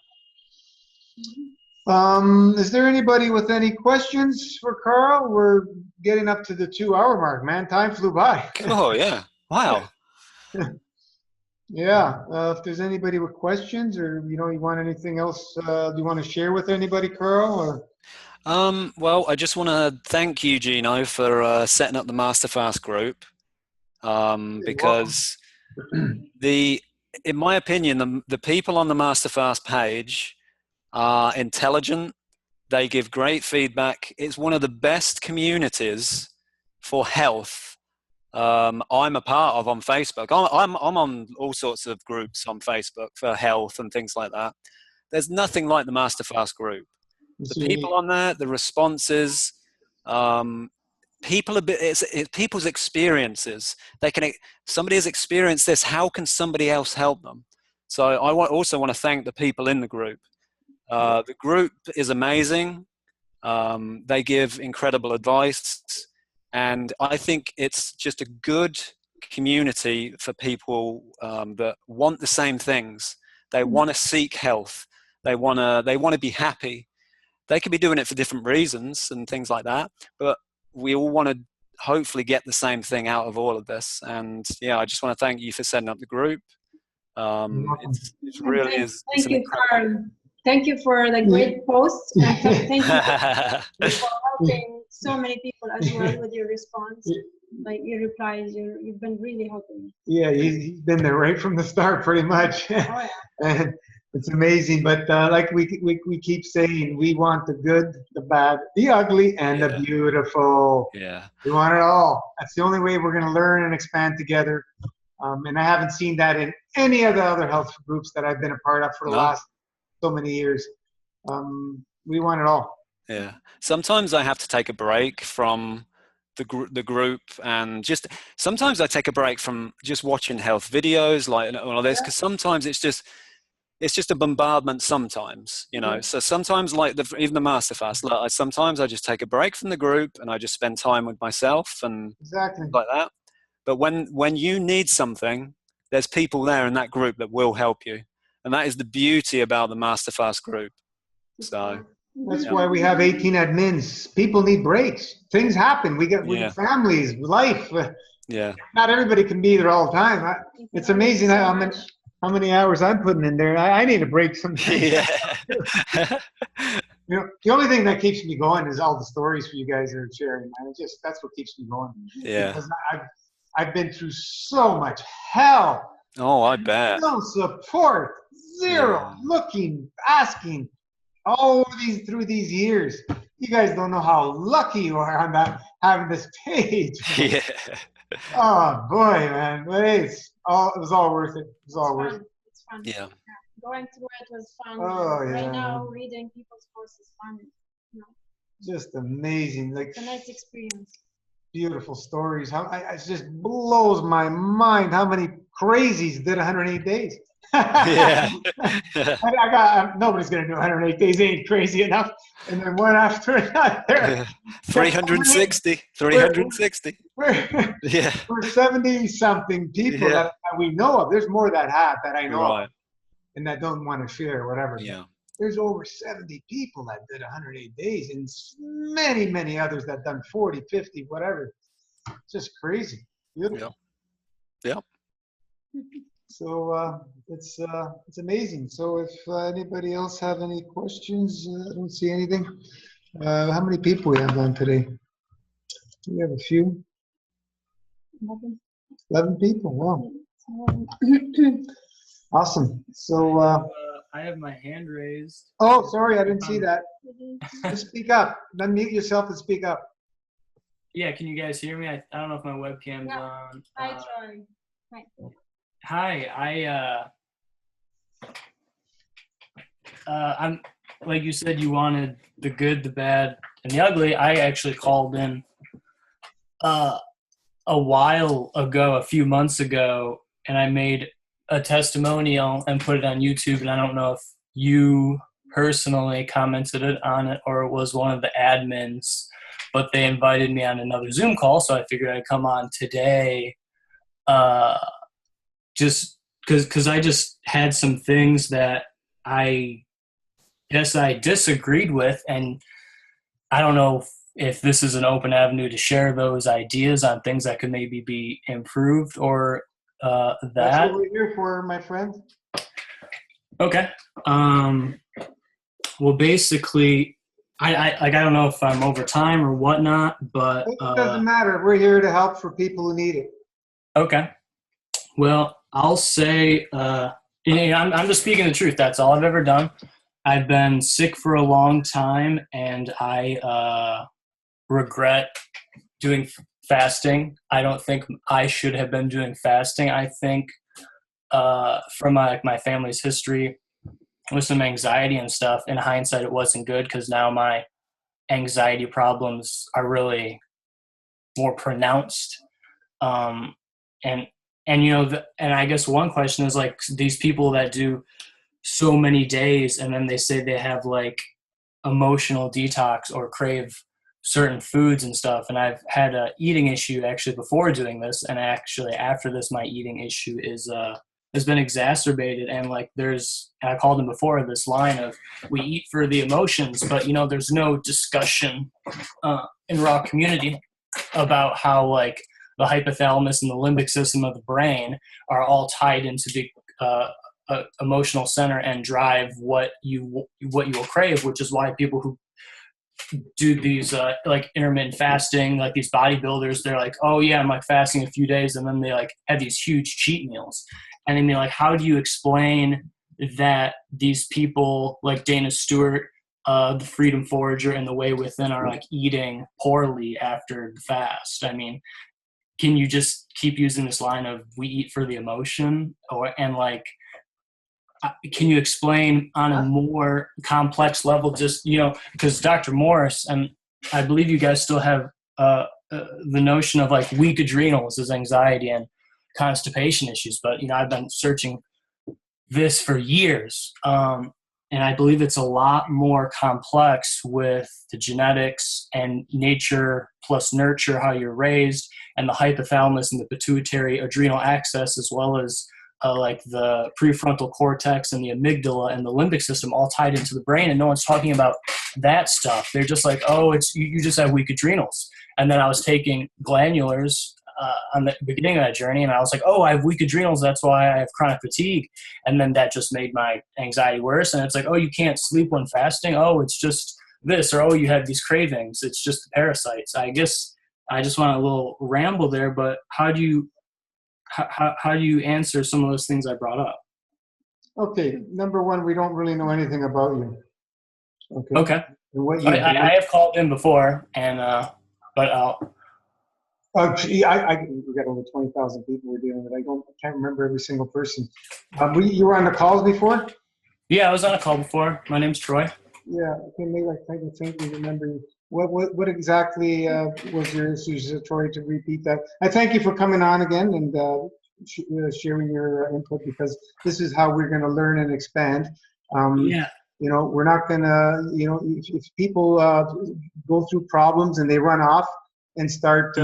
Is there anybody with any questions for Carl? We're getting up to the 2-hour mark, man. Time flew by. Oh, yeah. Wow. Yeah. If there's anybody with questions or, you want anything else, do you want to share with anybody, Carl? Or? Well, I just want to thank you, Gino, for setting up the Masterfast group. Because in my opinion, the people on the Masterfast page are intelligent. They give great feedback. It's one of the best communities for health I'm a part of on Facebook. I'm on all sorts of groups on Facebook for health and things like that. There's nothing like the Masterfast group. The people on there, the responses, it's people's experiences. Somebody has experienced this. How can somebody else help them? So I also want to thank the people in the group. The group is amazing. They give incredible advice, and I think it's just a good community for people that want the same things. They want to seek health. They want to be happy. They could be doing it for different reasons and things like that, but we all want to hopefully get the same thing out of all of this. And yeah, I just want to thank you for setting up the group. It really is. Thank you for the great posts. And thank you for helping so many people as well with your response, like your replies. You've been really helping me. Yeah, he's been there right from the start, pretty much. Oh, yeah. And it's amazing. But like we keep saying, we want the good, the bad, the ugly, and the beautiful. Yeah. We want it all. That's the only way we're going to learn and expand together. And I haven't seen that in any of the other health groups that I've been a part of for the last so many years. We want it all. Yeah. Sometimes I have to take a break from the group, and just sometimes I take a break from just watching health videos like all of this, because sometimes it's just a bombardment sometimes, you know. So sometimes, like even the Masterfast, like sometimes I just take a break from the group and I just spend time with myself and like that. But when you need something, there's people there in that group that will help you. And that is the beauty about the Masterfast group. So that's why we have 18 admins. People need breaks. Things happen. We get families, life. Yeah. Not everybody can be there all the time. It's amazing how many hours I'm putting in there. I need a break sometimes. Yeah. You know, the only thing that keeps me going is all the stories for you guys that are sharing. Man, that's what keeps me going. Yeah. Because I've been through so much hell. Oh, I bet. No support, zero, looking, asking, all through these years. You guys don't know how lucky you are on having this page. Yeah. Oh boy, man! But it was all worth it. It was all worth it. It's fun. Yeah. Going through it was fun. Oh, right now, reading people's posts is fun. You know. Just amazing. Like it's a nice experience. Beautiful stories. It just blows my mind how many crazies did 108 days. Yeah. Nobody's gonna do 108 days. They ain't crazy enough. And then one after another. 360. We're 70 something people that we know of. There's more that I know of, and that don't want to share or whatever. Yeah. There's over 70 people that did 108 days, and many others that done 40, 50, whatever. Just crazy. Beautiful. Yeah. So it's amazing. So if anybody else have any questions, I don't see anything. How many people we have on today? We have a few. 11 people. Wow. Awesome. So I have my hand raised. Oh, sorry, I didn't see that. Just speak up. Unmute yourself and speak up. Yeah, can you guys hear me? I don't know if my webcam's on. Hi, Troy. Hi, I'm like you said, you wanted the good, the bad, and the ugly. I actually called in a while ago, a few months ago, and I made a testimonial and put it on YouTube. And I don't know if you personally commented on it or it was one of the admins, but they invited me on another Zoom call, so I figured I'd come on today. Just because I just had some things that I guess I disagreed with, and I don't know if this is an open avenue to share those ideas on things that could maybe be improved or that. That's what we're here for, my friend. Okay. Well, basically, I don't know if I'm over time or whatnot, but it doesn't matter. We're here to help for people who need it. Okay. Well, I'll say, I'm just speaking the truth. That's all I've ever done. I've been sick for a long time, and I regret doing fasting. I don't think I should have been doing fasting. I think from my family's history with some anxiety and stuff, in hindsight, it wasn't good because now my anxiety problems are really more pronounced. Um, and and I guess one question is like these people that do so many days and then they say they have like emotional detox or crave certain foods and stuff. And I've had a eating issue actually before doing this, and actually after this, my eating issue is has been exacerbated. And like and I called him before, this line of we eat for the emotions, but there's no discussion in raw community about how like the hypothalamus and the limbic system of the brain are all tied into the emotional center and drive what you will crave, which is why people who do these like intermittent fasting, like these bodybuilders, they're like, oh yeah, I'm like fasting a few days, and then they like have these huge cheat meals. And I mean, like, how do you explain that these people like Dana Stewart, the Freedom Forager, and the Way Within are like eating poorly after the fast? I mean, can you just keep using this line of we eat for the emotion, and like, can you explain on a more complex level, just, because Dr. Morris, and I believe you guys still have the notion of like weak adrenals as anxiety and constipation issues, but, I've been searching this for years. And I believe it's a lot more complex with the genetics and nature plus nurture, how you're raised, and the hypothalamus and the pituitary adrenal axis, as well as like the prefrontal cortex and the amygdala and the limbic system all tied into the brain. And no one's talking about that stuff. They're just like, oh, it's you just have weak adrenals. And then I was taking glandulars on the beginning of that journey, and I was like, oh, I have weak adrenals, that's why I have chronic fatigue. And then that just made my anxiety worse. And it's like, oh, you can't sleep when fasting, oh, it's just this, or oh, you have these cravings, it's just the parasites. I guess I just want a little ramble there, but how do you answer some of those things I brought up? Okay, number one, we don't really know anything about you. Okay. And what I have called in before, and but I'll. Oh, gee, we got over 20,000 people we're dealing with. I can't remember every single person. You were on the calls before? Yeah, I was on a call before. My name's Troy. Yeah, okay, maybe I can faintly remember you. What exactly was your issues, Troy, to repeat that? I thank you for coming on again and sharing your input, because this is how we're going to learn and expand. Yeah. We're not going to, if people go through problems and they run off and start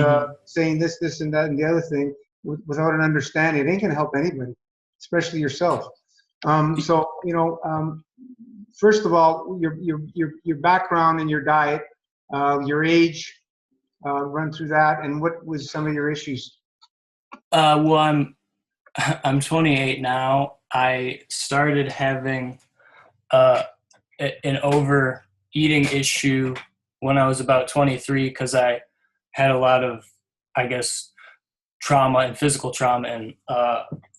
saying this and that and the other thing without an understanding, it ain't going to help anybody, especially yourself. First of all, your background and your diet, your age, run through that, and what was some of your issues? Well, I'm 28 now. I started having an overeating issue when I was about 23 because I had a lot of, I guess, trauma and physical trauma and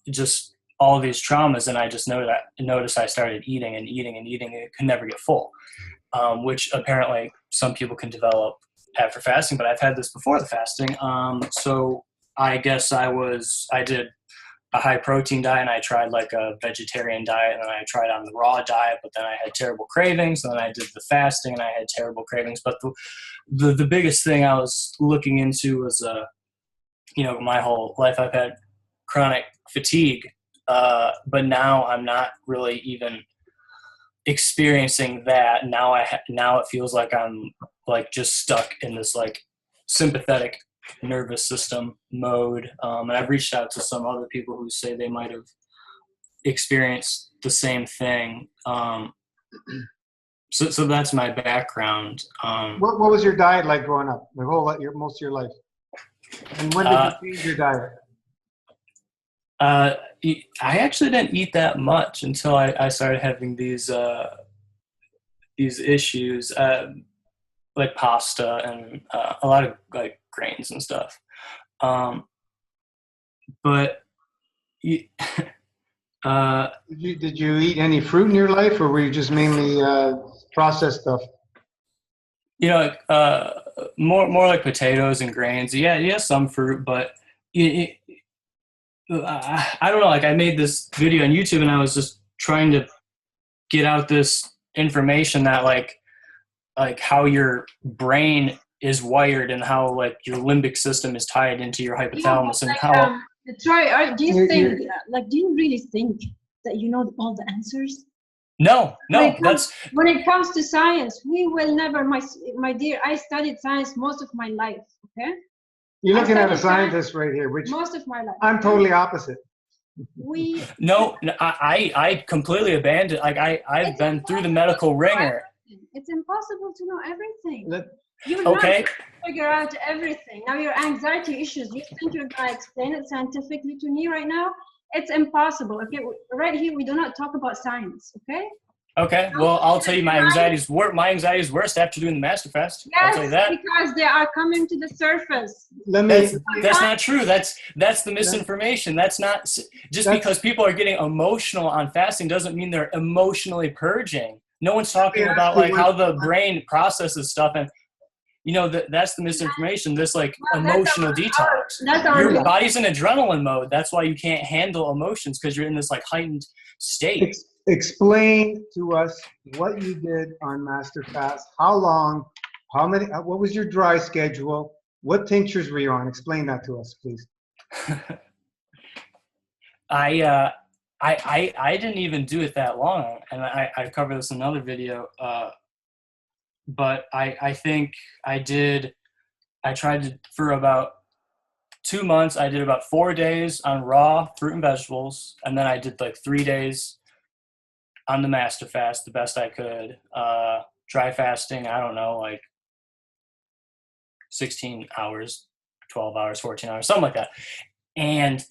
just all these traumas, and I just noticed I started eating and eating and eating, and it could never get full, which apparently some people can develop after fasting, but I've had this before the fasting. So I guess I did a high protein diet, and I tried like a vegetarian diet, and then I tried on the raw diet, but then I had terrible cravings, and then I did the fasting and I had terrible cravings. But the biggest thing I was looking into was, my whole life I've had chronic fatigue, but now I'm not really even experiencing that. Now it feels like I'm like just stuck in this like sympathetic nervous system mode, and I've reached out to some other people who say they might have experienced the same thing. So that's my background. What was your diet like growing up? Most of your life, and when did you change your diet? I actually didn't eat that much until I started having these issues, like pasta and a lot of like grains and stuff. But Did you eat any fruit in your life, or were you just mainly processed stuff? More like potatoes and grains. Yeah, some fruit, but I don't know. Like I made this video on YouTube, and I was just trying to get out this information that like how your brain is wired and how like your limbic system is tied into your hypothalamus and how. Troy, do you think do you really think that you know all the answers? No, when it comes to science, we will never. My dear, I studied science most of my life. Okay. You're looking at a scientist right here, which most of my life. I'm totally opposite. I completely abandoned. Like I've been through the medical ringer. It's impossible to know everything. You're okay. not figure out everything. Now your anxiety issues. You think you're gonna explain it scientifically to me right now? It's impossible. Okay, right here we do not talk about science. Okay. Okay. Well, I'll tell you, my anxiety is worst after doing the Master Fast. Yes, I'll tell you that. because they are coming to the surface. That's not true. That's the misinformation. That's not because people are getting emotional on fasting doesn't mean they're emotionally purging. No one's talking about like how the brain processes stuff, and that's the misinformation. This like emotional detox. Your body's in adrenaline mode. That's why you can't handle emotions because you're in this like heightened state. Explain to us what you did on Master Fast. How long? How many? What was your dry schedule? What tinctures were you on? Explain that to us, please. I didn't even do it that long, and I covered this in another video. But I think I tried to, for about 2 months, I did about 4 days on raw fruit and vegetables. And then I did like 3 days on the Master Fast, the best I could. Dry fasting, I don't know, like 16 hours, 12 hours, 14 hours, something like that. And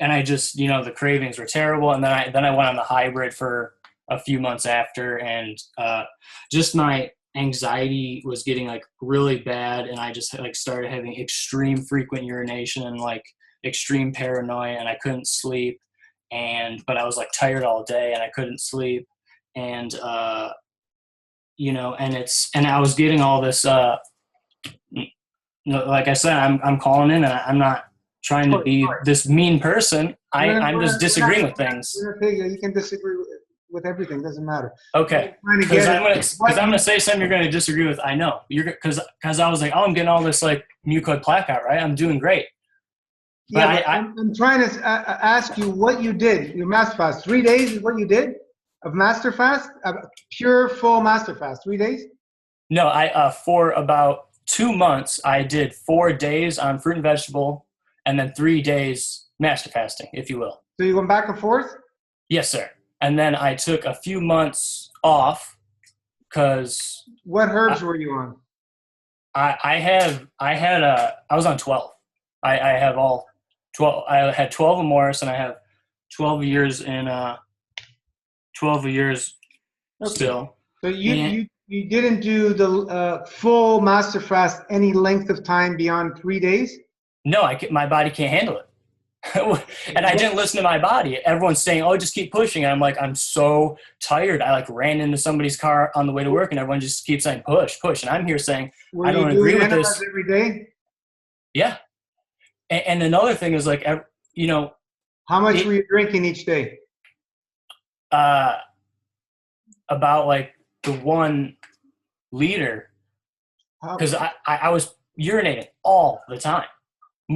I just, the cravings were terrible. And then I went on the hybrid for a few months after, and just my anxiety was getting like really bad, and I just like started having extreme frequent urination and like extreme paranoia, and I couldn't sleep, but I was like tired all day and I couldn't sleep, and and I was getting all this like I said, I'm calling in, and I'm not trying to be this mean person. I'm just disagreeing with things. You can disagree with everything, doesn't matter. Okay, because I'm gonna say something you're gonna disagree with. I know because I was like, I'm getting all this like mucoid plaque out, right? I'm doing great. But I'm trying to ask you what you did. Your Master Fast, 3 days is what you did of Master Fast, pure full Master Fast, 3 days. No, I for about 2 months I did 4 days on fruit and vegetable, and then 3 days Master Fasting, if you will. So you went back and forth? Yes, sir. And then I took a few months off because. What herbs were you on? I was on 12. I have all 12. I had 12 of Morris, and I have 12 years in 12 years still. So you didn't do the full Master Fast any length of time beyond 3 days? No, my body can't handle it. And I didn't listen to my body. Everyone's saying, "Oh, just keep pushing." And I'm like, I'm so tired. I like ran into somebody's car on the way to work, and everyone just keeps saying, "Push, push." And I'm here saying, I don't agree with this. Every day? Yeah. And another thing is like, how much were you drinking each day? About like the 1 liter, because I was urinating all the time.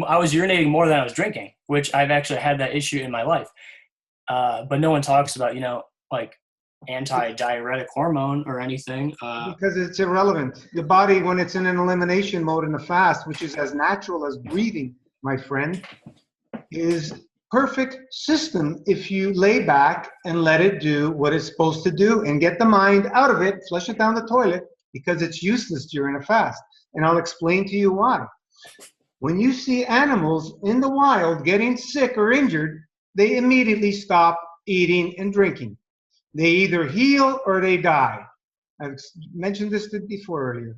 I was urinating more than I was drinking, which I've actually had that issue in my life. But no one talks about, like anti-diuretic hormone or anything. Because it's irrelevant. The body, when it's in an elimination mode in a fast, which is as natural as breathing, my friend, is perfect system if you lay back and let it do what it's supposed to do and get the mind out of it, flush it down the toilet, because it's useless during a fast. And I'll explain to you why. When you see animals in the wild getting sick or injured, they immediately stop eating and drinking. They either heal or they die. I've mentioned this before earlier.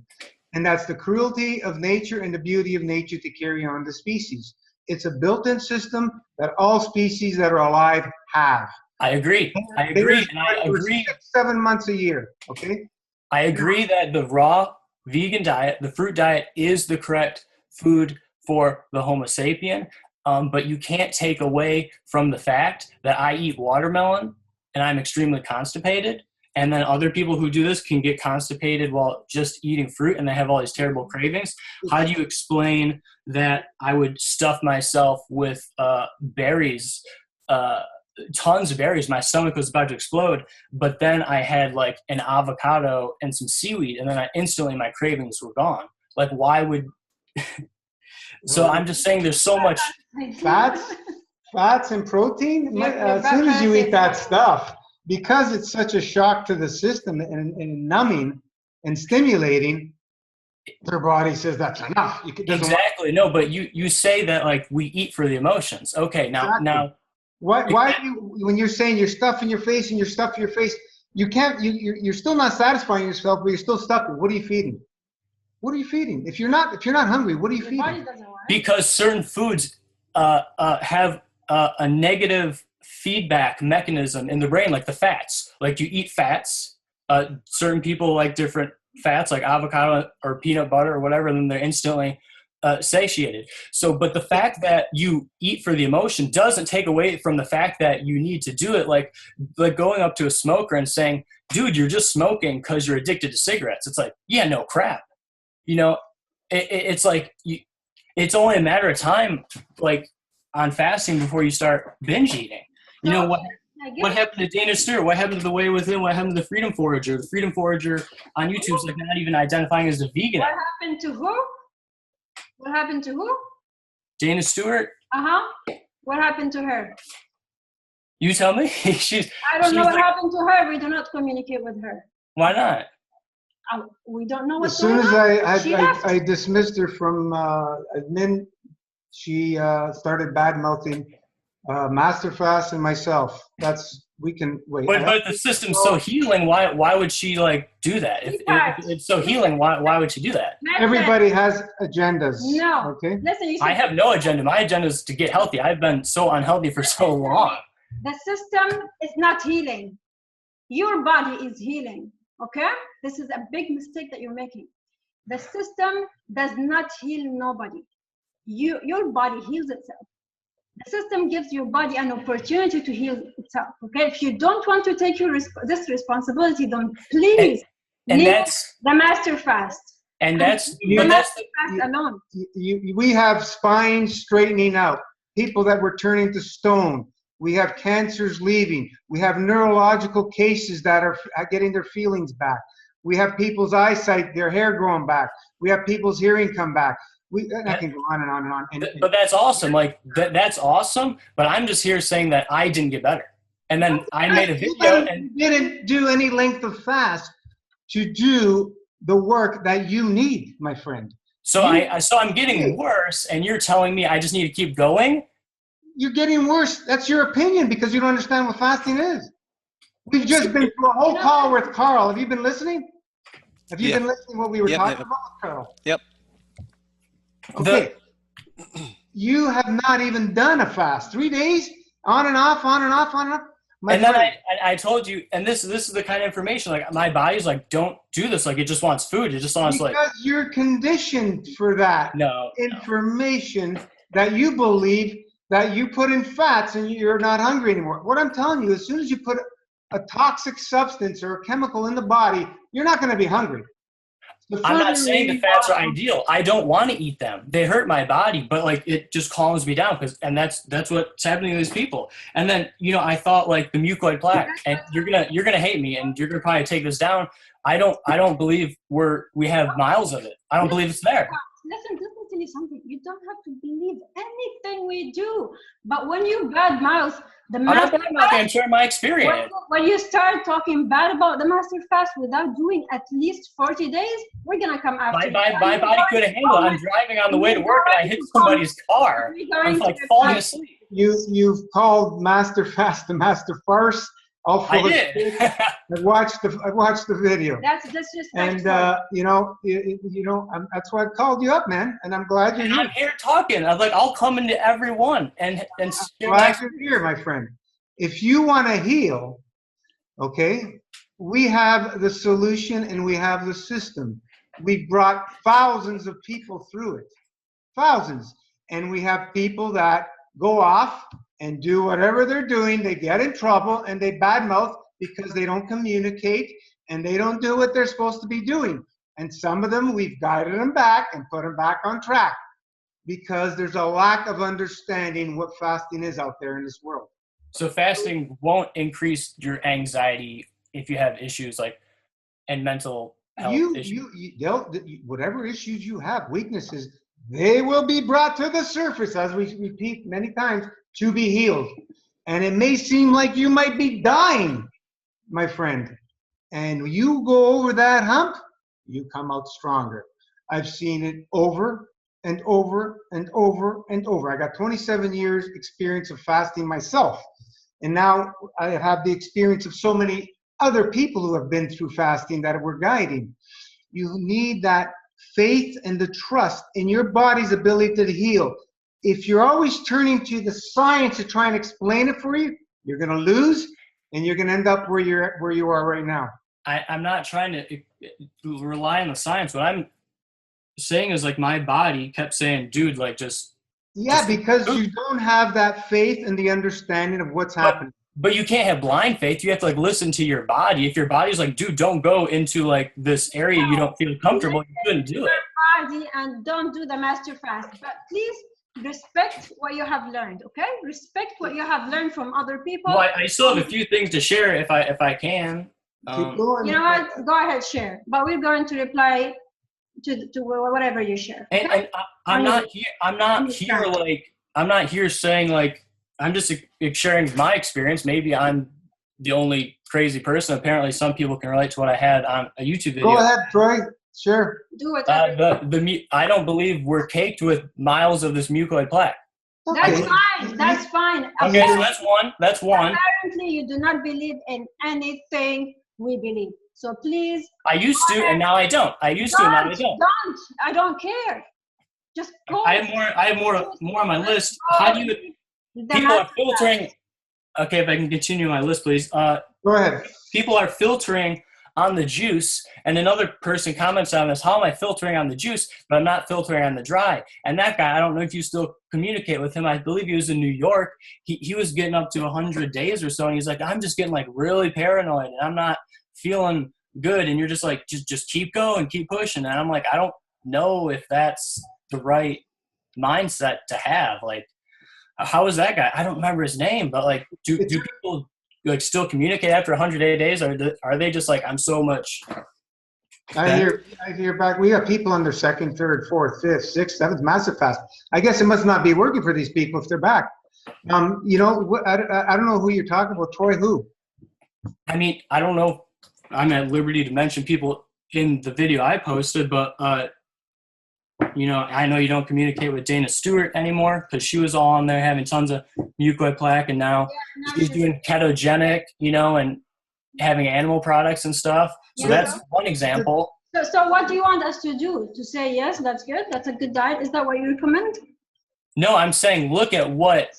And that's the cruelty of nature and the beauty of nature to carry on the species. it's a built-in system that all species that are alive have. I agree. I agree. And I agree. 6-7 months a year. Okay. I agree that the raw vegan diet, the fruit diet, is the correct food for the Homo sapien. But you can't take away from the fact that I eat watermelon and I'm extremely constipated. And then other people who do this can get constipated while just eating fruit and they have all these terrible cravings. How do you explain that I would stuff myself with berries, tons of berries, my stomach was about to explode, but then I had like an avocado and some seaweed, and then instantly my cravings were gone? Like, why would... So I'm just saying there's so much... Fats and protein, as soon as you eat that stuff, because it's such a shock to the system and numbing and stimulating, their body says that's enough. Exactly. No, but you say that like we eat for the emotions. Okay, now why do you, when you're saying you're stuffing your face and you're stuffing your face, you can't, you're still not satisfying yourself, but you're still stuffing. What are you feeding? What are you feeding? If you're not hungry, what are you feeding? Because certain foods have a negative feedback mechanism in the brain, like the fats. Like you eat fats. Certain people like different fats, like avocado or peanut butter or whatever, and then they're instantly satiated. So, but the fact that you eat for the emotion doesn't take away from the fact that you need to do it. Like going up to a smoker and saying, dude, you're just smoking because you're addicted to cigarettes. It's like, yeah, no crap. You know, it's like, it's only a matter of time, like on fasting before you start binge eating. You know, what happened to Dana Stewart? What happened to The Way Within? What happened to the Freedom Forager? The Freedom Forager on YouTube is like not even identifying as a vegan. What happened to who? What happened to who? Dana Stewart. What happened to her? You tell me. I don't know what happened to her. We do not communicate with her. Why not? We don't know what's going on. As soon as I dismissed her from admin, she started bad mouthing Master Fast and myself. We can wait. But the system's so healing. Why would she like do that? If it's so healing, why would she do that? Everybody has agendas. No. Okay. Listen, I have no agenda. My agenda is to get healthy. I've been so unhealthy for so long. The system is not healing. Your body is healing. Okay? This is a big mistake that you're making. The system does not heal nobody. Your body heals itself. The system gives your body an opportunity to heal itself. Okay? If you don't want to take this responsibility, then please leave the Master Fast. And that's the Master Fast alone. We have spines straightening out. People that were turning to stone. We have cancers leaving. We have neurological cases that are getting their feelings back. We have people's eyesight, their hair growing back. We have people's hearing come back. I can go on and on and on. But that's awesome. Like that's awesome. But I'm just here saying that I didn't get better. And then I made a video and you didn't do any length of fast to do the work that you need, my friend. So I'm getting worse, and you're telling me I just need to keep going? You're getting worse. That's your opinion because you don't understand what fasting is. We've just been through a whole call with Carl. Have you been listening? Have you been listening to what we were talking about with Carl? Yep. Okay. You have not even done a fast. 3 days, on and off, on and off, on and off. And then I told you, and this is the kind of information, like my body's like, don't do this. Like it just wants food. It just wants because you're conditioned for that information that you believe that you put in fats and you're not hungry anymore. What I'm telling you, as soon as you put a toxic substance or a chemical in the body, you're not going to be hungry. I'm not saying the fats are ideal. I don't want to eat them. They hurt my body, but like it just calms me down and that's what's happening to these people. And then, I thought like the mucoid plaque, and you're gonna hate me and you're gonna probably take this down. I don't believe we have miles of it. I don't believe it's there. Listen, let me tell you something. You don't have to believe anything we do. But when you bad mouth the Master Fast, I'm not going to share my experience. When you start talking bad about the Master Fast without doing at least 40 days, we're going to come after my body couldn't handle it. I'm driving on the way to work and I hit somebody's car. I'm like falling asleep. You've called Master Fast the Master Farce, all I full of did. shit. I watched the video. That's disrespectful. And that's why I called you up, man. And I'm glad you're And here. I'm here talking. I'm like, I'll come into every one and share my Glad you're here, my friend. If you want to heal, okay, we have the solution and we have the system. We brought thousands of people through it, thousands, and we have people that go off and do whatever they're doing. They get in trouble and they badmouth because they don't communicate and they don't do what they're supposed to be doing. And some of them, we've guided them back and put them back on track because there's a lack of understanding what fasting is out there in this world. So fasting won't increase your anxiety if you have issues like and mental health issues. Whatever issues you have, weaknesses, they will be brought to the surface, as we repeat many times, to be healed. And it may seem like you might be dying, my friend. And you go over that hump, you come out stronger. I've seen it over and over and over and over. I got 27 years experience of fasting myself. And now I have the experience of so many other people who have been through fasting that we're guiding. You need that faith and the trust in your body's ability to heal. If you're always turning to the science to try and explain it for you, you're going to lose and you're going to end up where you are right now. I'm not trying to rely on the science. What I'm saying is like my body kept saying, dude, like just. Yeah, because you don't have that faith and the understanding of what's happening. But you can't have blind faith. You have to like listen to your body. If your body's like, dude, don't go into like this area you don't feel comfortable, you shouldn't do it. Body and don't do the master fast. But please respect what you have learned, okay? Respect what you have learned from other people. Well, I still have a few things to share if I can. Keep going. You know what? Go ahead, share. But we're going to reply to whatever you share. Okay? And I'm not here saying like I'm just sharing my experience. Maybe I'm the only crazy person. Apparently, some people can relate to what I had on a YouTube video. Go ahead, Troy. Sure. Do it. I don't believe we're caked with miles of this mucoid plaque. That's fine. That's fine. Okay, so that's one. That's one. Apparently, you do not believe in anything we believe. So please. I used to, and now I don't. I used to, and now I don't. I don't care. Just go. I have more on my list. How do you? People are filtering. Okay, if I can continue my list, please. Go ahead. People are filtering on the juice, and another person comments on this. How am I filtering on the juice, but I'm not filtering on the dry? And that guy, I don't know if you still communicate with him. I believe he was in New York. He was getting up to 100 days or so, and he's like, I'm just getting like really paranoid, and I'm not feeling good. And you're just like, just keep going, keep pushing. And I'm like, I don't know if that's the right mindset to have. Like, how is that guy? I don't remember his name, but like, do people like still communicate after 180 days? Are they just like, I'm so much? I hear back. We have people on their second, third, fourth, fifth, sixth, seventh, massive fast. I guess it must not be working for these people if they're back. I don't know who you're talking about. Troy, who? I mean, I don't know. I'm at liberty to mention people in the video I posted, but I know you don't communicate with Dana Stewart anymore because she was all on there having tons of mucoid plaque, and now she's doing ketogenic, and having animal products and stuff. So that's one example. So what do you want us to do? To say, yes, that's good. That's a good diet. Is that what you recommend? No, I'm saying look at what.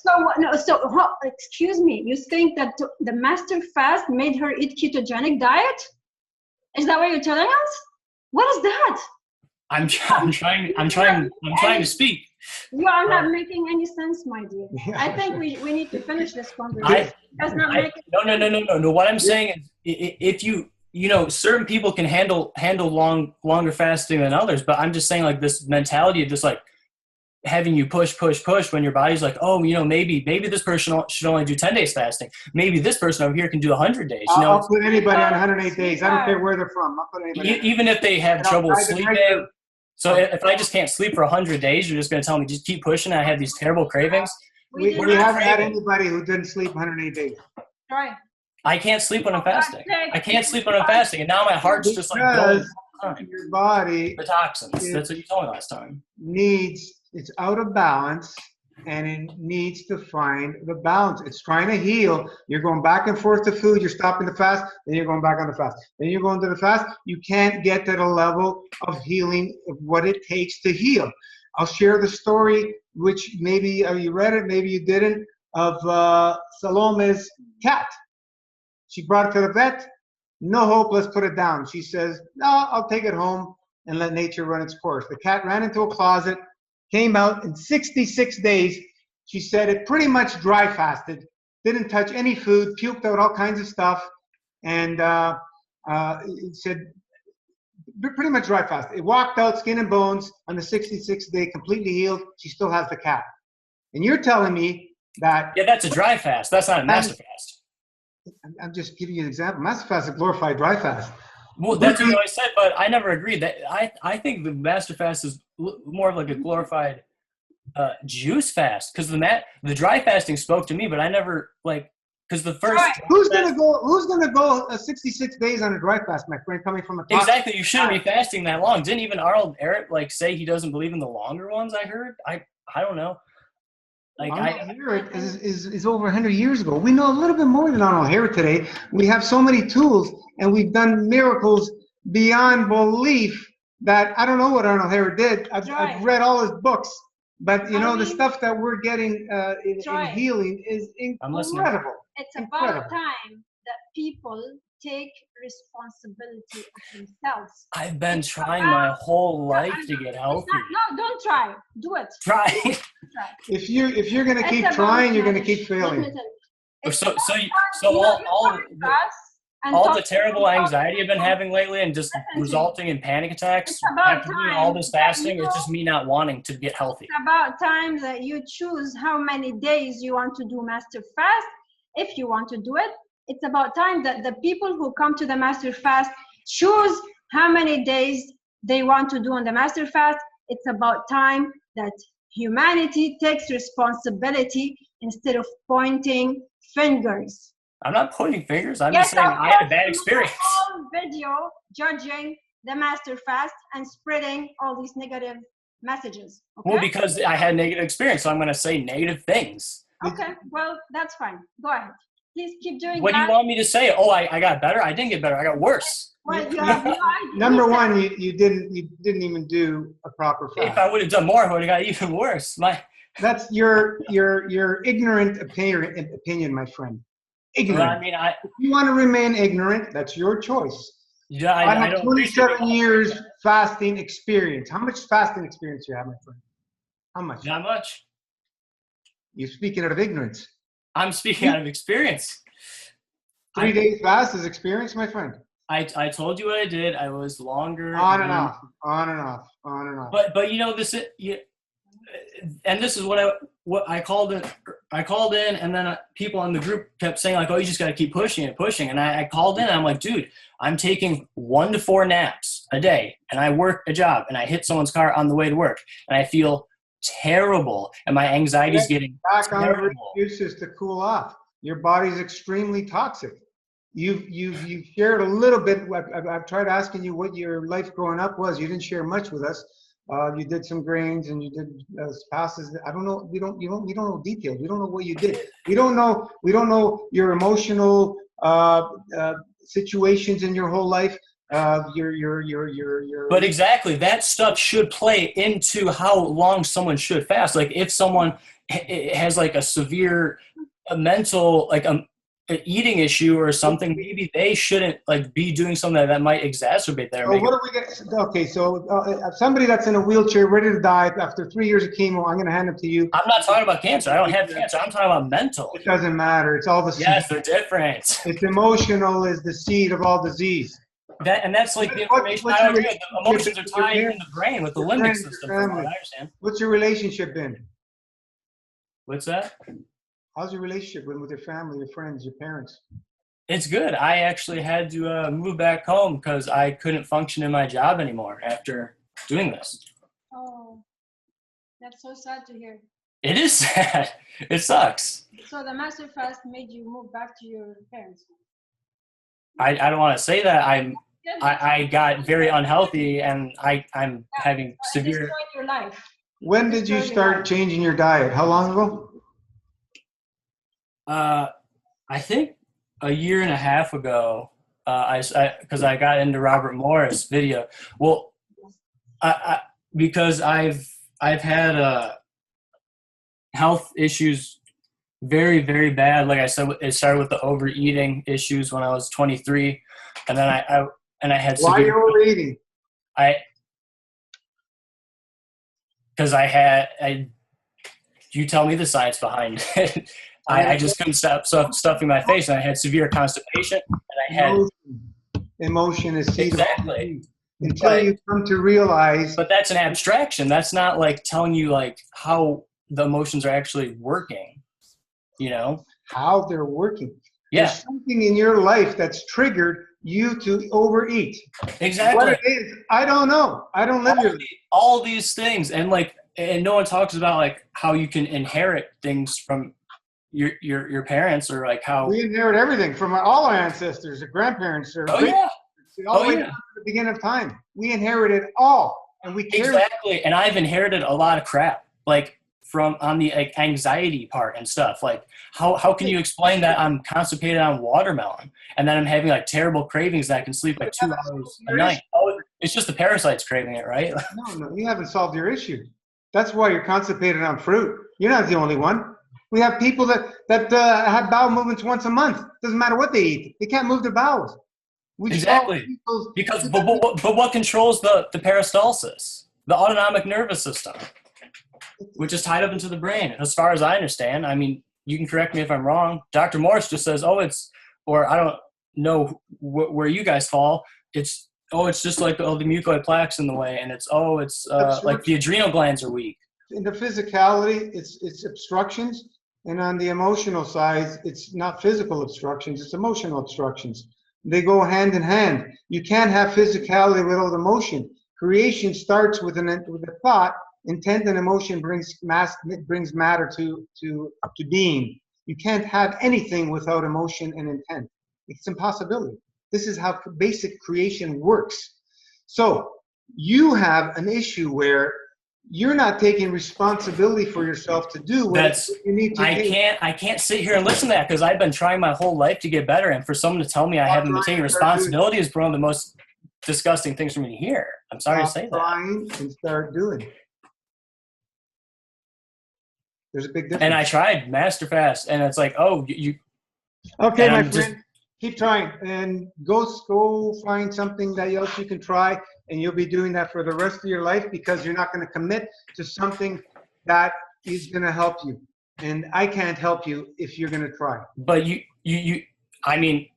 Excuse me. You think that the master fast made her eat ketogenic diet? Is that what you're telling us? What is that? I'm trying to speak. You are not making any sense, my dear. I think we need to finish this conversation. No. What I'm saying is, if certain people can handle longer fasting than others, but I'm just saying like this mentality of just like having you push when your body's like, oh, maybe this person should only do 10 days fasting. Maybe this person over here can do 100 days. I'll put anybody on 108 days. I don't care where they're from. I'll put anybody even if they have trouble sleeping. So if I just can't sleep for 100 days, you're just going to tell me just keep pushing. I have these terrible cravings. We haven't had anybody who didn't sleep 108 days. Right. I can't sleep when I'm fasting. And now my heart's just like going. Your body, the toxins. That's what you told me last time. It's out of balance, and it needs to find the balance. It's trying to heal. You're going back and forth to food. You're stopping the fast. Then you're going back on the fast. Then you're going to the fast. You can't get to the level of healing of what it takes to heal. I'll share the story, which maybe you read it, maybe you didn't, of Salome's cat. She brought it to the vet. No hope. Let's put it down. She says, no, I'll take it home and let nature run its course. The cat ran into a closet, came out in 66 days. She said it pretty much dry fasted, didn't touch any food, puked out all kinds of stuff, and it said pretty much dry fast. It walked out skin and bones on the 66th day, completely healed. She still has the cat. And you're telling me that... Yeah, that's a dry fast. That's not a master fast. I'm just giving you an example. Master fast is a glorified dry fast. Well, that's what I said, but I never agreed. That I think the master fast is more of like a glorified juice fast, because the dry fasting spoke to me, but I never because the first who's gonna go 66 days on a dry fast, my friend, coming from a exactly. You shouldn't be fasting that long. Didn't even Arnold Eric say he doesn't believe in the longer ones? I heard. I don't know. Arnold Herod is over 100 years ago. We know a little bit more than Arnold Herod today. We have so many tools, and we've done miracles beyond belief that I don't know what Arnold Herod did. I've read all his books, but the stuff that we're getting in healing is incredible. It's about time that people take responsibility of themselves. I've been trying my whole life to get healthy. No, don't try. Do it. Try. If you're gonna keep trying, you're gonna keep failing. So all the terrible anxiety I've been having lately, and just resulting in panic attacks after doing all this fasting, it's just me not wanting to get healthy. It's about time that you choose how many days you want to do master fast, if you want to do it. It's about time that the people who come to the master fast choose how many days they want to do on the master fast. It's about time that humanity takes responsibility instead of pointing fingers. I'm not pointing fingers. I'm just saying I had a bad experience. Video judging the master fast and spreading all these negative messages. Okay? Well, because I had a negative experience, so I'm going to say negative things. Okay, well, that's fine. Go ahead. Please keep doing what that. Do you want me to say? Oh, I got better? I didn't get better. I got worse. Well, you have no idea. Number one, you didn't even do a proper fast. If I would have done more, I would have got even worse. That's your ignorant opinion, my friend. Ignorant. Well, I mean, if you want to remain ignorant, that's your choice. Yeah, I have 27 years fasting experience. How much fasting experience do you have, my friend? How much? Not much. You're speaking out of ignorance. I'm speaking out of experience. 3 days fast is experience, my friend. I told you what I did. I was longer. On and off. But this is, and this is what I called in. I called in, and then people in the group kept saying oh, you just got to keep pushing and pushing. And I called in, and I'm like, dude, I'm taking 1 to 4 naps a day, and I work a job, and I hit someone's car on the way to work, and I feel terrible, and my anxiety is getting back terrible. on excuses to cool off. Your body's extremely toxic. You've shared a little bit. I've tried asking you what your life growing up was. You didn't share much with us. You did some grains and you did passes. I don't know. We don't know details. We don't know what you did. We don't know your emotional situations in your whole life. But exactly, that stuff should play into how long someone should fast. Like if someone has a severe mental an eating issue or something, maybe they shouldn't be doing something that might exacerbate that. So what are we gonna? Okay, so somebody that's in a wheelchair, ready to die after 3 years of chemo, I'm gonna hand them to you. I'm not talking about cancer. I don't have cancer. I'm talking about mental. It doesn't matter. It's all the seed. Yes, they're different. It's emotional is the seed of all disease. That's the information I agree with. The emotions are tied in the brain with the limbic system. I understand. What's your relationship been? What's that? How's your relationship with your family, your friends, your parents? It's good. I actually had to move back home because I couldn't function in my job anymore after doing this. Oh, that's so sad to hear. It is sad. It sucks. So the master fast made you move back to your parents? I don't want to say that. I got very unhealthy and I'm having severe. It destroyed your life. When did you start changing your diet? How long ago? I think a year and a half ago, because I got into Robert Morris video. Well, because I've had health issues very, very bad. Like I said, it started with the overeating issues when I was 23, and then I had Why are you overeating? You tell me the science behind it. I just couldn't stop stuffing my face, and I had severe constipation, and I had emotion is seed exactly until you come to realize. But that's an abstraction. That's not like telling you like how the emotions are actually working. You know how they're working. Yeah, there's something in your life that's triggered you to overeat. Exactly. What it is, I don't know. I don't live here. All these things, and no one talks about like how you can inherit things from your parents, or like how we inherit everything from all our ancestors, our grandparents, or all the way down to the beginning of time. We inherited all, and we carry exactly. And I've inherited a lot of crap, like from on the anxiety part and stuff. Like how can you explain that I'm constipated on watermelon and then I'm having like terrible cravings that I can sleep like 2 hours a night? Oh, it's just the parasites craving it, right? No, you haven't solved your issue. That's why you're constipated on fruit. You're not the only one. We have people that have bowel movements once a month. Doesn't matter what they eat. They can't move their bowels. Exactly. Because but what controls the peristalsis? The autonomic nervous system, which is tied up into the brain. As far as I understand, I mean, you can correct me if I'm wrong. Dr. Morris just says, or I don't know where you guys fall. It's just like the mucoid plaques in the way, and it's like the adrenal glands are weak. In the physicality, it's obstructions, and on the emotional side, it's not physical obstructions, it's emotional obstructions. They go hand in hand. You can't have physicality without emotion. Creation starts with a thought. Intent and emotion brings matter to being. You can't have anything without emotion and intent. It's impossibility. This is how basic creation works. So you have an issue where you're not taking responsibility for yourself to do what you need to do. I can't sit here and listen to that because I've been trying my whole life to get better, and for someone to tell me I haven't been taking responsibility is one of the most disgusting things for me to hear. I'm sorry to say that. Trying and start doing. There's a big difference. And I tried Master Fast, and it's like, you. Okay, my friend, keep trying and go find something else you can try, and you'll be doing that for the rest of your life because you're not going to commit to something that is going to help you. And I can't help you if you're going to try. But I mean,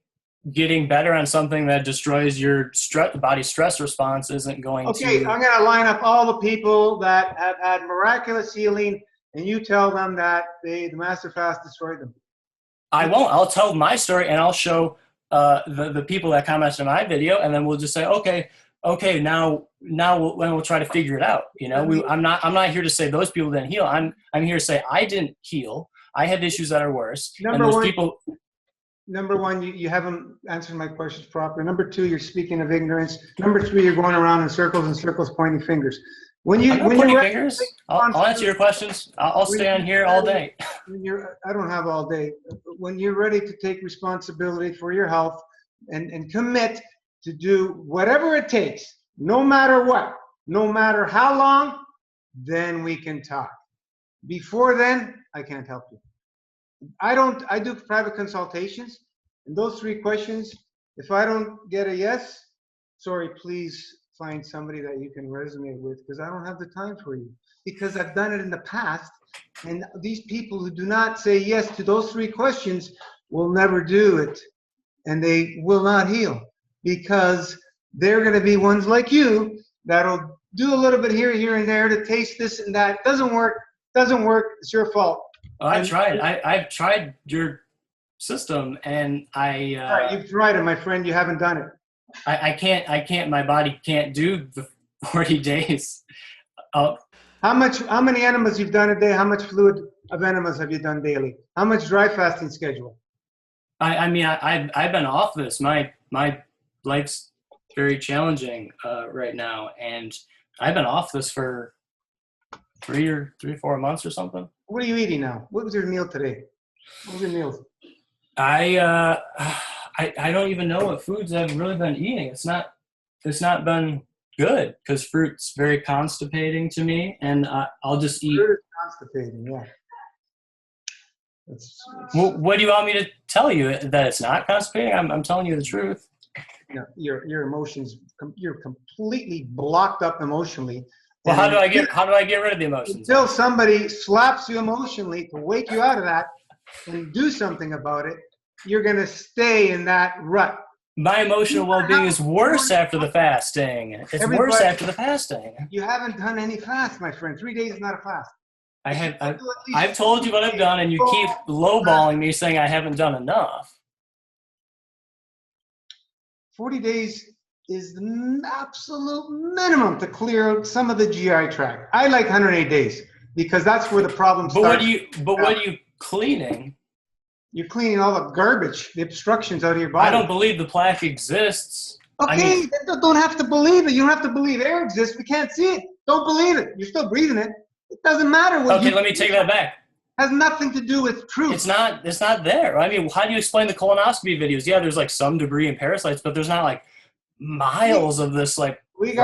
getting better on something that destroys your body stress response isn't going to. Okay, I'm going to line up all the people that have had miraculous healing, and you tell them that the Master Fast destroyed them. I won't. I'll tell my story, and I'll show the people that commented on my video, and then we'll just say, okay, now we'll try to figure it out. You know, I'm not here to say those people didn't heal. I'm here to say I didn't heal. I had issues that are worse. Number one, you haven't answered my questions properly. Number two, you're speaking of ignorance. Number three, you're going around in circles, pointing fingers. When you're pointing fingers, I'll answer your questions. I'll stay on here all day. I don't have all day. When you're ready to take responsibility for your health and commit to do whatever it takes, no matter what, no matter how long, then we can talk. Before then, I can't help you. I do private consultations, and those 3 questions, if I don't get a yes, sorry, please find somebody that you can resonate with, because I don't have the time for you, because I've done it in the past, and these people who do not say yes to those 3 questions will never do it, and they will not heal, because they're going to be ones like you that'll do a little bit here and there to taste this and that. Doesn't work, it's your fault. I've tried your system, and you've tried it, my friend. You haven't done it. I can't. My body can't do the 40 days. How many enemas you've done a day? How much fluid of enemas have you done daily? How much dry fasting schedule? I've been off this. My life's very challenging right now, and I've been off this for 3 or 4 months or something. What are you eating now? What was your meal today? What was your meal? I don't even know what foods I've really been eating. It's not been good because fruit's very constipating to me, and I'll just eat. Fruit is constipating, yeah. What do you want me to tell you? That it's not constipating? I'm telling you the truth. You know, your emotions, you're completely blocked up emotionally. Well, how do I get rid of the emotions? Until somebody slaps you emotionally to wake you out of that and do something about it, you're going to stay in that rut. My emotional well-being is worse after the fasting. It's worse after the fasting. You haven't done any fast, my friend. 3 days is not a fast. I've told you what I've done, and you keep lowballing me saying I haven't done enough. 40 days is the absolute minimum to clear out some of the GI tract. I like 108 days because that's where the problem starts. What are you cleaning? You're cleaning all the garbage, the obstructions out of your body. I don't believe the plaque exists. Okay, don't have to believe it. You don't have to believe air exists. We can't see it. Don't believe it. You're still breathing it. It doesn't matter what. Okay, let me take that back. Has nothing to do with truth. It's not there. I mean, how do you explain the colonoscopy videos? Yeah, there's like some debris and parasites, but there's not like miles of this like we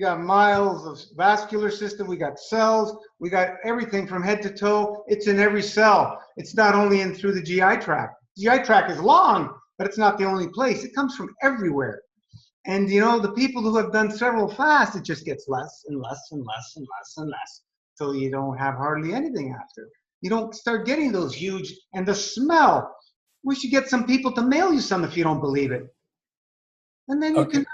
got miles of vascular system, we got cells, we got everything from head to toe. It's in every cell. It's not only in through the GI tract. GI tract is long, but it's not the only place. It comes from everywhere. And you know, the people who have done several fasts, it just gets less and less and less and less and less till you don't have hardly anything after. You don't start getting those huge, and the smell. We should get some people to mail you some if you don't believe it. And then you can,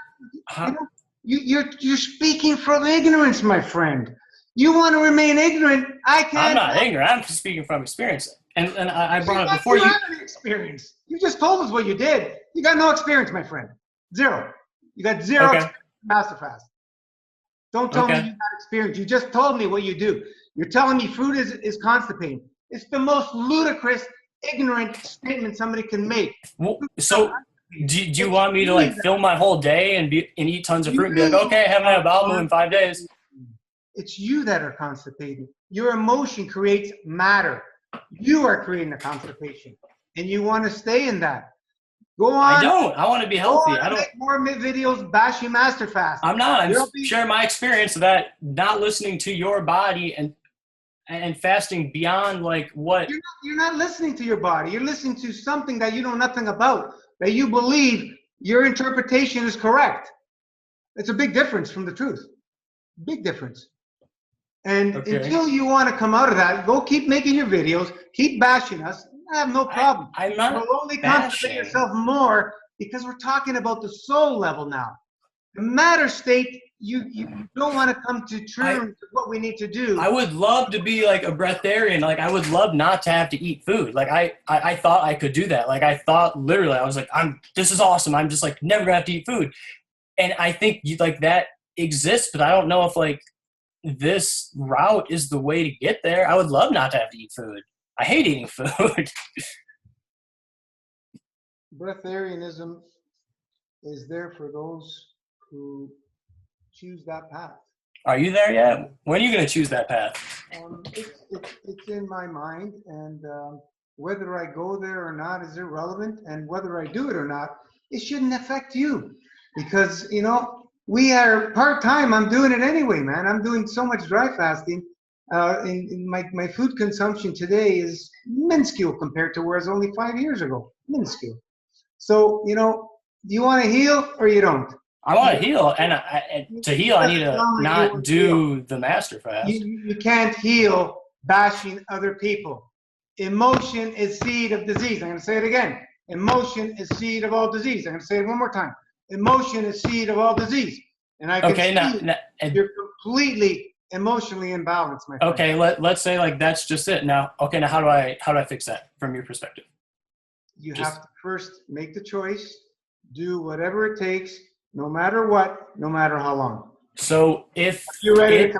you're speaking from ignorance, my friend. You want to remain ignorant. I can't. I'm not ignorant. I'm speaking from experience. And I brought up before you have any experience. You just told us what you did. You got no experience, my friend. Zero. You got zero experience in Master Fast. Don't tell me you got experience. You just told me what you do. You're telling me food is constipating. It's the most ludicrous, ignorant statement somebody can make. Well, so do you want me to like fill my whole day and eat tons of fruit and be like, okay, I haven't had a bowel movement in 5 days? It's you that are constipated. Your emotion creates matter. You are creating the constipation, and you want to stay in that. Go on. I don't. I want to be healthy. I don't. Make more videos bashing Master Fast. I'm not. I'm sharing my experience of that. Not listening to your body and fasting beyond like what. You're not listening to your body. You're listening to something that you know nothing about. That you believe your interpretation is correct. It's a big difference from the truth. Big difference. And until you want to come out of that, go keep making your videos, keep bashing us. I have no problem. I'm not. You'll only concentrate yourself more because we're talking about the soul level now. The matter state, you don't want to come to terms with what we need to do. I would love to be like a breatharian. Like I would love not to have to eat food. Like I thought I could do that. Like I thought literally, I was like, this is awesome. I'm just like never gonna have to eat food. And I think like that exists, but I don't know if like this route is the way to get there. I would love not to have to eat food. I hate eating food. Breatharianism is there for those who choose that path. Are you there yet? When are you going to choose that path? It's in my mind, and whether I go there or not is irrelevant, and whether I do it or not, it shouldn't affect you. Because, you know, we are part-time. I'm doing it anyway, man. I'm doing so much dry fasting. In my food consumption today is minuscule compared to where it was only 5 years ago. Minuscule. So, you know, do you want to heal or you don't? I want to heal, and to heal, I need to not do the Master Fast. You can't heal bashing other people. Emotion is seed of disease. I'm going to say it again. Emotion is seed of all disease. I'm going to say it one more time. Emotion is seed of all disease. And I can see you're completely emotionally imbalanced, my friend. Okay, let's say like that's just it. Now how do I fix that from your perspective? You have to first make the choice, do whatever it takes, no matter what, no matter how long. So if you're ready to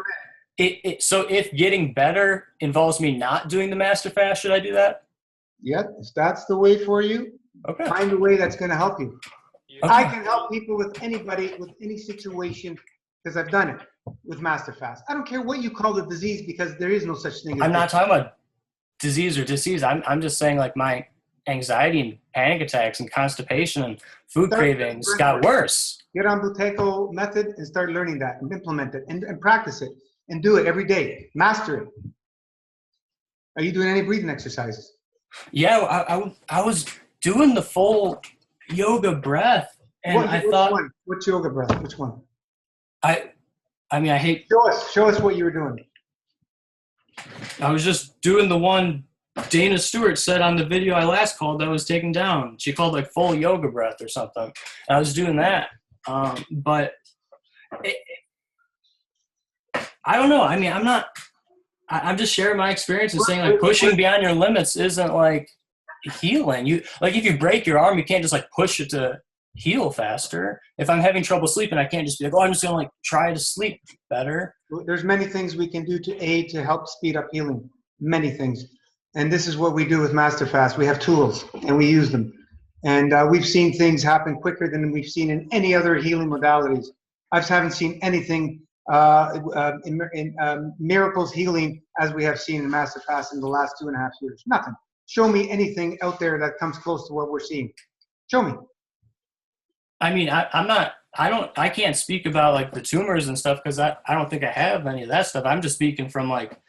commit. So if getting better involves me not doing the Master Fast, should I do that? Yep, if that's the way for you, find a way that's going to help you. Okay. I can help people with anybody, with any situation, because I've done it with MasterFast. I don't care what you call the disease because there is no such thing as I'm not talking about disease or disease. I'm just saying like my anxiety and panic attacks and constipation and food cravings got worse. Get on Buteco method and start learning that and implement it and practice it and do it every day. Master it. Are you doing any breathing exercises? Yeah, I was doing the full yoga breath, and I thought, which yoga breath? Which one? I mean, I hate. Show us what you were doing. I was just doing the one Dana Stewart said on the video I last called that was taken down. She called like full yoga breath or something. I was doing that, but I don't know. I mean, I'm just sharing my experience and saying like pushing beyond your limits isn't like healing. You like if you break your arm, you can't just like push it to heal faster. If I'm having trouble sleeping, I can't just be like, oh, I'm just gonna like try to sleep better. There's many things we can do to help speed up healing. Many things, and this is what we do with MasterFast. We have tools and we use them, and we've seen things happen quicker than we've seen in any other healing modalities. I haven't seen anything in miracles healing as we have seen in MasterFast in the last 2.5 years. Nothing. Show me anything out there that comes close to what we're seeing. Show me. I mean, I can't speak about like the tumors and stuff because I don't think I have any of that stuff. I'm just speaking from like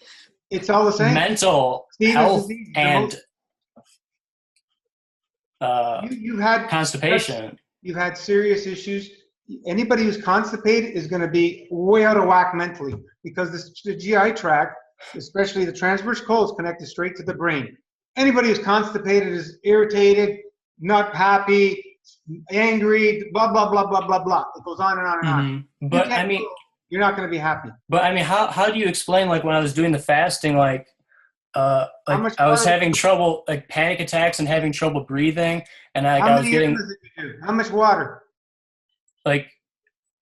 it's all the same mental health and you've had constipation. You've had serious issues. Anybody who's constipated is going to be way out of whack mentally because the GI tract, especially the transverse colon, is connected straight to the brain. Anybody who's constipated is irritated, not happy, angry, blah, blah, blah, blah, blah, blah. It goes on and on and on. But I mean, you're not going to be happy. But I mean, how do you explain like when I was doing the fasting, like I was having trouble, like panic attacks and having trouble breathing, and I was getting. How much water? Like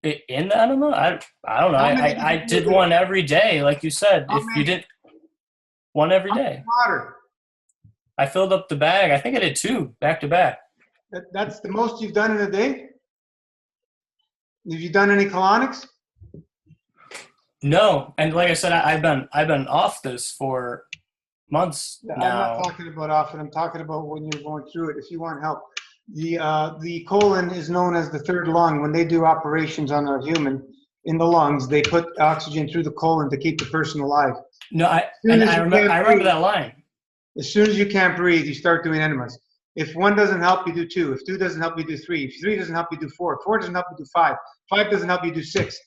in the enema? I don't know. I did one every day, like you said. If you did one every day. Water. I filled up the bag. I think I did 2 back to back. That's the most you've done in a day? Have you done any colonics? No, and like I said, I've been off this for months now. I'm not talking about often. I'm talking about when you're going through it. If you want help, the colon is known as the third lung. When they do operations on a human in the lungs, they put oxygen through the colon to keep the person alive. No, I remember that line. As soon as you can't breathe, you start doing enemas. If 1 doesn't help, you do 2. If 2 doesn't help, you do 3. If 3 doesn't help, you do 4. If 4 doesn't help, you do 5. 5 doesn't help, you do 6.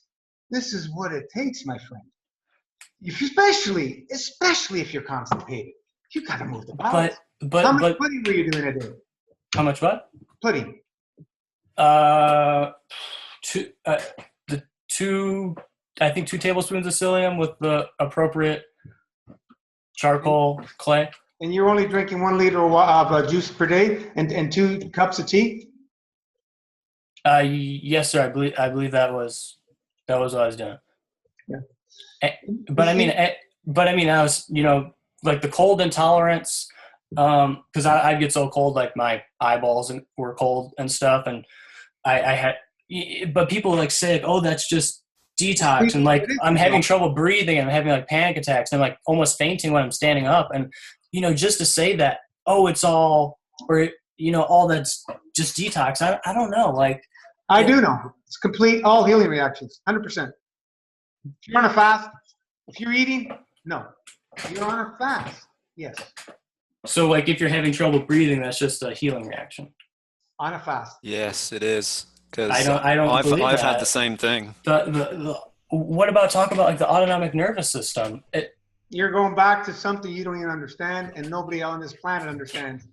This is what it takes, my friend. Especially if you're constipated, you gotta move the bowels. But how much pudding were you doing a day? How much what? Pudding. I think 2 tablespoons of psyllium with the appropriate charcoal clay. And you're only drinking 1 liter of juice per day and 2 cups of tea? Yes, sir. I believe that was what I was doing. Yeah. But I mean, I was, like the cold intolerance, because I'd get so cold, like my eyeballs were cold and stuff, and I had. But people like say, like, oh, that's just detox, and like I'm having trouble breathing, and I'm having like panic attacks, and I'm like almost fainting when I'm standing up, and just to say that, oh, it's all, or all that's just detox. I don't know, like. I do know. It's complete, all healing reactions, 100%. If you're on a fast, if you're eating, no. If you're on a fast, yes. So, like, if you're having trouble breathing, that's just a healing reaction. On a fast. Yes, it is. Because I've had the same thing. What about talking about like the autonomic nervous system? You're going back to something you don't even understand, and nobody on this planet understands.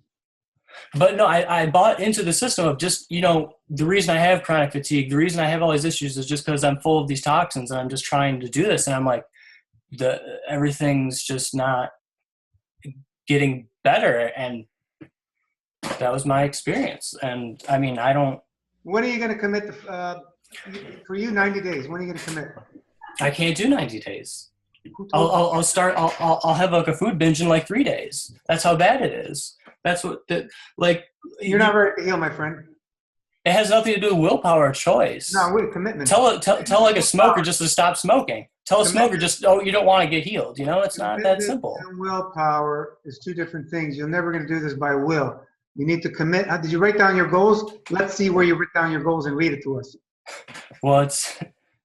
But no, I bought into the system of just, the reason I have chronic fatigue, the reason I have all these issues is just because I'm full of these toxins and I'm just trying to do this. And I'm like, everything's just not getting better. And that was my experience. And I mean, when are you going to commit for you 90 days? When are you going to commit? I can't do 90 days. I'll have like a food binge in like 3 days. That's how bad it is. That's what you're not ready to heal, my friend. It has nothing to do with willpower or choice. No, with commitment. Tell like a smoker just to stop smoking. Tell a smoker Commitment. just, you don't want to get healed. You know, it's not that Commitment simple. and willpower is two different things. You're never going to do this by will. You need to commit. Did you write down your goals? Let's see where you wrote down your goals and read it to us. Well,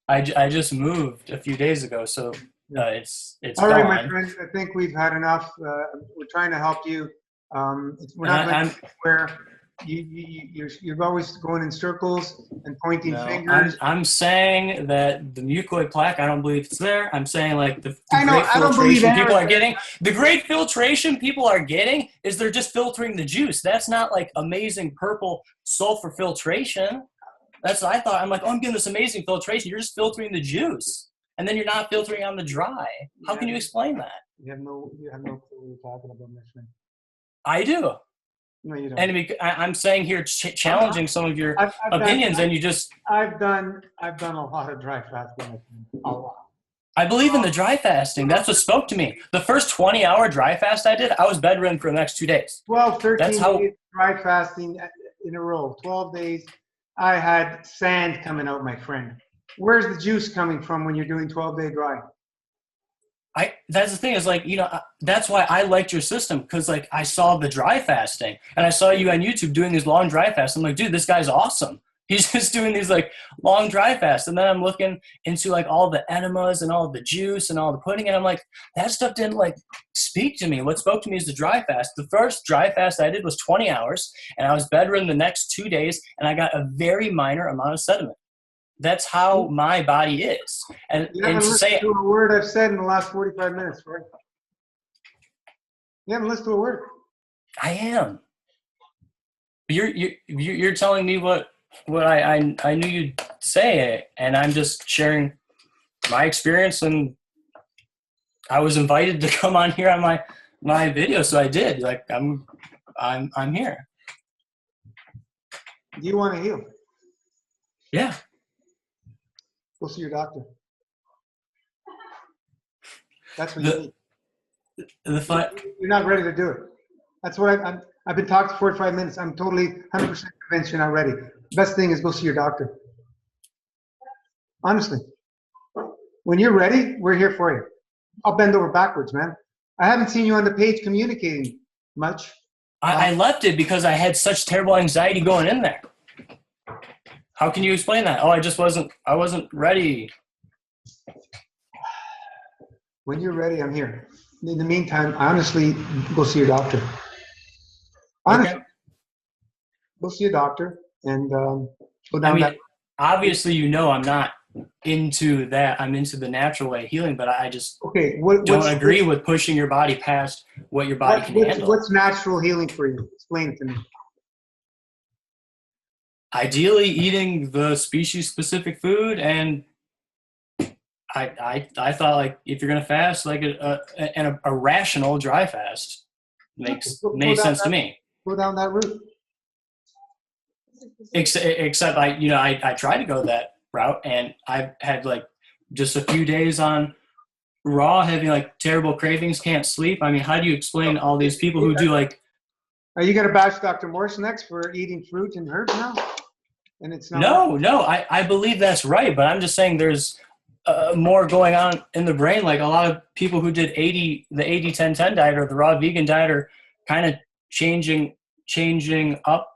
I just moved a few days ago, so it's All right, gone. my friend. I think we've had enough. We're trying to help you. We're not going to where you're always going in circles and pointing fingers. I'm saying that the mucoid plaque, I don't believe it's there. I'm saying like the I don't believe people are getting. The great filtration people are getting is they're just filtering the juice. That's not like amazing purple sulfur filtration. That's what I thought. I'm like, oh, I'm getting this amazing filtration. You're just filtering the juice. And then you're not filtering on the dry. How can you explain that? You have no clue what you're talking about, my friend. I do. No, you don't. And I'm saying here, challenging some of your opinions, and you just. I've done a lot of dry fasting. A lot. I believe in the dry fasting. That's what spoke to me. The first 20-hour dry fast I did, I was bedridden for the next 2 days. 12, 13 days dry fasting in a row. 12 days. I had sand coming out, my friend. Where's the juice coming from when you're doing 12-day dry? That's the thing is like, you know, that's why I liked your system, because like I saw the dry fasting and I saw you on YouTube doing these long dry fasts. I'm like, dude, this guy's awesome. He's just doing these like long dry fasts. And then I'm looking into like all the enemas and all the juice and all the pudding. And I'm like, that stuff didn't like speak to me. What spoke to me is the dry fast. The first dry fast I did was 20 hours and I was bedridden the next 2 days and I got a very minor amount of sediment. That's how my body is. And to say to a word I've said in the last 45 minutes, right? You haven't listened to a word. I am. You're telling me what I knew you'd say, and I'm just sharing my experience. And I was invited to come on here on my video, so I did. Like I'm here. Do you want to heal? Yeah. Go see your doctor. That's what you need. You're not ready to do it. That's what I've been talking for 45 minutes. I'm totally 100% convinced you're not ready. The best thing is go see your doctor. Honestly. When you're ready, we're here for you. I'll bend over backwards, man. I haven't seen you on the page communicating much. I left it because I had such terrible anxiety going in there. How can you explain that? Oh, I wasn't ready. When you're ready, I'm here. In the meantime, honestly, go see your doctor. Honestly, okay. Go see a doctor and go down that. Obviously, you know, I'm not into that. I'm into the natural way of healing, but I just don't agree with pushing your body past what your body can handle. What's natural healing for you? Explain it to me. Ideally, eating the species-specific food, and I thought like if you're gonna fast, like a rational dry fast made sense to me. Go down that route. Except I tried to go that route, and I've had like just a few days on raw, having like terrible cravings, can't sleep. I mean, how do you explain all these people who do like? Are you gonna bash Dr. Morse next for eating fruit and herbs now? And it's not no, I believe that's right, but I'm just saying there's more going on in the brain. Like a lot of people who did the 80-10-10 diet or the raw vegan diet are kind of changing up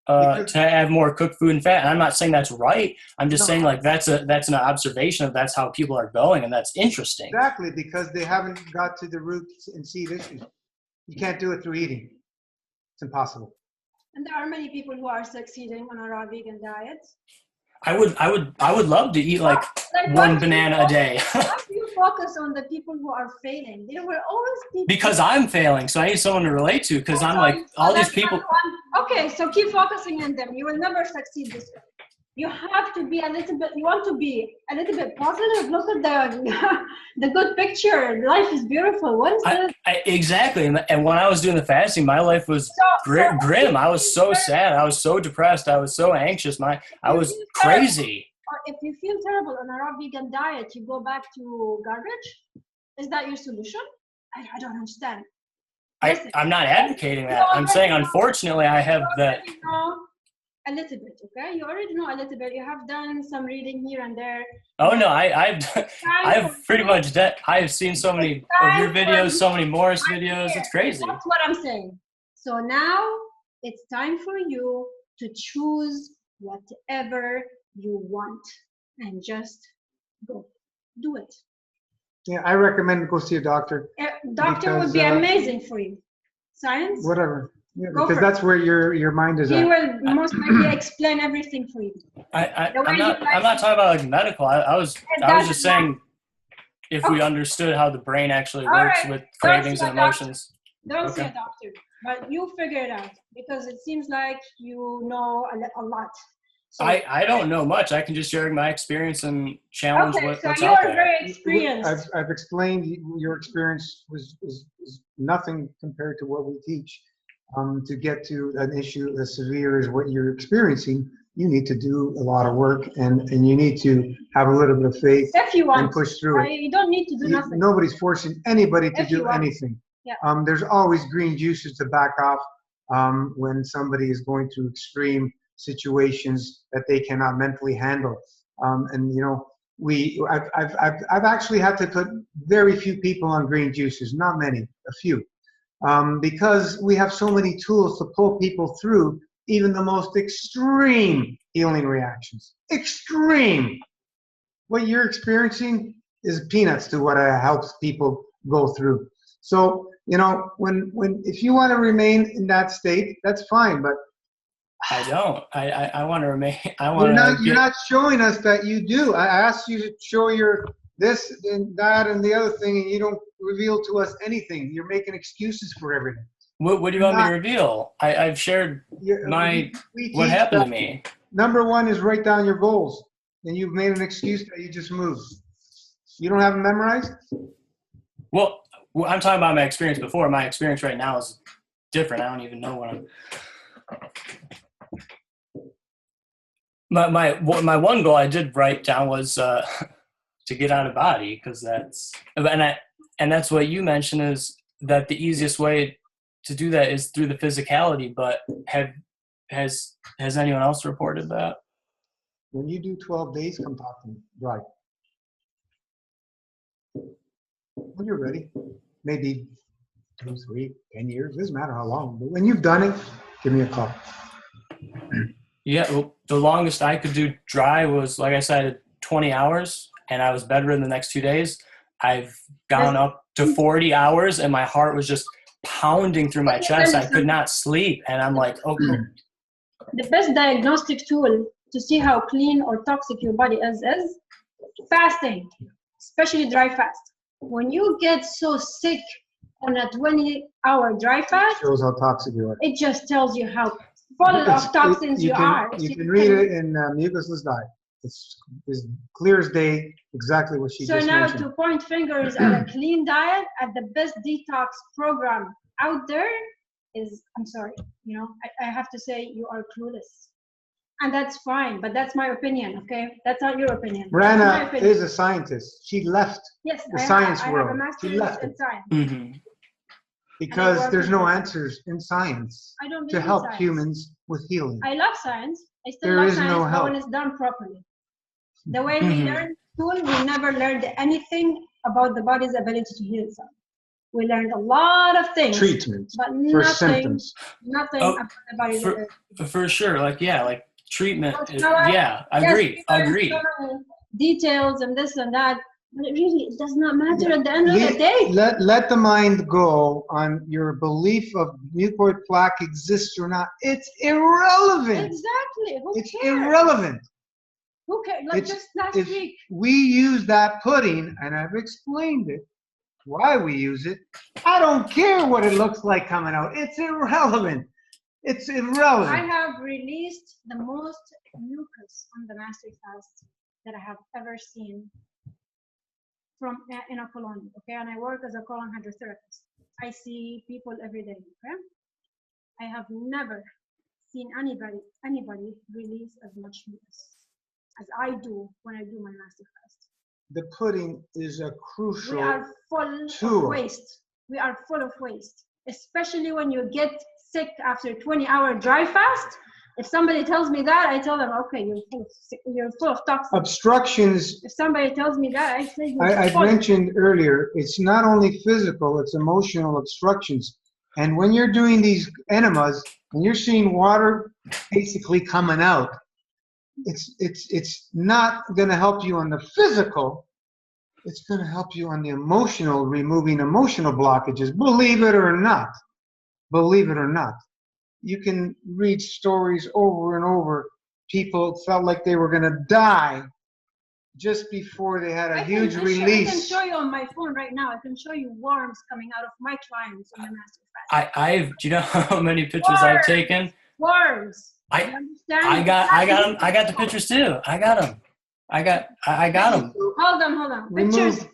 to have more cooked food and fat. And I'm not saying that's right. I'm just saying like that's an observation of that's how people are going, and that's interesting. Exactly, because they haven't got to the roots and seed issues. You can't do it through eating. It's impossible. And there are many people who are succeeding on a raw vegan diet. I would love to eat like one banana a day. Why do you focus on the people who are failing? There will always be because I'm failing, so I need someone to relate to. Because I'm like all these people. Okay, so keep focusing on them. You will never succeed this way. You have to be a little bit. You want to be a little bit positive. Look at the good picture. Life is beautiful. What is this? Exactly. And when I was doing the fasting, my life was grim. I was so sad. I was so depressed. I was so anxious. I was crazy. Or if you feel terrible on a raw vegan diet, you go back to garbage. Is that your solution? I don't understand. I'm not advocating that. I'm saying, unfortunately, I have that. a little bit, okay? You already know a little bit. You have done some reading here and there. Oh no, I've pretty much I have seen so many of your videos, so many Morris videos. It's crazy. That's what I'm saying. So now it's time for you to choose whatever you want and just go do it. Yeah, I recommend go see a doctor. Doctor would be amazing for you. Science? Whatever. Yeah, Go because that's where your mind is he at. will most likely explain everything for you. I'm not talking about like medical. I was just saying if we understood how the brain actually works with cravings and emotions. Don't see a doctor, but you figure it out because it seems like you know a lot. So, I don't know much. I can just share my experience and challenge what's out you're there. very experienced. I've explained your experience was nothing compared to what we teach. To get to an issue as severe as what you're experiencing, you need to do a lot of work and you need to have a little bit of faith if you want and push through it. You don't need to do nothing. Nobody's forcing anybody to do anything. Yeah. There's always green juices to back off when somebody is going through extreme situations that they cannot mentally handle. And you know, I've actually had to put very few people on green juices, not many, a few. Because we have so many tools to pull people through even the most extreme healing reactions. Extreme. What you're experiencing is peanuts to what helps people go through. So, you know, if you want to remain in that state, that's fine. But I don't. I want to remain. You're not showing us that you do. I asked you to show your this and that and the other thing, and you don't reveal to us anything. You're making excuses for everything. What do you want me to reveal? I've shared what happened to me. Number one is write down your goals, and you've made an excuse that you just moved. You don't have them memorized? Well, I'm talking about my experience before. My experience right now is different. I don't even know what I'm. My one goal I did write down was to get out of body, because that's what you mentioned is that the easiest way to do that is through the physicality. But has anyone else reported that? When you do 12 days, come talk to me. Right. When you're ready, maybe 2, 3, 10 years, doesn't matter how long. But when you've done it, give me a call. Yeah, well, the longest I could do dry was, like I said, 20 hours, and I was bedridden the next 2 days. I've gone up to 40 hours, and my heart was just pounding through my chest. I could not sleep, and I'm like, okay. The best diagnostic tool to see how clean or toxic your body is fasting, especially dry fast. When you get so sick on a 20-hour dry fast, it shows how toxic you are. It just tells you how full of toxins you are. You can read it in Mucusless Diet. It's clear as day, exactly what she just mentioned. So now to point fingers at a clean diet, at the best detox program out there is, I'm sorry, you know, I have to say you are clueless. And that's fine, but that's my opinion, okay? That's not your opinion. Rana is a scientist. She left the science world. I have a master's in science. Mm-hmm. Because there's no answers in science to help humans with healing. I love science. I still love science, but when it's done properly. The way we learned school, we never learned anything about the body's ability to heal itself. We learned a lot of things. Treatment but for symptoms. Nothing about the body's ability. For sure, like treatment. I agree. Details and this and that. But it does not matter at the end of the day. Let the mind go on your belief of mucoid plaque exists or not. It's irrelevant. Exactly. It's irrelevant. Who cares? Like just last week. We use that pudding, and I've explained it, why we use it. I don't care what it looks like coming out. It's irrelevant. It's irrelevant. I have released the most mucus on the master fast that I have ever seen from in a colon, okay? And I work as a colon hydrotherapist. I see people every day, okay? I have never seen anybody release as much mucus as I do when I do my master fast. The pudding is a crucial We are full of waste. We are full of waste, especially when you get sick after 20-hour dry fast. If somebody tells me that, I tell them, okay, you're full of toxins. Obstructions, If somebody tells me that, I say I've mentioned earlier, it's not only physical, it's emotional obstructions. And when you're doing these enemas, when you're seeing water basically coming out, it's not going to help you on the physical. It's going to help you on the emotional, removing emotional blockages. Believe it or not. Believe it or not. You can read stories over and over. People felt like they were going to die just before they had a huge release. I can show you on my phone right now. I can show you worms coming out of my clients on the master fast. Do you know how many pictures I've taken? Worms. I got the pictures too. I got them. I got them. Hold on.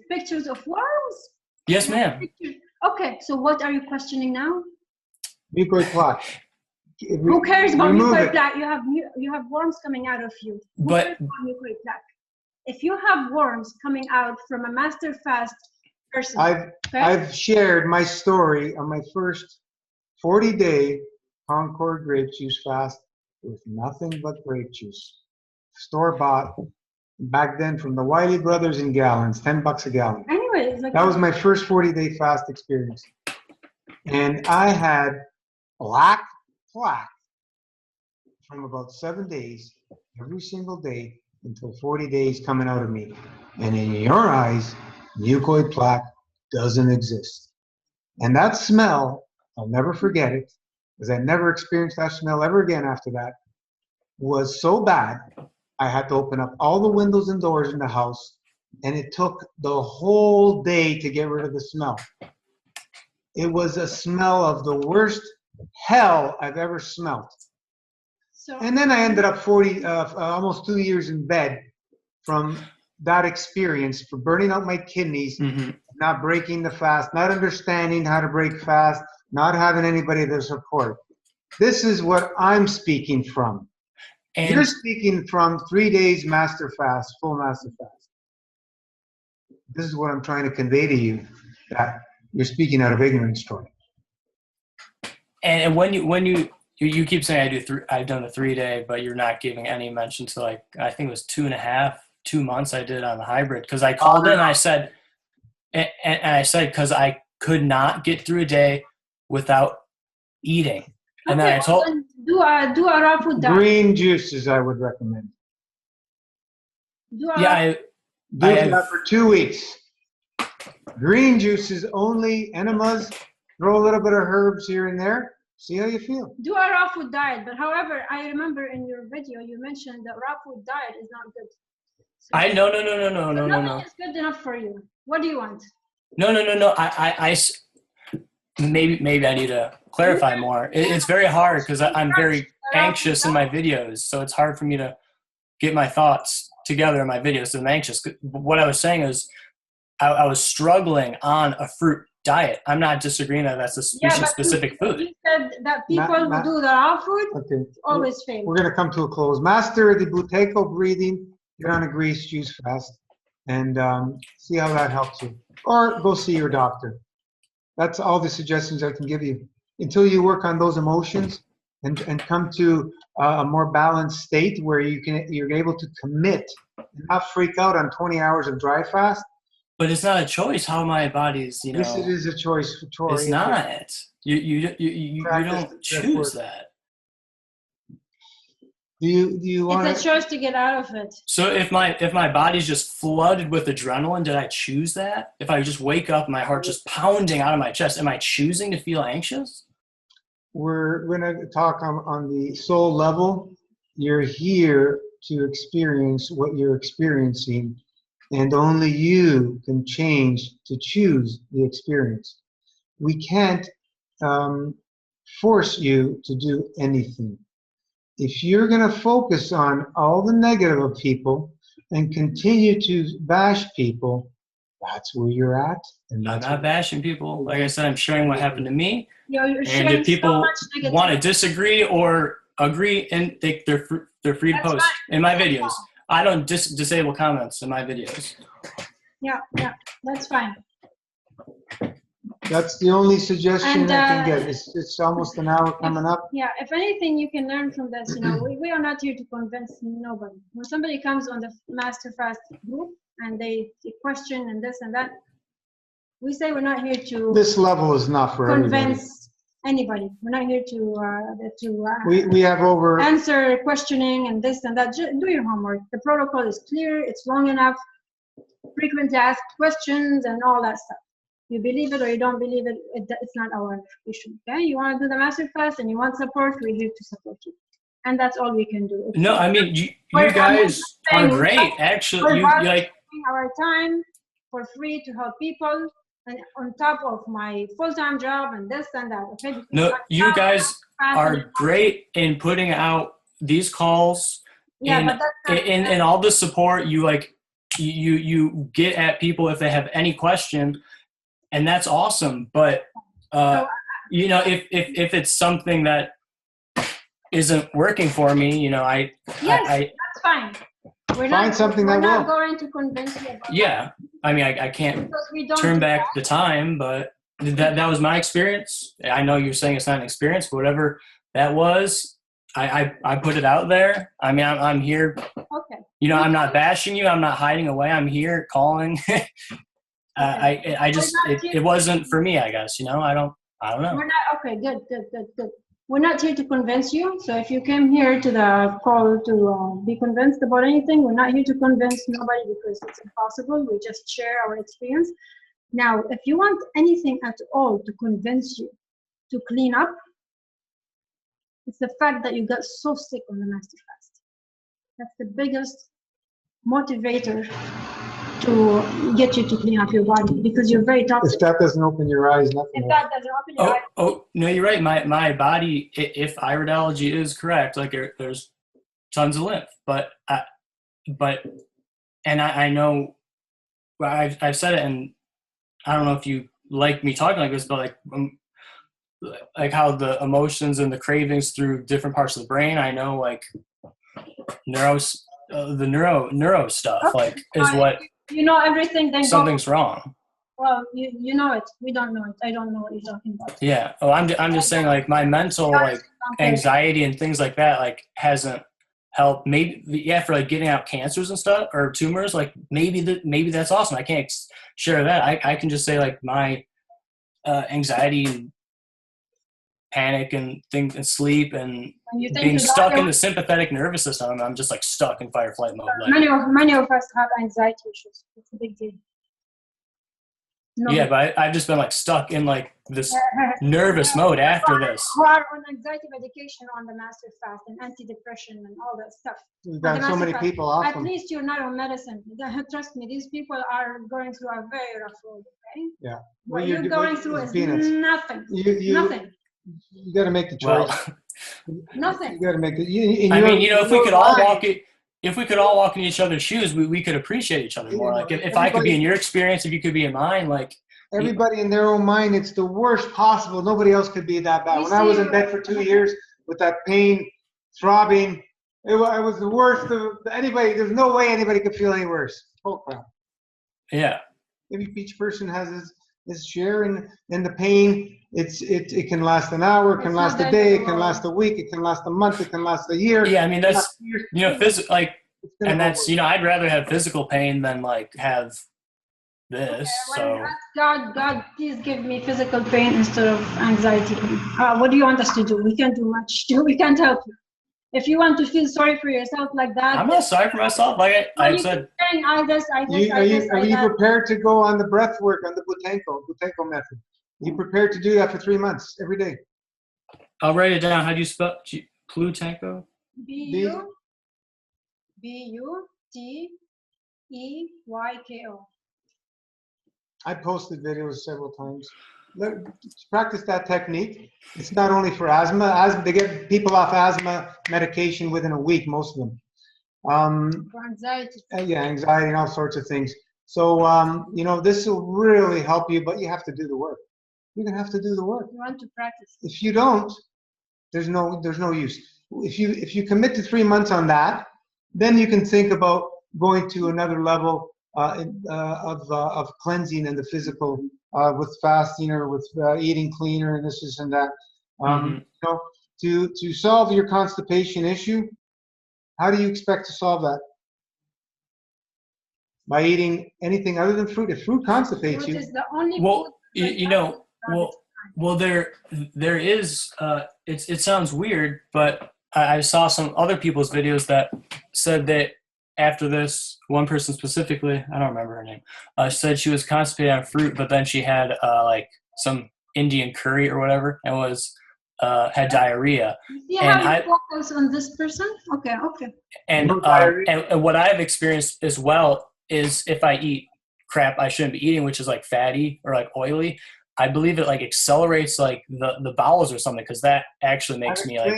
Pictures of worms? Yes, ma'am. Okay, so what are you questioning now? Mucoid plaque. Who cares about mucoid plaque? You have worms coming out of you. Who But cares about mucoid plaque? If you have worms coming out from a master fast person, I've shared my story on my first 40-day Concord grape juice fast with nothing but grape juice, store-bought. Back then, from the Wiley Brothers in gallons, $10 a gallon. Anyways, that was my first 40-day fast experience, and I had black plaque from about 7 days every single day until 40 days coming out of me. And in your eyes, mucoid plaque doesn't exist. And that smell, I'll never forget it, because I never experienced that smell ever again after that, was so bad, I had to open up all the windows and doors in the house, and it took the whole day to get rid of the smell. It was a smell of the worst hell I've ever smelled. And then I ended up almost 2 years in bed from that experience, for burning out my kidneys, not breaking the fast, not understanding how to break fast, not having anybody to support. This is what I'm speaking from. And you're speaking from 3 days master fast, full master fast. This is what I'm trying to convey to you, that you're speaking out of ignorance, Troy. And when you keep saying I've done a 3 day, but you're not giving any mention to, like, I think it was 2 months I did on the hybrid, because I called in and I said, because I could not get through a day without eating. And then I told do a raw food diet. Green juices I would recommend. Do that for 2 weeks. Green juices only, enemas, throw a little bit of herbs here and there. See how you feel. Do a raw food diet, but however, I remember in your video you mentioned that raw food diet is not good. So No. Nothing is good enough for you. What do you want? No. I maybe I need to clarify more. It's very hard because I'm very anxious in my videos, so it's hard for me to get my thoughts together in my videos. So I'm anxious. What I was saying is, I was struggling on a fruit diet. I'm not disagreeing that that's a species-specific food. You said that people who do the raw food always fail. We're going to come to a close. Master the Buteco breathing. Get on a grease juice fast and see how that helps you. Or go see your doctor. That's all the suggestions I can give you. Until you work on those emotions and come to a more balanced state where you're able to commit and not freak out on 20 hours of dry fast. But it's not a choice how my body's, Yes, it is a choice for Troy. It's not. You don't choose that. Do you want? It's a choice to get out of it. So if my body's just flooded with adrenaline, did I choose that? If I just wake up, my heart just pounding out of my chest, am I choosing to feel anxious? We're going to talk on the soul level. You're here to experience what you're experiencing, and only you can change to choose the experience. We can't force you to do anything. If you're going to focus on all the negative of people and continue to bash people, that's where you're at. And I'm not bashing people. Like I said, I'm sharing what happened to me. You're and if people want to disagree or agree, and they're free to post in my videos. I don't disable comments in my videos. Yeah, that's fine. That's the only suggestion And, I can get. It's almost an hour coming up. Yeah, if anything you can learn from this, you know, we are not here to convince nobody. When somebody comes on the Master Fast group and they question and this and that, we say we're not here to This level is not for everybody. convince anybody. We're not here to We have over. answer questioning and this and that. Just do your homework. The protocol is clear. It's long enough. Frequently asked questions and all that stuff. You believe it or you don't believe it, it's not our issue. Okay, you want to do the Master Fast and you want support, we're here to support you, and that's all we can do. No, I mean you guys are great. Actually, you like our time for free to help people, and on top of my full-time job and this and that. Okay. No, you guys are great in putting out these calls. Yeah, and all the support you like. You get at people if they have any question, and that's awesome. But you know, if it's something that isn't working for me, you know, that's fine. We're not going to convince you about yeah, I mean, I can't turn back the time, but that was my experience. I know you're saying it's not an experience, but whatever that was, I put it out there. I mean, I'm here. Okay. You know, I'm not bashing you. I'm not hiding away. I'm here calling. I just it wasn't for me, I guess. You know, I don't know. We're not okay. Good. We're not here to convince you. So if you came here to the call to be convinced about anything, we're not here to convince nobody because it's impossible. We just share our experience. Now, if you want anything at all to convince you to clean up, it's the fact that you got so sick on the Master Fast. That's the biggest motivator to get you to clean up your body because you're very toxic. If that doesn't open your eyes, nothing. If that doesn't open your eyes. Oh, no, you're right. My body, if iridology is correct, like there's tons of lymph, but I know, I've said it, and I don't know if you like me talking like this, but like how the emotions and the cravings through different parts of the brain. I know like neuro stuff like is what you know everything. Then something's wrong. Well, you know it. We don't know it. I don't know what you're talking about. Yeah. Oh, I'm just saying like my mental like anxiety and things like that like hasn't helped. Maybe for like getting out cancers and stuff or tumors. Like maybe that's awesome. I can't share that. I can just say like my anxiety and panic and things and sleep and being stuck in the sympathetic nervous system. I'm just like stuck in fight or flight mode. Like, many of us have anxiety issues. It's a big deal. Yeah, but I've just been like stuck in like this nervous mode after this. Who are on anxiety medication on the Master Fast and antidepressant and all that stuff. You've got so many people off them. At least you're not on medicine. Trust me, these people are going through a very rough road. Okay. Yeah. What you're going through is nothing. Nothing. You got to make the choice. Nothing. You got to make it. I mean, you know, if we could all walk it. If we could all walk in each other's shoes, we could appreciate each other more. Like if I could be in your experience, if you could be in mine, like everybody in their own mind, it's the worst possible. Nobody else could be that bad. When I was in bed for 2 years with that pain, throbbing, it was the worst of anybody. There's no way anybody could feel any worse. Oh crap. Yeah. Maybe each person has his share in the pain. It can last an hour, it can last a day, it can last a week, it can last a month, it can last a year. Yeah, I mean that's you know like, and that's you know I'd rather have physical pain than like have this. So God, please give me physical pain instead of anxiety pain. What do you want us to do? We can't do much. We can't help you. If you want to feel sorry for yourself like that, I'm not sorry for myself. Like I said, are you prepared to go on the breath work on the Butenko method? You prepared to do that for 3 months every day? I'll write it down. How do you spell Butenko? Butenko. I posted videos several times. Practice that technique. It's not only for asthma. They get people off asthma medication within a week, most of them. For anxiety. Yeah, anxiety and all sorts of things. So, you know, this will really help you, but you have to do the work. You're gonna have to do the work. You want to practice. If you don't, there's no use. If you commit to 3 months on that, then you can think about going to another level of cleansing and the physical with fasting or with eating cleaner and this and that. You know, to solve your constipation issue, how do you expect to solve that? By eating anything other than fruit. If fruit constipates Fruit you, is the only Well, food you know, well, there is. It sounds weird, but I saw some other people's videos that said that after this, one person specifically, I don't remember her name, said she was constipated on fruit, but then she had like some Indian curry or whatever, and was had diarrhea. See And how you focus on this person? Okay. And No diarrhea. and what I've experienced as well is if I eat crap I shouldn't be eating, which is like fatty or like oily, I believe it like accelerates like the bowels or something, because that actually makes me like.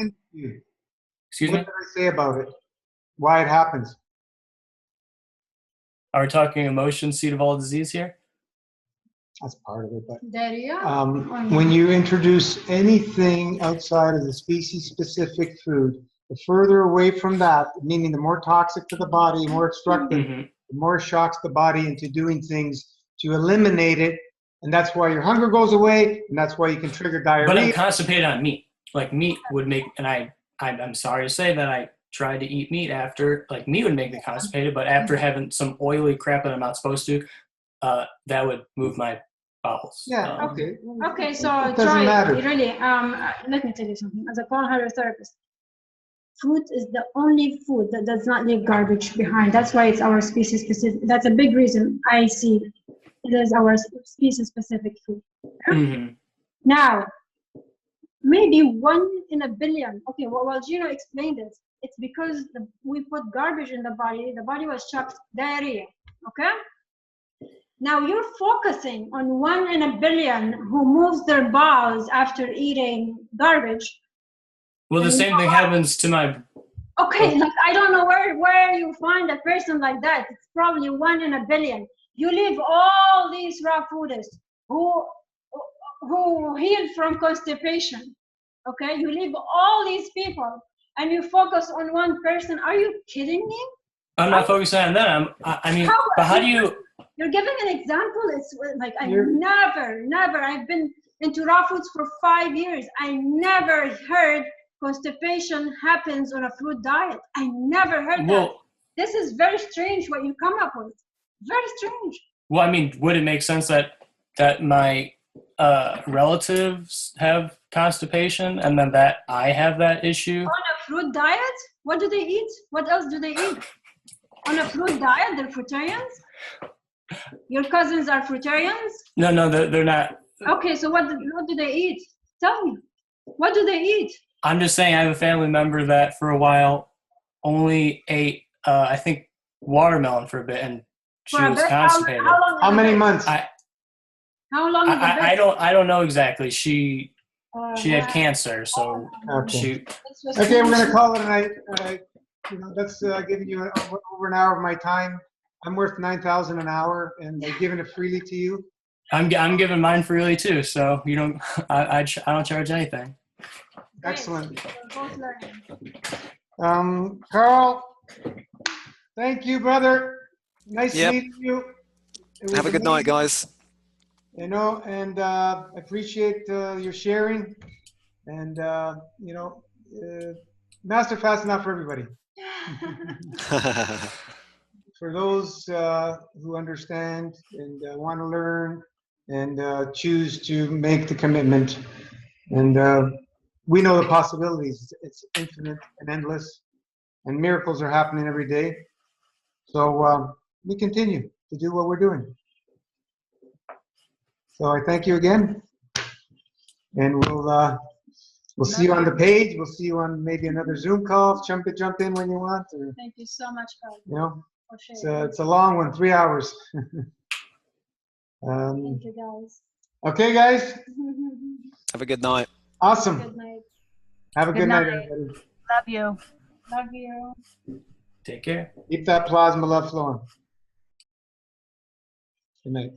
Excuse me? What did I say about it? Why it happens? Are we talking emotion, seed of all disease here? That's part of it, but Diarrhea? when you introduce anything outside of the species-specific food, the further away from that, meaning the more toxic to the body, more obstructive, the more it shocks the body into doing things to eliminate it, and that's why your hunger goes away, and that's why you can trigger diarrhea. But I'm constipated on meat. Like meat would make, and I'm sorry to say that I tried to eat meat after, like meat would make me constipated, but after having some oily crap that I'm not supposed to, that would move my bowels. Yeah, Okay, so it doesn't matter. Really, let me tell you something. As a colon hydrotherapist, fruit is the only food that does not leave garbage behind. That's why it's our species specific. That's a big reason I see it is our species specific food. Now, maybe 1 in a billion. Okay, well Gino explained this. It's because we put garbage in the body was shocked diarrhea. Okay? Now you're focusing on 1 in a billion who moves their bowels after eating garbage. Well, the same thing happens to my. Okay, like I don't know where you find a person like that. It's probably 1 in a billion. You leave all these raw foodies who heal from constipation. Okay, you leave all these people and you focus on one person. Are you kidding me? I'm not focusing on that. I mean, but how do you? You're giving an example. It's like I never. I've been into raw foods for 5 years. I never heard constipation happens on a fruit diet. I never heard that. This is very strange what you come up with. Very strange. Well, I mean, would it make sense that my relatives have constipation and then that I have that issue? On a fruit diet? What do they eat? What else do they eat? On a fruit diet, they're fruitarians? Your cousins are fruitarians? No, they're not. Okay, so what do they eat? Tell me. What do they eat? I'm just saying I have a family member that for a while only ate, I think, watermelon for a bit, and she was constipated. How many months? How long? I don't know exactly. She had cancer, so okay. Okay, we're gonna call it a night. That's giving you over an hour of my time. I'm worth $9,000 an hour, and they're giving it freely to you. I'm giving mine freely too, so you don't. I don't charge anything. Excellent. Carl, thank you, brother. Nice meeting you. Have a good night, guys. And appreciate your sharing. And Master Fast is not for everybody. For those who understand and want to learn and choose to make the commitment. And we know the possibilities. It's infinite and endless. And miracles are happening every day. So we continue to do what we're doing. So I thank you again. And we'll see you on the page. We'll see you on maybe another Zoom call. Jump in when you want. Or, thank you so much, Carl. You know, it's a long one, 3 hours. Thank you, guys. Okay, guys. Have a good night. Awesome. Good night. Have a good night, everybody. Love you. Love you. Take care. Keep that plasma love flowing. Good night.